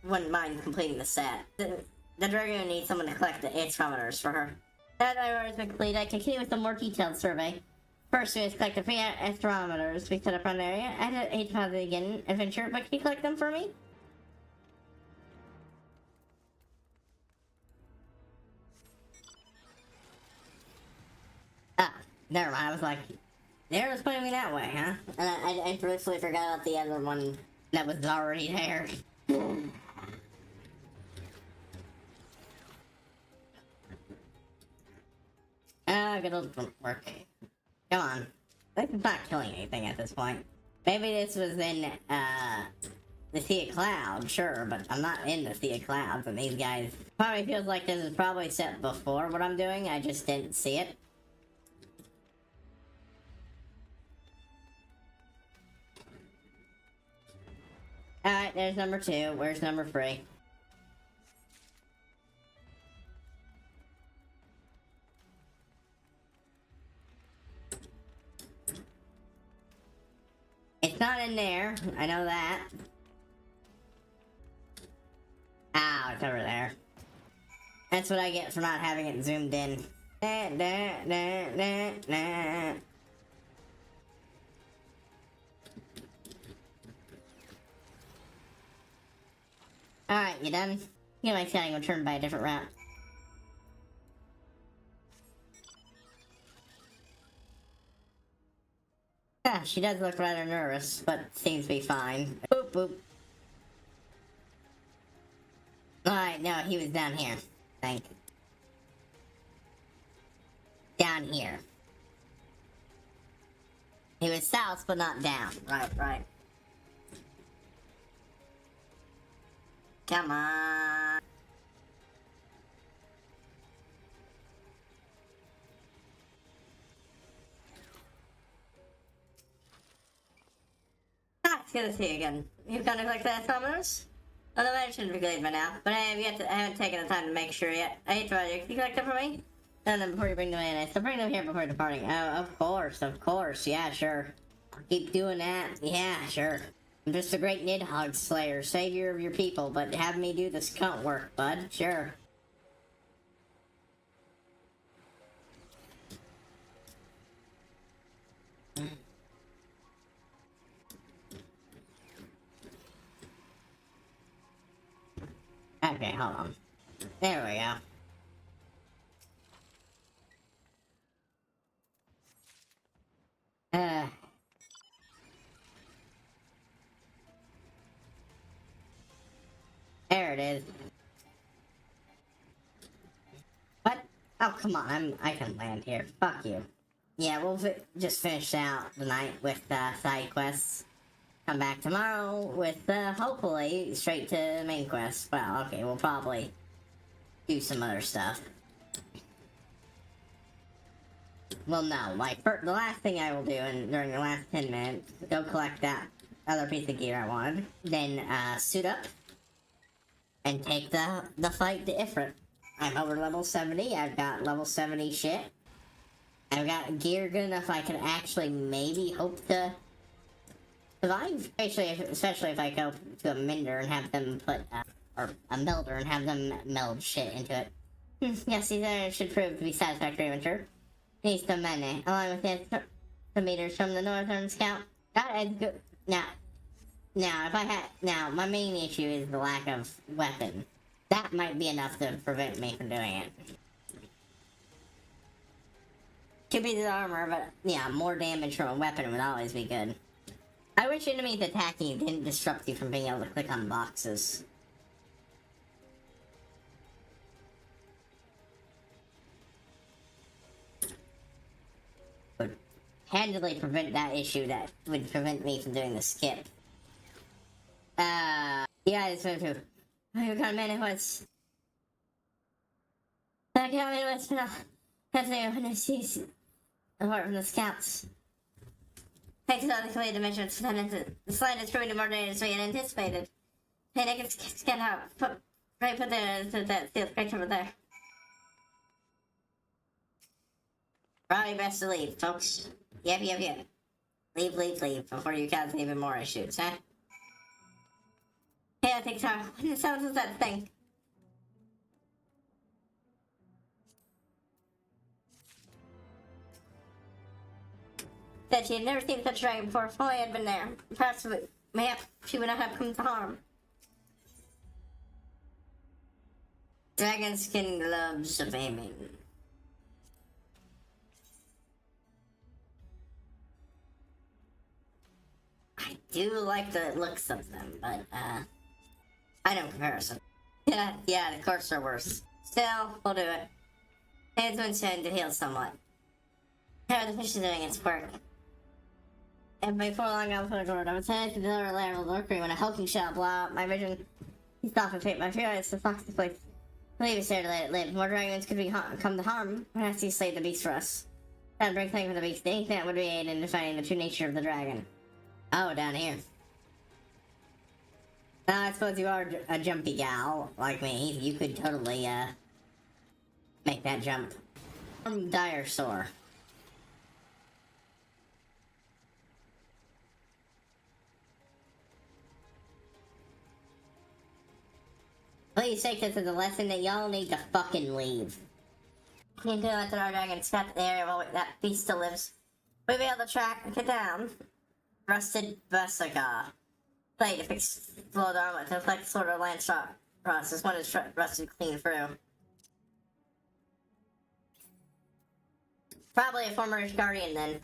wouldn't mind completing the set. The Dragoon needs someone to collect the astrometers for her. That has been complete. I continue with a more detailed survey. First, we must collect the free astrometers we set up on the area. I hate to pause it again, adventure, but can you collect them for me? Ah, never mind. I was like, they were pointing me that way, huh? And I briefly forgot about the other one that was already there. Good old work. Come on. This is not killing anything at this point. Maybe this was in, the Sea of Clouds, sure, but I'm not in the Sea of Clouds, and these guys probably feels like this is probably set before what I'm doing, I just didn't see it. Alright, there's number 2. Where's number 3? It's not in there. I know that. Ow, it's over there. That's what I get for not having it zoomed in. Alright, you done? You might say I can turn by a different route. Ah, she does look rather nervous, but seems to be fine. Boop, boop. Alright, no, he was down here. Thank you. Down here. He was south, but not down. Right. Come on. Ah, it's good to see you again. You've gone to collect the thermometers? Well, the man should be good by now, but I haven't taken the time to make sure yet. I hate to bother you. Can you collect them for me? And then before you bring them in, I still bring them here before departing. Oh, of course. Yeah, sure. I'll keep doing that. Yeah, sure. I'm just a great Nidhogg slayer, savior of your people, but have me do the skunt work, bud. Sure. Okay, hold on. There we go. There it is. What? Oh, come on, I can land here. Fuck you. Yeah, we'll just finish out the night with side quests. Come back tomorrow with, hopefully, straight to main quest. Well, okay, we'll probably do some other stuff. Well, no, like, the last thing I will do during the last 10 minutes, go collect that other piece of gear I wanted. Then, suit up. And take the fight to Ifrit. I'm over level 70, I've got level 70 shit. I've got gear good enough I can actually maybe hope to survive. Especially if I go to a mender and have them put, or a melder and have them meld shit into it. Yes, these items should prove to be satisfactory, Winter. Need some money, along with the meters from the Northern Scout. That is good. Now, my main issue is the lack of weapon. That might be enough to prevent me from doing it. Could be the armor, but yeah, more damage from a weapon would always be good. I wish enemies attacking you didn't disrupt you from being able to click on boxes. Would handily prevent that issue that would prevent me from doing the skip. Yeah, it's going to. I've got a minute once. I got a minute once, but I'll have to see apart from the scouts. Thanks to all the calculated measurements, the slide is proving more dangerous than we had anticipated. Hey, I can scan out. Put that sealed crate over there. Probably best to leave, folks. Yep. Leave before you cause even more issues, huh? Hey, I think so. What sounds was that thing? That she had never seen such a dragon before. If only I had been there. Perhaps she would not have come to harm. Dragon skin gloves of aiming. I do like the looks of them, but, I know comparison. Yeah, the corpses are worse. Still, we'll do it. Hands went to heal somewhat. How are the fish doing its work? And before long, I was going to door. I was heading to the other layer of the Mercury when a hulking shell blew out my vision. He stopped and my fear is to fox the place. Leave us there to let it live. More dragons could come to harm. Perhaps he slayed the beast for us. Trying to bring things for the beast. Think that would be aid in defining the true nature of the dragon. Oh, down here. Now, I suppose you are a jumpy gal like me. You could totally, make that jump. Dire sore. Please take this as a lesson that y'all need to fucking leave. You can let the dragon scrap the area while that beast still lives. We'll be able to track it down. Rusted Vesica. Plate to fix flawed armor to reflect sort of land shot process. One is rusted clean through. Probably a former guardian then.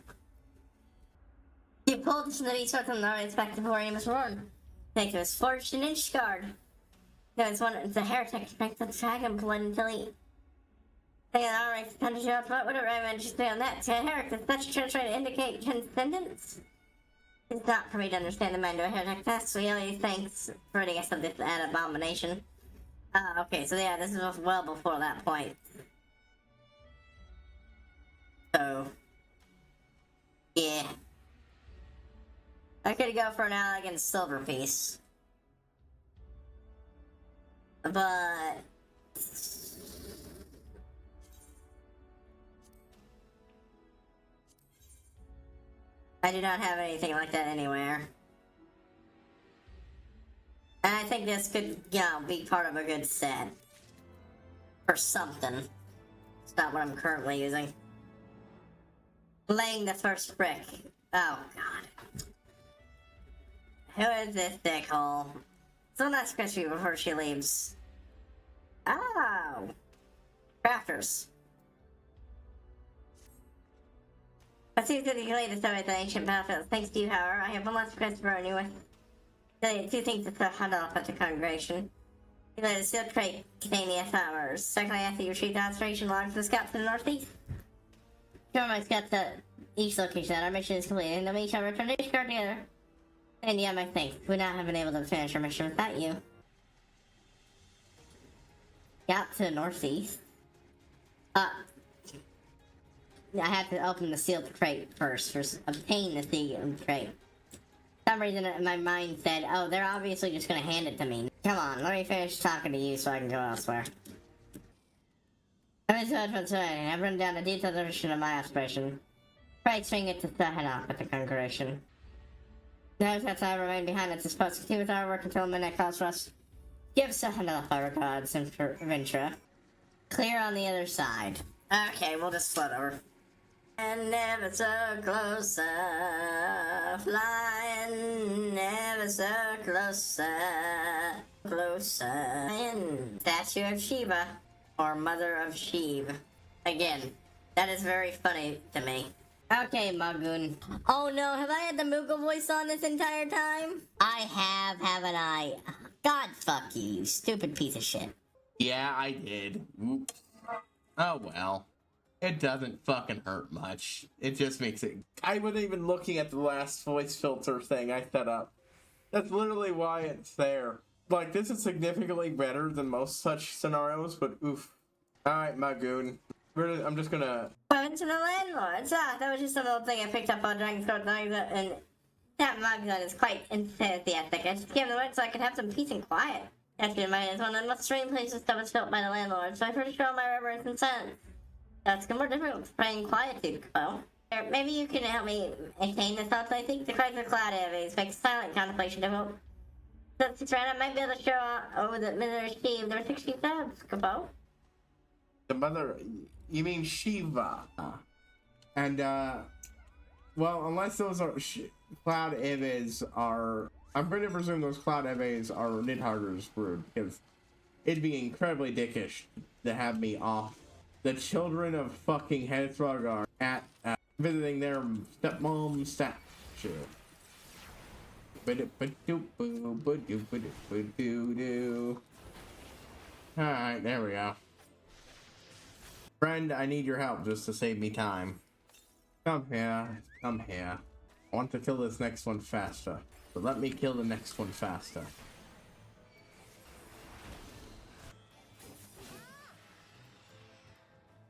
You pulled from the beast from the expected before he was born. Thank you, was forged an inch guard. No, it's a heretic to drink the dragon blood until he... Thinking that alright, the country up, what would it recommend just be on that? To a heretic, is such a translation to indicate transcendence? It's not for me to understand the mind of a heretic. That's really thanks for letting us of this ad abomination. Okay, so yeah, this is well before that point. So... yeah. I could go for an elegant silver piece. But... I do not have anything like that anywhere. And I think this could, you know, be part of a good set. For something. It's not what I'm currently using. Laying the first brick. Oh, God. Who is this dickhole? So nice crispy before she leaves. Oh! Crafters. I see that you laid this over the ancient battlefield. Thanks to you, however, I have one last request for you with. Two things to huddle up at the congregation. You laid a sealed crate containing the flowers. Secondly, after you retrieve the observation log from the scouts to the northeast. Show my scouts at each location that our mission is complete, and then we each have a return each card together. And yeah, my thanks. We would not have been able to finish our mission without you. Out to the northeast. I have to open the sealed crate first, obtain the sealed crate. For some reason in my mind said, oh, they're obviously just gonna hand it to me. Come on, let me finish talking to you so I can go elsewhere. I've run down a detailed description of my aspiration. Try swing it to head off at the congregation. Those that I remain behind us is supposed to continue with our work until midnight calls for us. Give Sahana our regards and for Ventura. Clear on the other side. Okay, we'll just float over. And never so closer, flying, never so closer, and Statue of Shiva, or Mother of Shiv. Again, that is very funny to me. Okay, Magoon. Oh no, have I had the Moogle voice on this entire time? I have, haven't I? God fuck you, you stupid piece of shit. Yeah, I did. Oops. Oh well. It doesn't fucking hurt much. It just makes it... I wasn't even looking at the last voice filter thing I set up. That's literally why it's there. Like, this is significantly better than most such scenarios, but oof. Alright, Magoon. I'm just gonna... Went to the landlords. That was just a little thing I picked up on Dragon's Code, and that Magoon is quite enthusiastic. I just gave him the word so I could have some peace and quiet. Actually, mine is one of the most strange places that was built by the landlord, so I'm pretty sure my reverence and sense. That's more difficult to praying quietude, well. Maybe you can help me attain the thoughts. I think the cries of cloud areas makes silent contemplation difficult. That's right, I might be able to show over the Mother Steve. There are 16 clouds, Capo. The mother... You mean Shiva. And, well, unless those are... Cloud Eves are... I'm going to presume those Cloud Eves are Nidharder's brood, because it'd be incredibly dickish to have me off. The children of fucking Hedgehog are at visiting their stepmom statue. Alright, there we go. Friend, I need your help just to save me time. Come here, come here. I want to kill this next one faster. But let me kill the next one faster.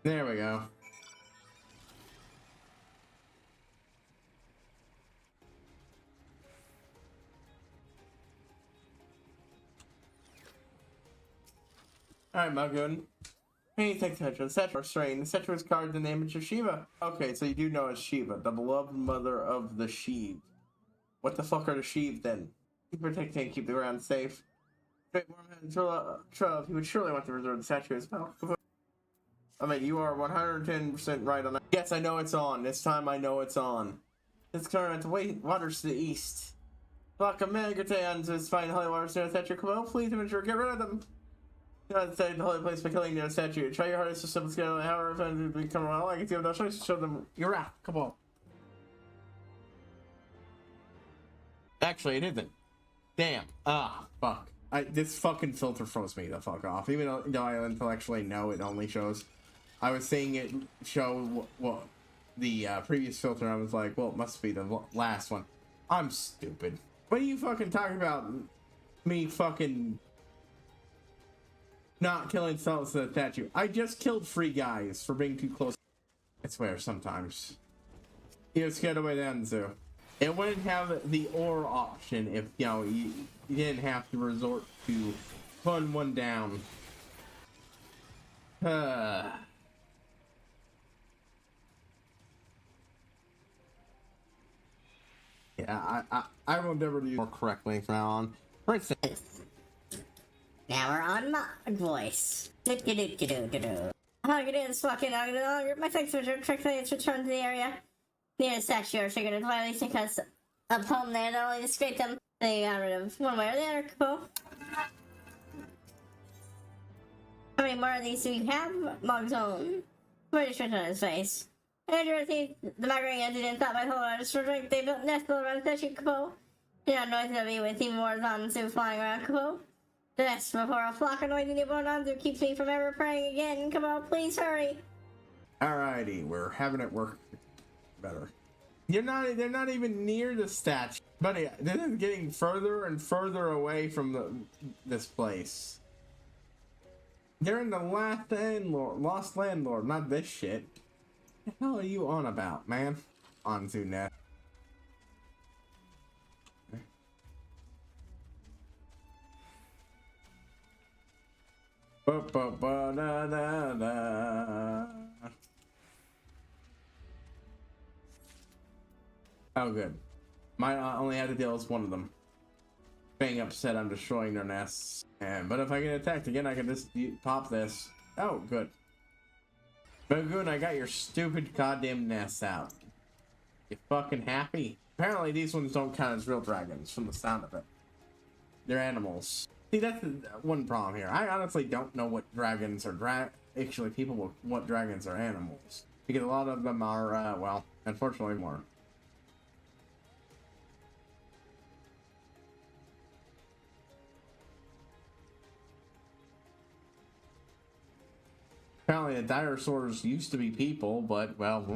There we go. Alright, Magun. Hey, thanks, Tetra. Tetra strain. The Tetra was carved in the image of Shiva. Okay, so you do know it's Shiva, the beloved mother of the Sheev. What the fuck are the Sheev then? Keep protecting and keep the ground safe. Great Wormhead Trove, he would surely want to reserve the statue as well. I mean, you are 110% right on that. Yes, I know it's on. This time I know it's on. This current waters to the east. Block a Megateon to find holy waters near the statue. Come on, please, Adventurer, get rid of them. You know, inside the holy place by killing their statue. Try your hardest to simple scale, however, if it become around, I can see no choice to show them your wrath. Come on. Actually, it isn't. Damn. Ah, fuck. This fucking filter froze me the fuck off. Even though I intellectually know it only shows. I was seeing it show what the previous filter. I was like, well, it must be the last one. I'm stupid. What are you fucking talking about? Me fucking not killing cells to the statue. I just killed 3 guys for being too close. I swear, sometimes. He was scared away down the zoo. It wouldn't have the or option if, you know, you didn't have to resort to putting one down. Yeah, I will endeavor to use more correctly from now on. For instance, Now we're on mod voice. Do-do-do-do-do-do. How you doing, fucking my thanks for trickling to return to the area. Near the statue are figured to violation because up home there, not only to scrape them, they got rid of one way or the other. Cool. How many more of these do you have? Mog's own. Pretty sure on his face. Andrew, the migrating engine and thought my whole artist for drink. They built nest around the statue. Cool. You know, noise of me with even more Zanzu flying around. Cool. The nest before a flock of noisy newborn Zanzu keeps me from ever praying again. Come on, please hurry. Alrighty, we're having it work better. They're not even near the statue. Buddy, this is getting further and further away from this place. They're in the lost landlord, not this shit. What the hell are you on about, man? On to net. Oh, good. I only had to deal with one of them. Being upset I'm destroying their nests. But if I get attacked again, I can just pop this. Oh, good. Magoon, I got your stupid goddamn nests out. You fucking happy? Apparently these ones don't count as real dragons from the sound of it. They're animals. See, that's one problem here. I honestly don't know what dragons are actually people what dragons are animals. Because a lot of them are, well, unfortunately more. Apparently the dinosaurs used to be people, but, well,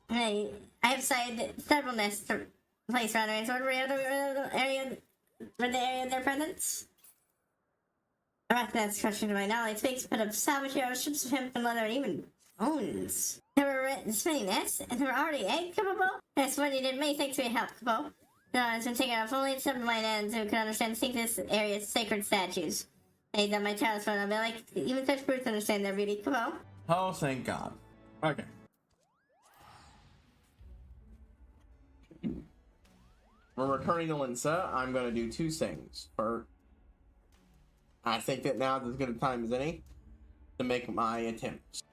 Hey, I have sighted several nests to place around areas. What were the area of their presence? I reckon that's question to my knowledge. Speaks but of salvage heroes, ships of hemp and leather, and even bones. There were this many nests, and there were already eggs capable? Yes, when you did many thanks for your help, Capable. No, it's been taken off only some of my ends who can understand think this area's sacred statues. Hey, that my child's phone, I'll be like, even such brutes understand their beauty. Capable. Oh, thank God. Okay. We're returning to Linsa. I'm going to do 2 things. First, I think that now is as good a time as any to make my attempts.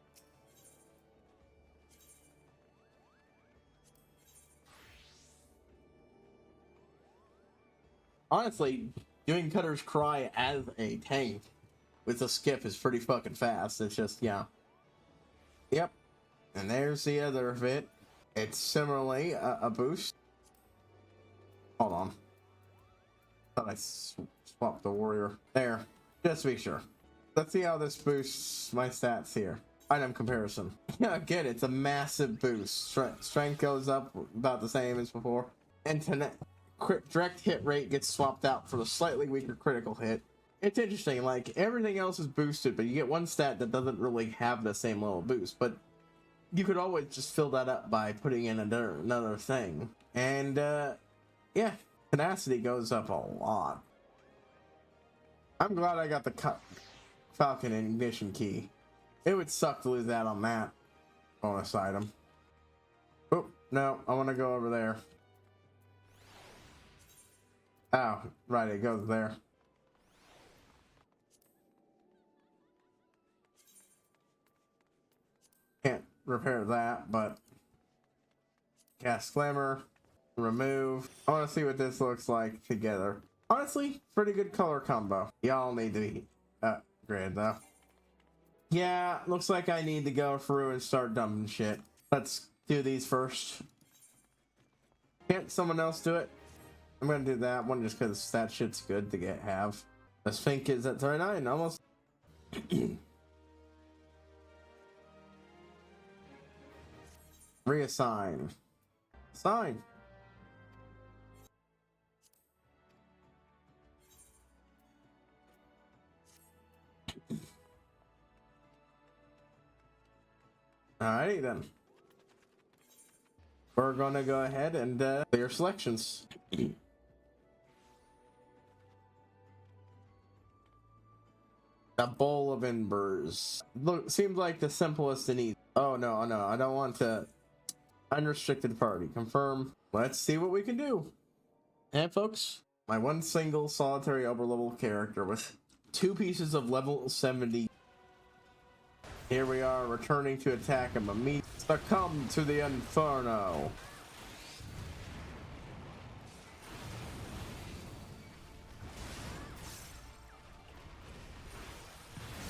Honestly, doing Cutter's Cry as a tank with a skip is pretty fucking fast. It's just, yeah. Yep. And there's the other of it. It's similarly a boost. Hold on. Thought I swapped the warrior. There. Just to be sure. Let's see how this boosts my stats here. Item comparison. Yeah, again, it's a massive boost. Strength goes up about the same as before. and direct hit rate gets swapped out for the slightly weaker critical hit. It's interesting, like everything else is boosted, but you get one stat that doesn't really have the same level boost, but you could always just fill that up by putting in another thing. And yeah, tenacity goes up a lot. I'm glad I got the Falcon ignition key. It would suck to lose that on that bonus item. Oh, no, I want to go over there. Oh, right, it goes there. Can't repair that, but cast Glimmer, remove. I want to see what this looks like together. Honestly, pretty good color combo. Y'all need to be upgraded though. Yeah, looks like I need to go through and start dumping shit. Let's do these first. Can't someone else do it? I'm gonna do that one just because that shit's good to have. The Sphinx is at 39, almost. Reassign. Sign. Alrighty then. We're gonna go ahead and clear selections. A bowl of embers. Look, seems like the simplest and easy. Oh no, I don't want to. Unrestricted party. Confirm. Let's see what we can do. And folks, my one single solitary upper level character with 2 pieces of level 70. Here we are returning to attack him immediately. Succumb to the inferno.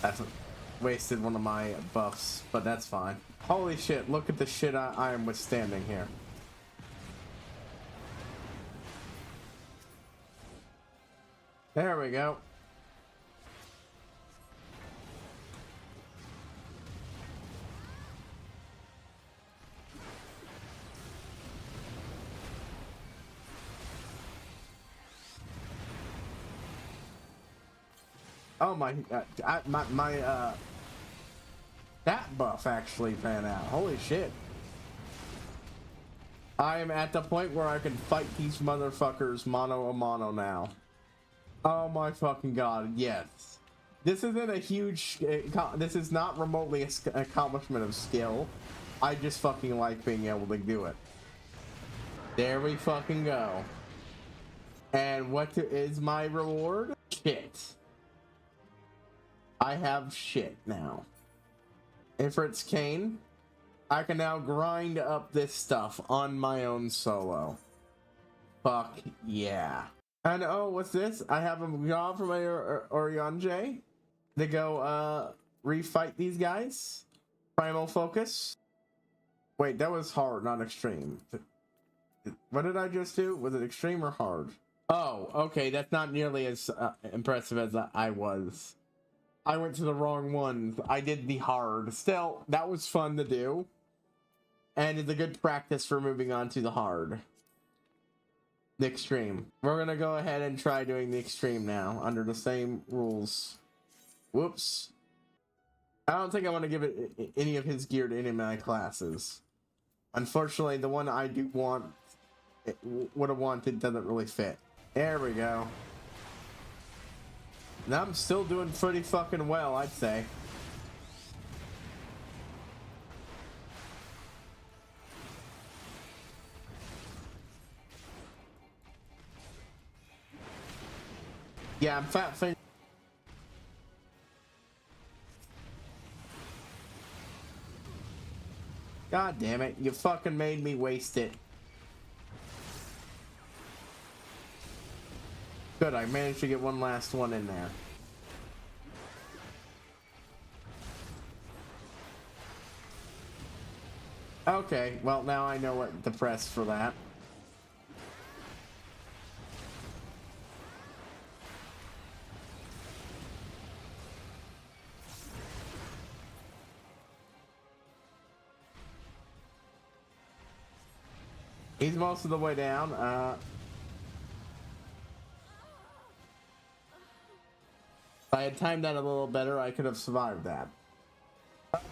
That's wasted one of my buffs, but that's fine. Holy shit, look at the shit I am withstanding here. There we go. Oh my, that buff actually pan out. Holy shit. I am at the point where I can fight these motherfuckers mano a mano now. Oh my fucking god, yes. This isn't a huge, this is not remotely an accomplishment of skill. I just fucking like being able to do it. There we fucking go. And what is my reward? Shit. I have shit now. Ifrit's Cane. I can now grind up this stuff on my own solo. Fuck yeah. And oh, what's this? I have a job from Orion J to go refight these guys. Primal focus. Wait, that was hard, not extreme. What did I just do? Was it extreme or hard? Oh, okay, that's not nearly as impressive as I was. I went to the wrong one. I did the hard. Still, that was fun to do. And it's a good practice for moving on to the hard. The extreme. We're gonna go ahead and try doing the extreme now, under the same rules. Whoops. I don't think I want to give it any of his gear to any of my classes. Unfortunately, the one I do want, would have wanted, doesn't really fit. There we go. Now I'm still doing pretty fucking well, I'd say. Yeah, I'm fat fin. God damn it, you fucking made me waste it. Good, I managed to get one last one in there. Okay, well now I know what to press for that. He's most of the way down. If I had timed that a little better, I could have survived that.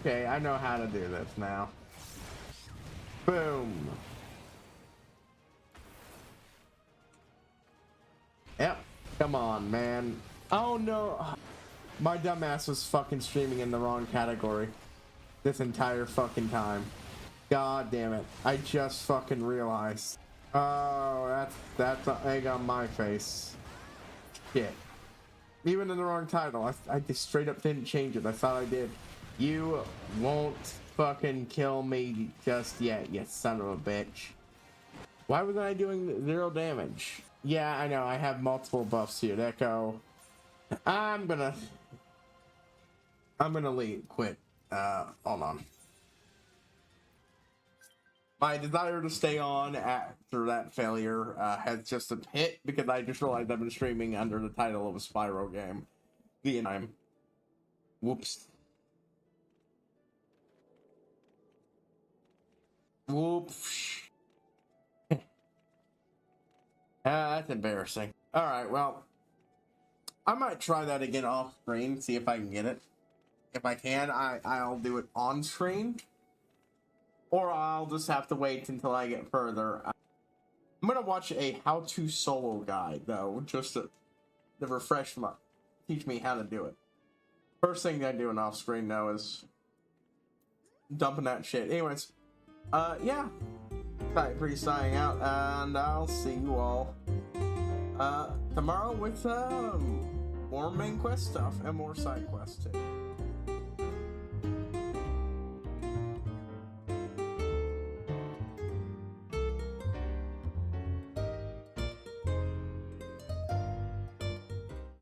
Okay, I know how to do this now. Boom. Yep. Come on, man. Oh no. My dumbass was fucking streaming in the wrong category this entire fucking time. God damn it. I just fucking realized. Oh, that's an egg on my face. Shit. Even in the wrong title. I just straight up didn't change it. I thought I did. You won't fucking kill me just yet, you son of a bitch. Why was I doing 0 damage? Yeah, I know. I have multiple buffs here. Echo. I'm gonna quit. Hold on. My desire to stay on after that failure has just hit because I just realized I've been streaming under the title of a Spyro game the entire time. Whoops. Whoops. That's embarrassing. Alright, well, I might try that again off screen, see if I can get it. If I can, I'll do it on screen. Or I'll just have to wait until I get further. I'm gonna watch a how-to solo guide, though, just to refresh teach me how to do it. First thing I'm doing off screen, though, is dumping that shit. Anyways, yeah. HighPriest signing out, and I'll see you all tomorrow with more main quest stuff and more side quests too.